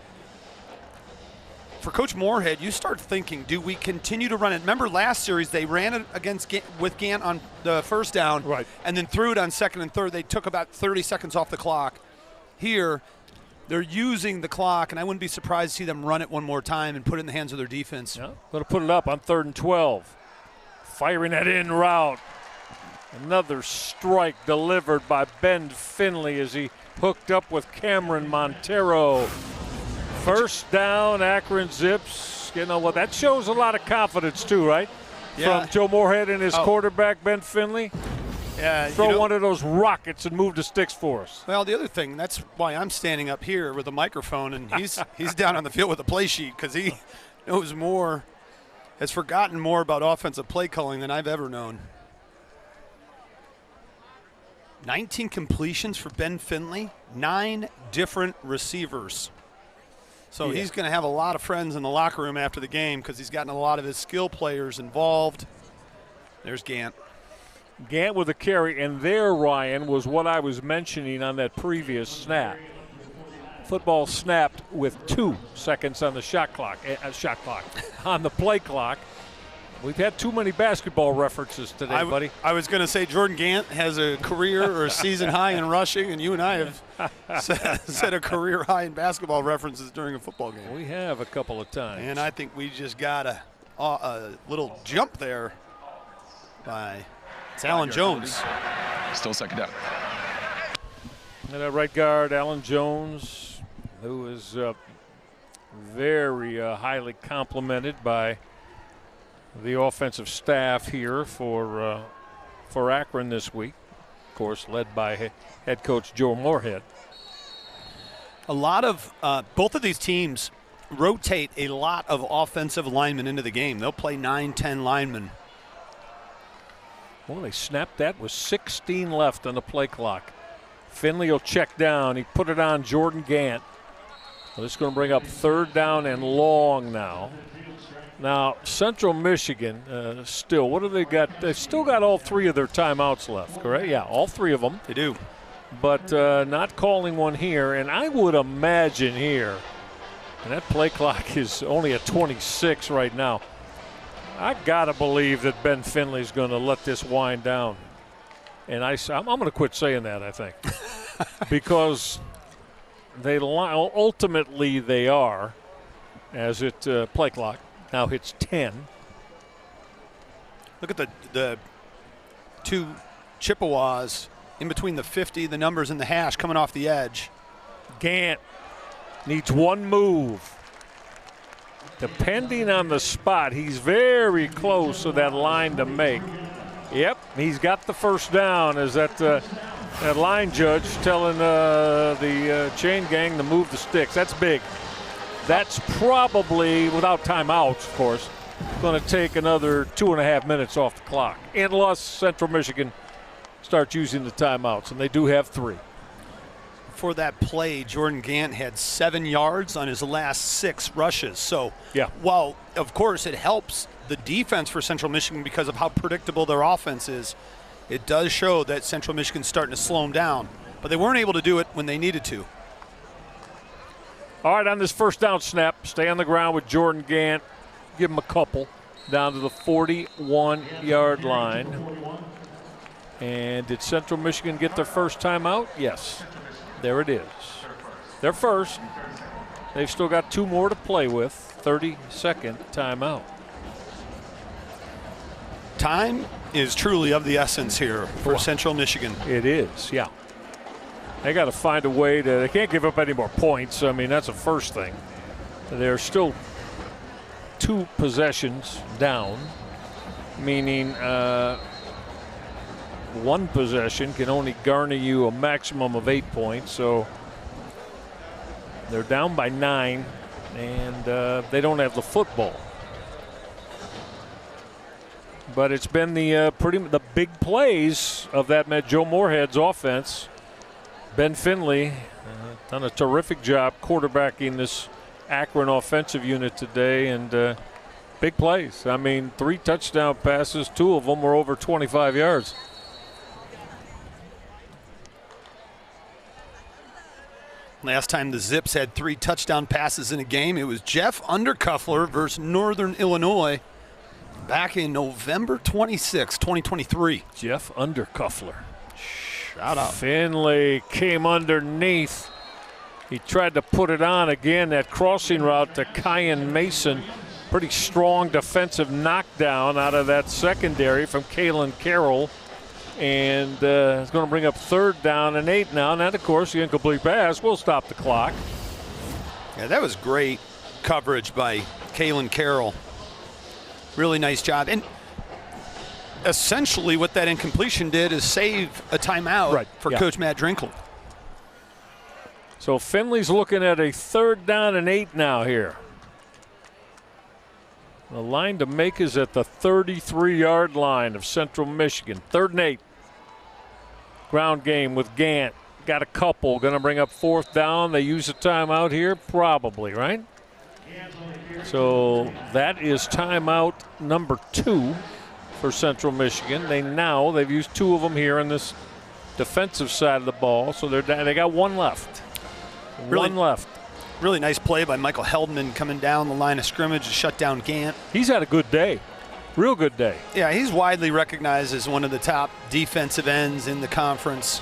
for Coach Moorhead, you start thinking, do we continue to run it? Remember last series they ran it with Gant on the first down, right, and then threw it on 2nd and 3rd. They took about 30 seconds off the clock. Here, they're using the clock, and I wouldn't be surprised to see them run it one more time and put it in the hands of their defense. Yeah, going to put it up on 3rd and 12. Firing that in route. Another strike delivered by Ben Finley as he hooked up with Cameron Montero. First down, Akron Zips. You know what? That shows a lot of confidence too, right? Yeah. From Joe Moorhead and his quarterback, Ben Finley. Yeah, Throw one of those rockets and move the sticks for us. Well, the other thing, that's why I'm standing up here with a microphone, and he's down on the field with a play sheet because he knows more, has forgotten more about offensive play calling than I've ever known. 19 completions for Ben Finley, 9 different receivers. So he's going to have a lot of friends in the locker room after the game because he's gotten a lot of his skill players involved. There's Gant. Gant with a carry, and there, Ryan, was what I was mentioning on that previous snap. Football snapped with 2 seconds on the shot clock, on the play clock. We've had too many basketball references today, buddy. I was going to say Jordan Gant has a career or a season high in rushing, and you and I have set a career high in basketball references during a football game. We have a couple of times. And I think we just got a little jump there by Alan Jones. Still 2nd down. And at right guard, Alan Jones, who is very highly complimented by the offensive staff here for for Akron this week. Of course, led by head coach Joe Moorhead. A lot of both of these teams rotate a lot of offensive linemen into the game. They'll play 9-10 linemen. Well, they snapped that with 16 left on the play clock. Finley will check down. He put it on Jordan Gant. Well, this is going to bring up 3rd down and long now. Now, Central Michigan still, what do they got? They've still got all 3 of their timeouts left, correct? Yeah, all 3 of them. They do. But not calling one here. And I would imagine here, and that play clock is only at 26 right now. I got to believe that Ben Finley's going to let this wind down. And I'm going to quit saying that, I think. Because ultimately they are, as it play clock now hits 10. Look at the 2 Chippewas in between the 50, the numbers, and the hash coming off the edge. Gant needs one move. Depending on the spot, he's very close to that line to make. Yep, he's got the first down. As that line judge telling the chain gang to move the sticks. That's big. That's probably, without timeouts, of course, going to take another 2.5 minutes off the clock, unless Central Michigan starts using the timeouts, and they do have 3. For that play, Jordan Gant had 7 yards on his last 6 rushes. So, yeah, while, of course, it helps the defense for Central Michigan because of how predictable their offense is, it does show that Central Michigan's starting to slow them down. But they weren't able to do it when they needed to. All right, on this first down snap, stay on the ground with Jordan Gant. Give him a couple down to the 41-yard line. And did Central Michigan get their first timeout? Yes. There it is. They're first. They've still got 2 more to play with. 30-second timeout. Time is truly of the essence here for Central Michigan. It is, yeah. They got to find a way to, they can't give up any more points. I mean, that's the first thing. They're still 2 possessions down, meaning 1 possession can only garner you a maximum of 8 points. So they're down by 9, and they don't have the football. But it's been the big plays of that Joe Moorhead's offense. Ben Finley done a terrific job quarterbacking this Akron offensive unit today, and big plays. I mean, 3 touchdown passes, 2 of them were over 25 yards. Last time the Zips had 3 touchdown passes in a game, it was Jeff Undercuffler versus Northern Illinois back in November 26, 2023. Jeff Undercuffler. Shout out. Finley came underneath. He tried to put it on again, that crossing route to Kyan Mason. Pretty strong defensive knockdown out of that secondary from Kalen Carroll. And it's going to bring up 3rd down and 8 now. And that, of course, the incomplete pass will stop the clock. Yeah, that was great coverage by Kalen Carroll. Really nice job. And essentially what that incompletion did is save a timeout for Coach Matt Drinkle. So Finley's looking at a 3rd down and 8 now here. The line to make is at the 33-yard line of Central Michigan. 3rd and 8. Ground game with Gant. Got a couple. Going to bring up 4th down. They use a timeout here? Probably, right? So that is timeout number 2 for Central Michigan. They've used 2 of them here in this defensive side of the ball. So they got 1 left. One left. Really nice play by Michael Heldman coming down the line of scrimmage to shut down Gant. He's had a good day. Real good day. Yeah, he's widely recognized as one of the top defensive ends in the conference,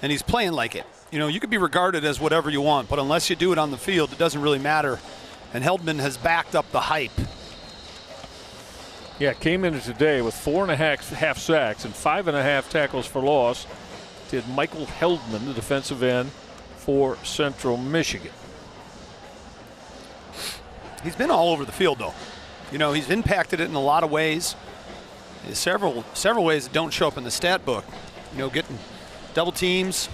and he's playing like it. You know, you could be regarded as whatever you want, but unless you do it on the field, it doesn't really matter. And Heldman has backed up the hype. Yeah, came in today with 4.5 sacks and 5.5 tackles for loss. Did Michael Heldman, the defensive end for Central Michigan. He's been all over the field, though. You know, he's impacted it in a lot of ways. Several ways that don't show up in the stat book. You know, getting double teams.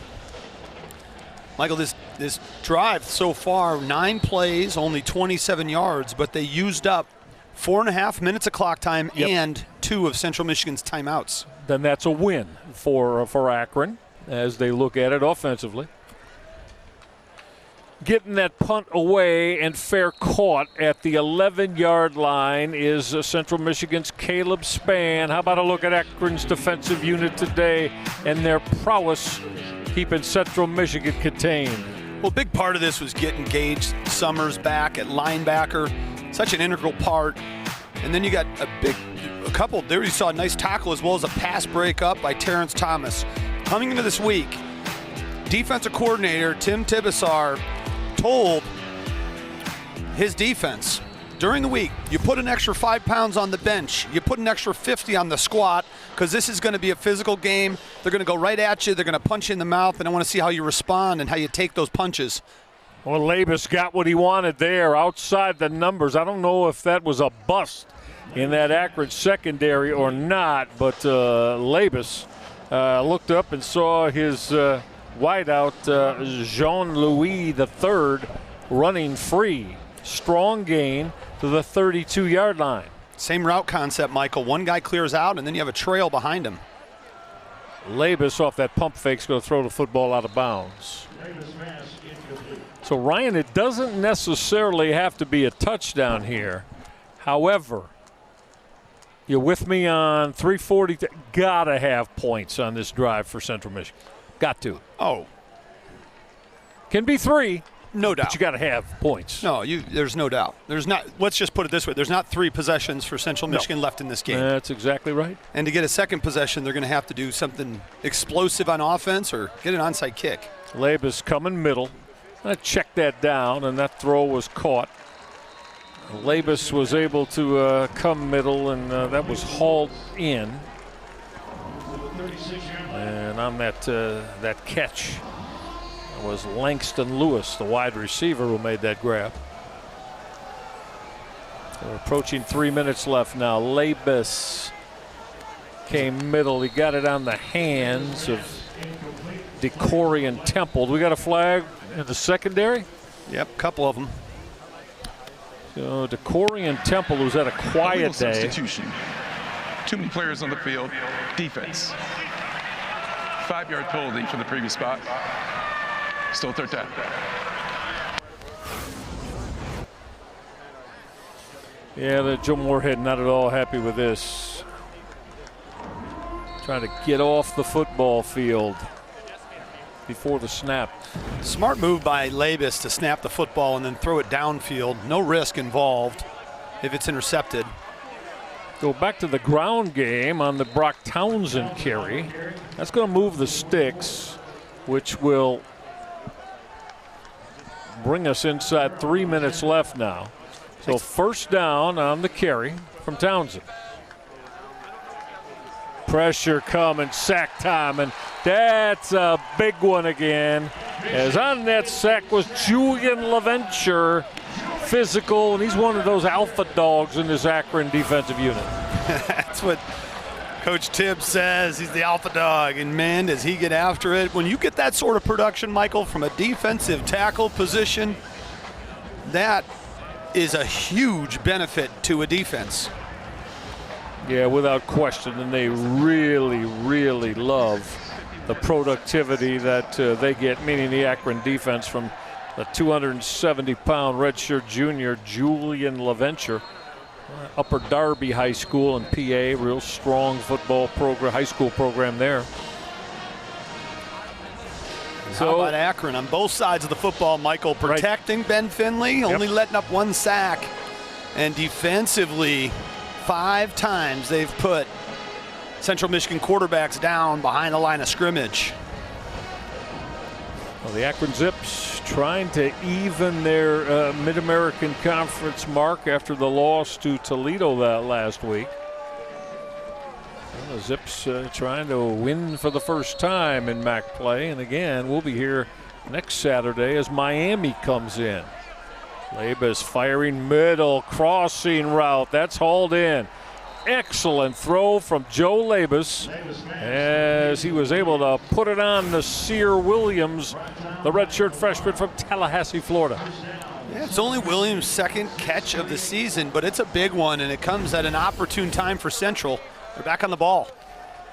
Michael, this drive so far, 9 plays, only 27 yards, but they used up 4.5 minutes of clock time and 2 of Central Michigan's timeouts. Then that's a win for Akron as they look at it offensively. Getting that punt away and fair caught at the 11-yard line is Central Michigan's Caleb Spann. How about a look at Akron's defensive unit today and their prowess keeping Central Michigan contained? Well, a big part of this was getting Gage Summers back at linebacker. Such an integral part. And then you got a couple. There you saw a nice tackle as well as a pass break up by Terrence Thomas. Coming into this week, defensive coordinator Tim Tibesar told his defense during the week, you put an extra 5 pounds on the bench, you put an extra 50 on the squat, because this is going to be a physical game. They're going to go right at you, they're going to punch you in the mouth, and I want to see how you respond and how you take those punches. Well, Labus got what he wanted there outside the numbers. I don't know if that was a bust in that Akron secondary or not, but Labus looked up and saw his wideout Jean-Louis III running free. Strong gain to the 32-yard line. Same route concept, Michael. One guy clears out, and then you have a trail behind him. Labus off that pump fake is going to throw the football out of bounds. So, Ryan, it doesn't necessarily have to be a touchdown here. However, you're with me on 340. Gotta have points on this drive for Central Michigan. Got to. Oh. Can be 3. No doubt. But you got to have points. No, there's no doubt. There's not. Let's just put it this way. There's not 3 possessions for Central Michigan left in this game. That's exactly right. And to get a second possession, they're going to have to do something explosive on offense or get an onside kick. Labus coming middle. I checked that down, and that throw was caught. Labus was able to come middle, and that was hauled in. And on that catch was Langston Lewis, the wide receiver, who made that grab. We're approaching 3 minutes left now. Labus came middle. He got it on the hands of Decorian Temple. We got a flag in the secondary? Yep, couple of them. So Decorian Temple, who's had a quiet day. Substitution. Too many players on the field. Defense. 5-yard penalty from the previous spot. Still third down. Yeah, Joe Moorhead not at all happy with this. Trying to get off the football field before the snap. Smart move by Labus to snap the football and then throw it downfield. No risk involved if it's intercepted. Go back to the ground game on the Brock Townsend carry. That's going to move the sticks, which will bring us inside 3 minutes left now. So first down on the carry from Townsend. Pressure coming, sack time, and that's a big one again. As on that sack was Julian LaVenture, physical, and he's one of those alpha dogs in this Akron defensive unit. That's what Coach Tibbs says. He's the alpha dog, and man, does he get after it. When you get that sort of production, Michael, from a defensive tackle position, that is a huge benefit to a defense. Yeah, without question, and they really, really love the productivity that they get, meaning the Akron defense, from the 270-pound redshirt junior Julian LaVenture, Upper Darby High School in PA, real strong football program, high school program there. How about Akron on both sides of the football, Michael, protecting Ben Finley, only letting up 1 sack, and defensively, 5 times they've put Central Michigan quarterbacks down behind the line of scrimmage. Well, the Akron Zips trying to even their Mid-American Conference mark after the loss to Toledo that last week. Well, the Zips trying to win for the first time in MAC play, and again, we'll be here next Saturday as Miami comes in. Labus firing middle, crossing route. That's hauled in. excellent throw from Joe Labus as he was able to put it on Nasir Williams, the redshirt freshman from Tallahassee, Florida. Yeah, it's only Williams' second catch of the season, but it's a big one, and it comes at an opportune time for Central. They're back on the ball.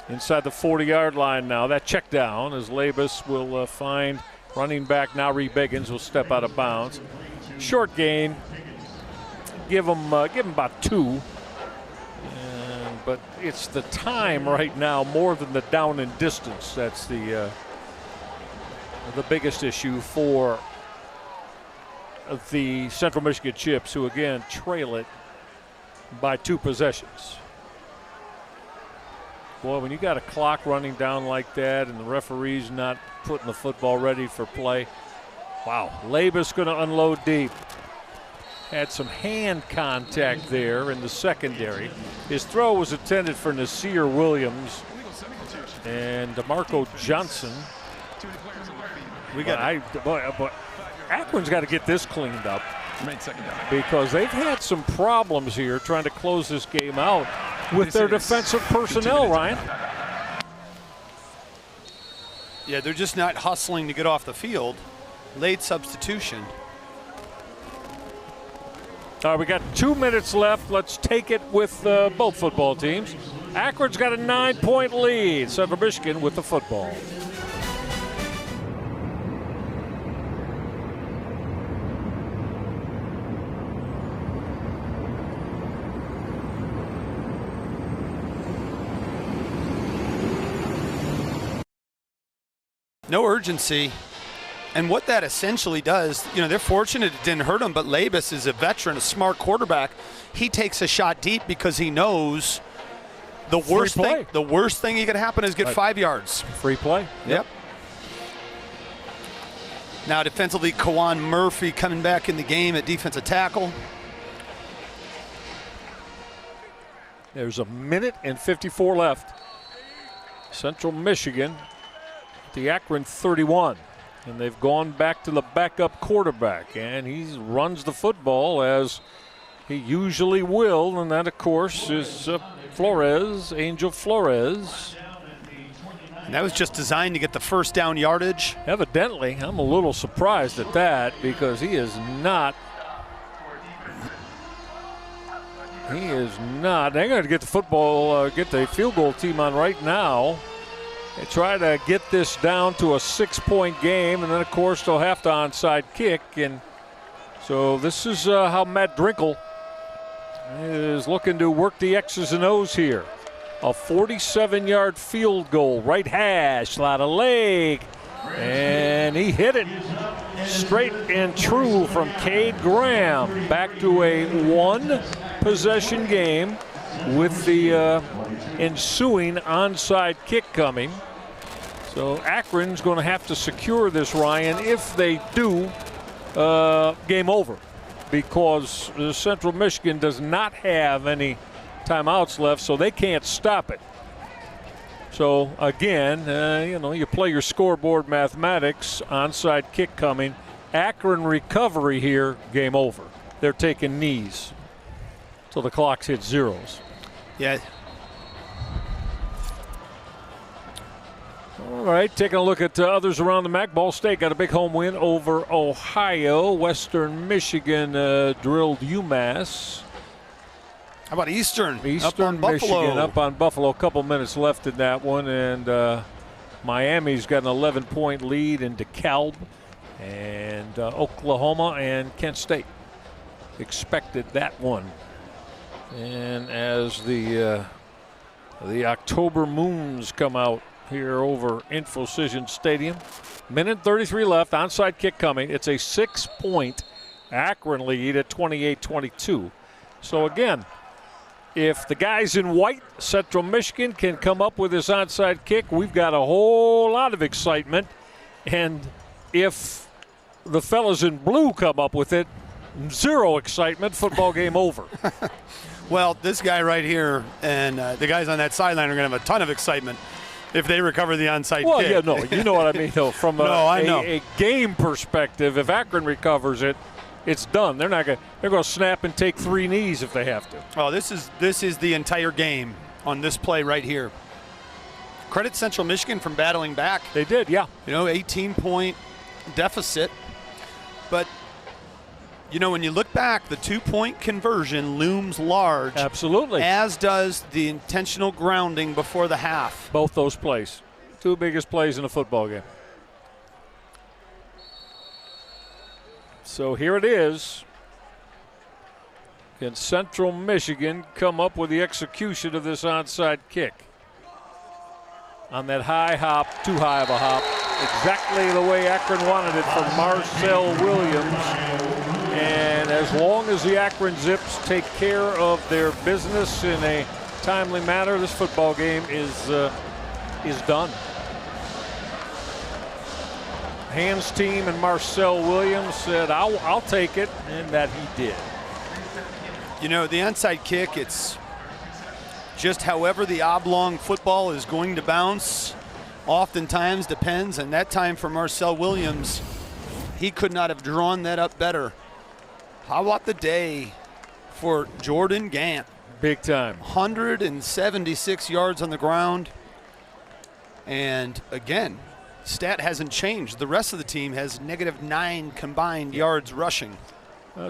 Inside the 40-yard line now. That check down as Labus will find running back Nari Biggins will step out of bounds. Short gain. Give him about 2. But it's the time right now more than the down and distance. That's the biggest issue for the Central Michigan Chips, who again trail it by 2 possessions. Boy, when you got a clock running down like that and the referee's not putting the football ready for play, wow. Labus going to unload deep. Had some hand contact there in the secondary. His throw was intended for Nasir Williams and DeMarco Johnson. Akron's got to get this cleaned up because they've had some problems here trying to close this game out with their defensive personnel, Ryan. Yeah, they're just not hustling to get off the field. Late substitution. All right, we got 2 minutes left. Let's take it with both football teams. Akron's got a 9-point lead. Central Michigan with the football. No urgency. And what that essentially does, they're fortunate it didn't hurt them, but Labus is a veteran, a smart quarterback. He takes a shot deep because he knows the worst thing he could happen is get 5 yards. Free play. Yep. Now defensively, Kawan Murphy coming back in the game at defensive tackle. There's a minute and 54 left. Central Michigan, the Akron 31. And they've gone back to the backup quarterback, and he runs the football as he usually will, and that, of course, is Flores, Angel Flores. And that was just designed to get the first down yardage. Evidently, I'm a little surprised at that because he is not. They're going to get the football, get the field goal team on right now. They try to get this down to a 6-point game, and then, of course, they'll have to onside kick. And so this is how Matt Drinkle is looking to work the X's and O's here. A 47-yard field goal, right hash, a lot of leg, and he hit it straight and true from Cade Graham. Back to a 1-possession game with the ensuing onside kick coming. So Akron's going to have to secure this, Ryan. If they do, game over, because Central Michigan does not have any timeouts left, so they can't stop it. So again, you play your scoreboard mathematics. Onside kick coming. Akron recovery here. Game over. They're taking knees till the clock hits zeros. Yeah. All right, taking a look at others around the MAC. Ball State got a big home win over Ohio. Western Michigan drilled UMass. How about Eastern Eastern up on Buffalo. Michigan up on Buffalo. A couple minutes left in that one, and Miami's got an 11-point lead in DeKalb, and Oklahoma and Kent State expected that one. And as the October moons come out here over Infocision Stadium, minute 33 left, onside kick coming. It's a 6-point Akron lead at 28-22. So again, if the guys in white, Central Michigan, can come up with this onside kick, we've got a whole lot of excitement. And if the fellas in blue come up with it, zero excitement, football game over. Well, this guy right here and the guys on that sideline are going to have a ton of excitement if they recover the onside kick. Well, yeah, no, you know what I mean, though. From I know. a game perspective, if Akron recovers it, it's done. They're going to snap and take 3 knees if they have to. Oh, this is the entire game on this play right here. Credit Central Michigan from battling back. They did, yeah. 18-point deficit. But, when you look back, the 2-point conversion looms large. Absolutely. As does the intentional grounding before the half. Both those plays. 2 biggest plays in a football game. So here it is. Can Central Michigan come up with the execution of this onside kick? On that high hop, too high of a hop. Exactly the way Akron wanted it from Marcel Williams. And as long as the Akron Zips take care of their business in a timely manner, this football game is done. Hans team and Marcel Williams said, I'll take it, and that he did. The onside kick, it's just however the oblong football is going to bounce, oftentimes depends, and that time for Marcel Williams, he could not have drawn that up better. How about the day for Jordan Gant? Big time. 176 yards on the ground. And again, stat hasn't changed. The rest of the team has -9 combined yards rushing.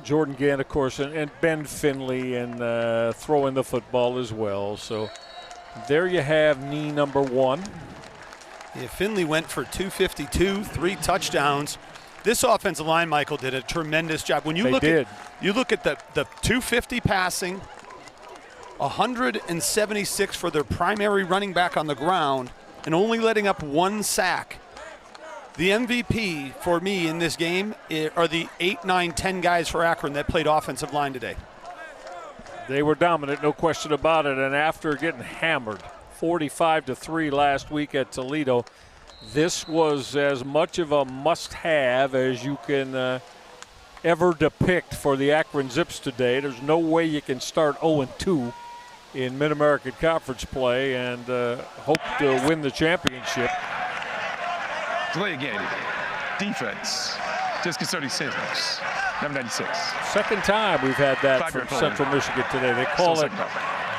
Jordan Gant, of course, and Ben Finley, and throwing the football as well. So there you have knee number 1. Yeah, Finley went for 252, 3 touchdowns. This offensive line, Michael, did a tremendous job. When you look at the 250 passing, 176 for their primary running back on the ground, and only letting up 1 sack. The MVP for me in this game are the 8, 9, 10 guys for Akron that played offensive line today. They were dominant, no question about it. And after getting hammered 45-3 last week at Toledo, this was as much of a must-have as you can ever depict for the Akron Zips today. There's no way you can start 0-2 in Mid-American Conference play and hope to win the championship. Delay of game. Defense. Disconcerting signals. Number 96. Second time we've had that from Central Michigan today. They call it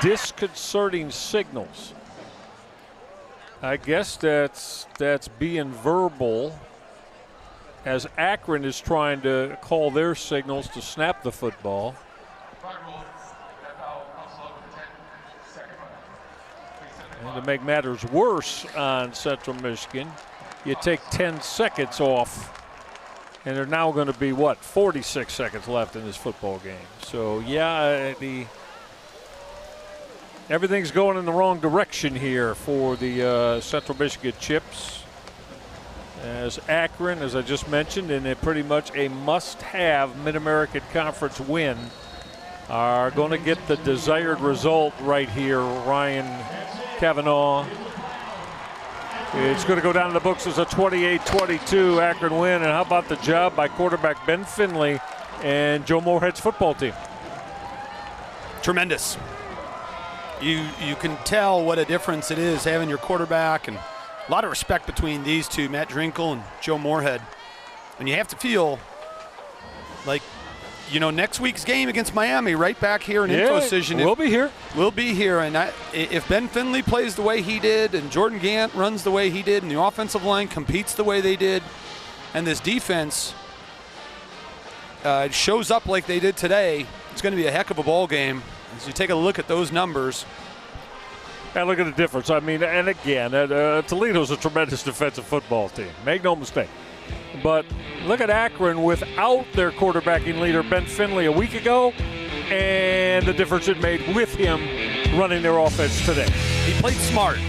disconcerting signals. I guess that's being verbal, as Akron is trying to call their signals to snap the football. And to make matters worse on Central Michigan, you take 10 seconds off, and they're now going to be, 46 seconds left in this football game. So, yeah, everything's going in the wrong direction here for the Central Michigan Chips. As Akron, as I just mentioned, in pretty much a must-have Mid-American Conference win, are going to get the desired result right here. Ryan Kavanaugh. It's going to go down in the books as a 28-22 Akron win. And how about the job by quarterback Ben Finley and Joe Moorhead's football team? Tremendous. You can tell what a difference it is having your quarterback, and a lot of respect between these two, Matt Drinkle and Joe Moorhead. And you have to feel like, next week's game against Miami, right back here in InfoCision. We'll be here. We'll be here. And if Ben Finley plays the way he did, and Jordan Gant runs the way he did, and the offensive line competes the way they did, and this defense shows up like they did today, it's going to be a heck of a ball game. As you take a look at those numbers. And look at the difference. I mean, and again, Toledo's a tremendous defensive football team. Make no mistake. But look at Akron without their quarterbacking leader, Ben Finley, a week ago, and the difference it made with him running their offense today. He played smart.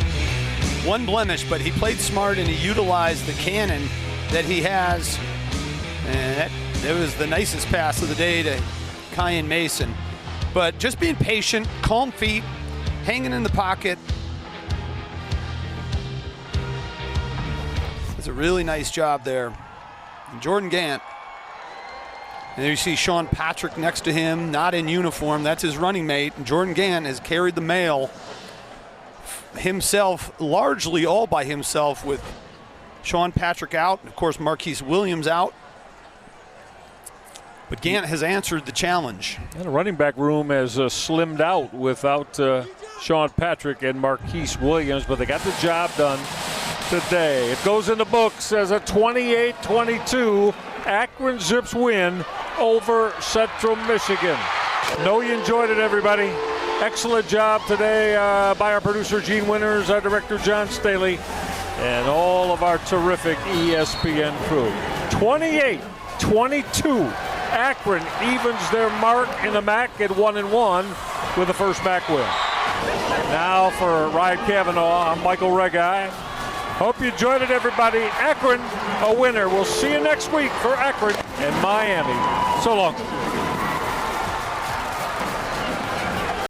One blemish, but he played smart, and he utilized the cannon that he has. And that was the nicest pass of the day to Kyan Mason. But just being patient, calm feet, hanging in the pocket. It's a really nice job there. And Jordan Gant. And there you see Sean Patrick next to him, not in uniform. That's his running mate. And Jordan Gant has carried the mail himself, largely all by himself, with Sean Patrick out. Of course, Marquise Williams out. But Gant has answered the challenge. And the running back room has slimmed out without Sean Patrick and Marquise Williams, but they got the job done today. It goes in the books as a 28-22 Akron Zips win over Central Michigan. Know you enjoyed it, everybody. Excellent job today by our producer Gene Winters, our director John Staley, and all of our terrific ESPN crew. 28-22. Akron evens their mark in the MAC at 1-1 with the first MAC win. Now for Ryan Cavanaugh, I'm Michael Regai. Hope you enjoyed it, everybody. Akron, a winner. We'll see you next week for Akron and Miami. So long.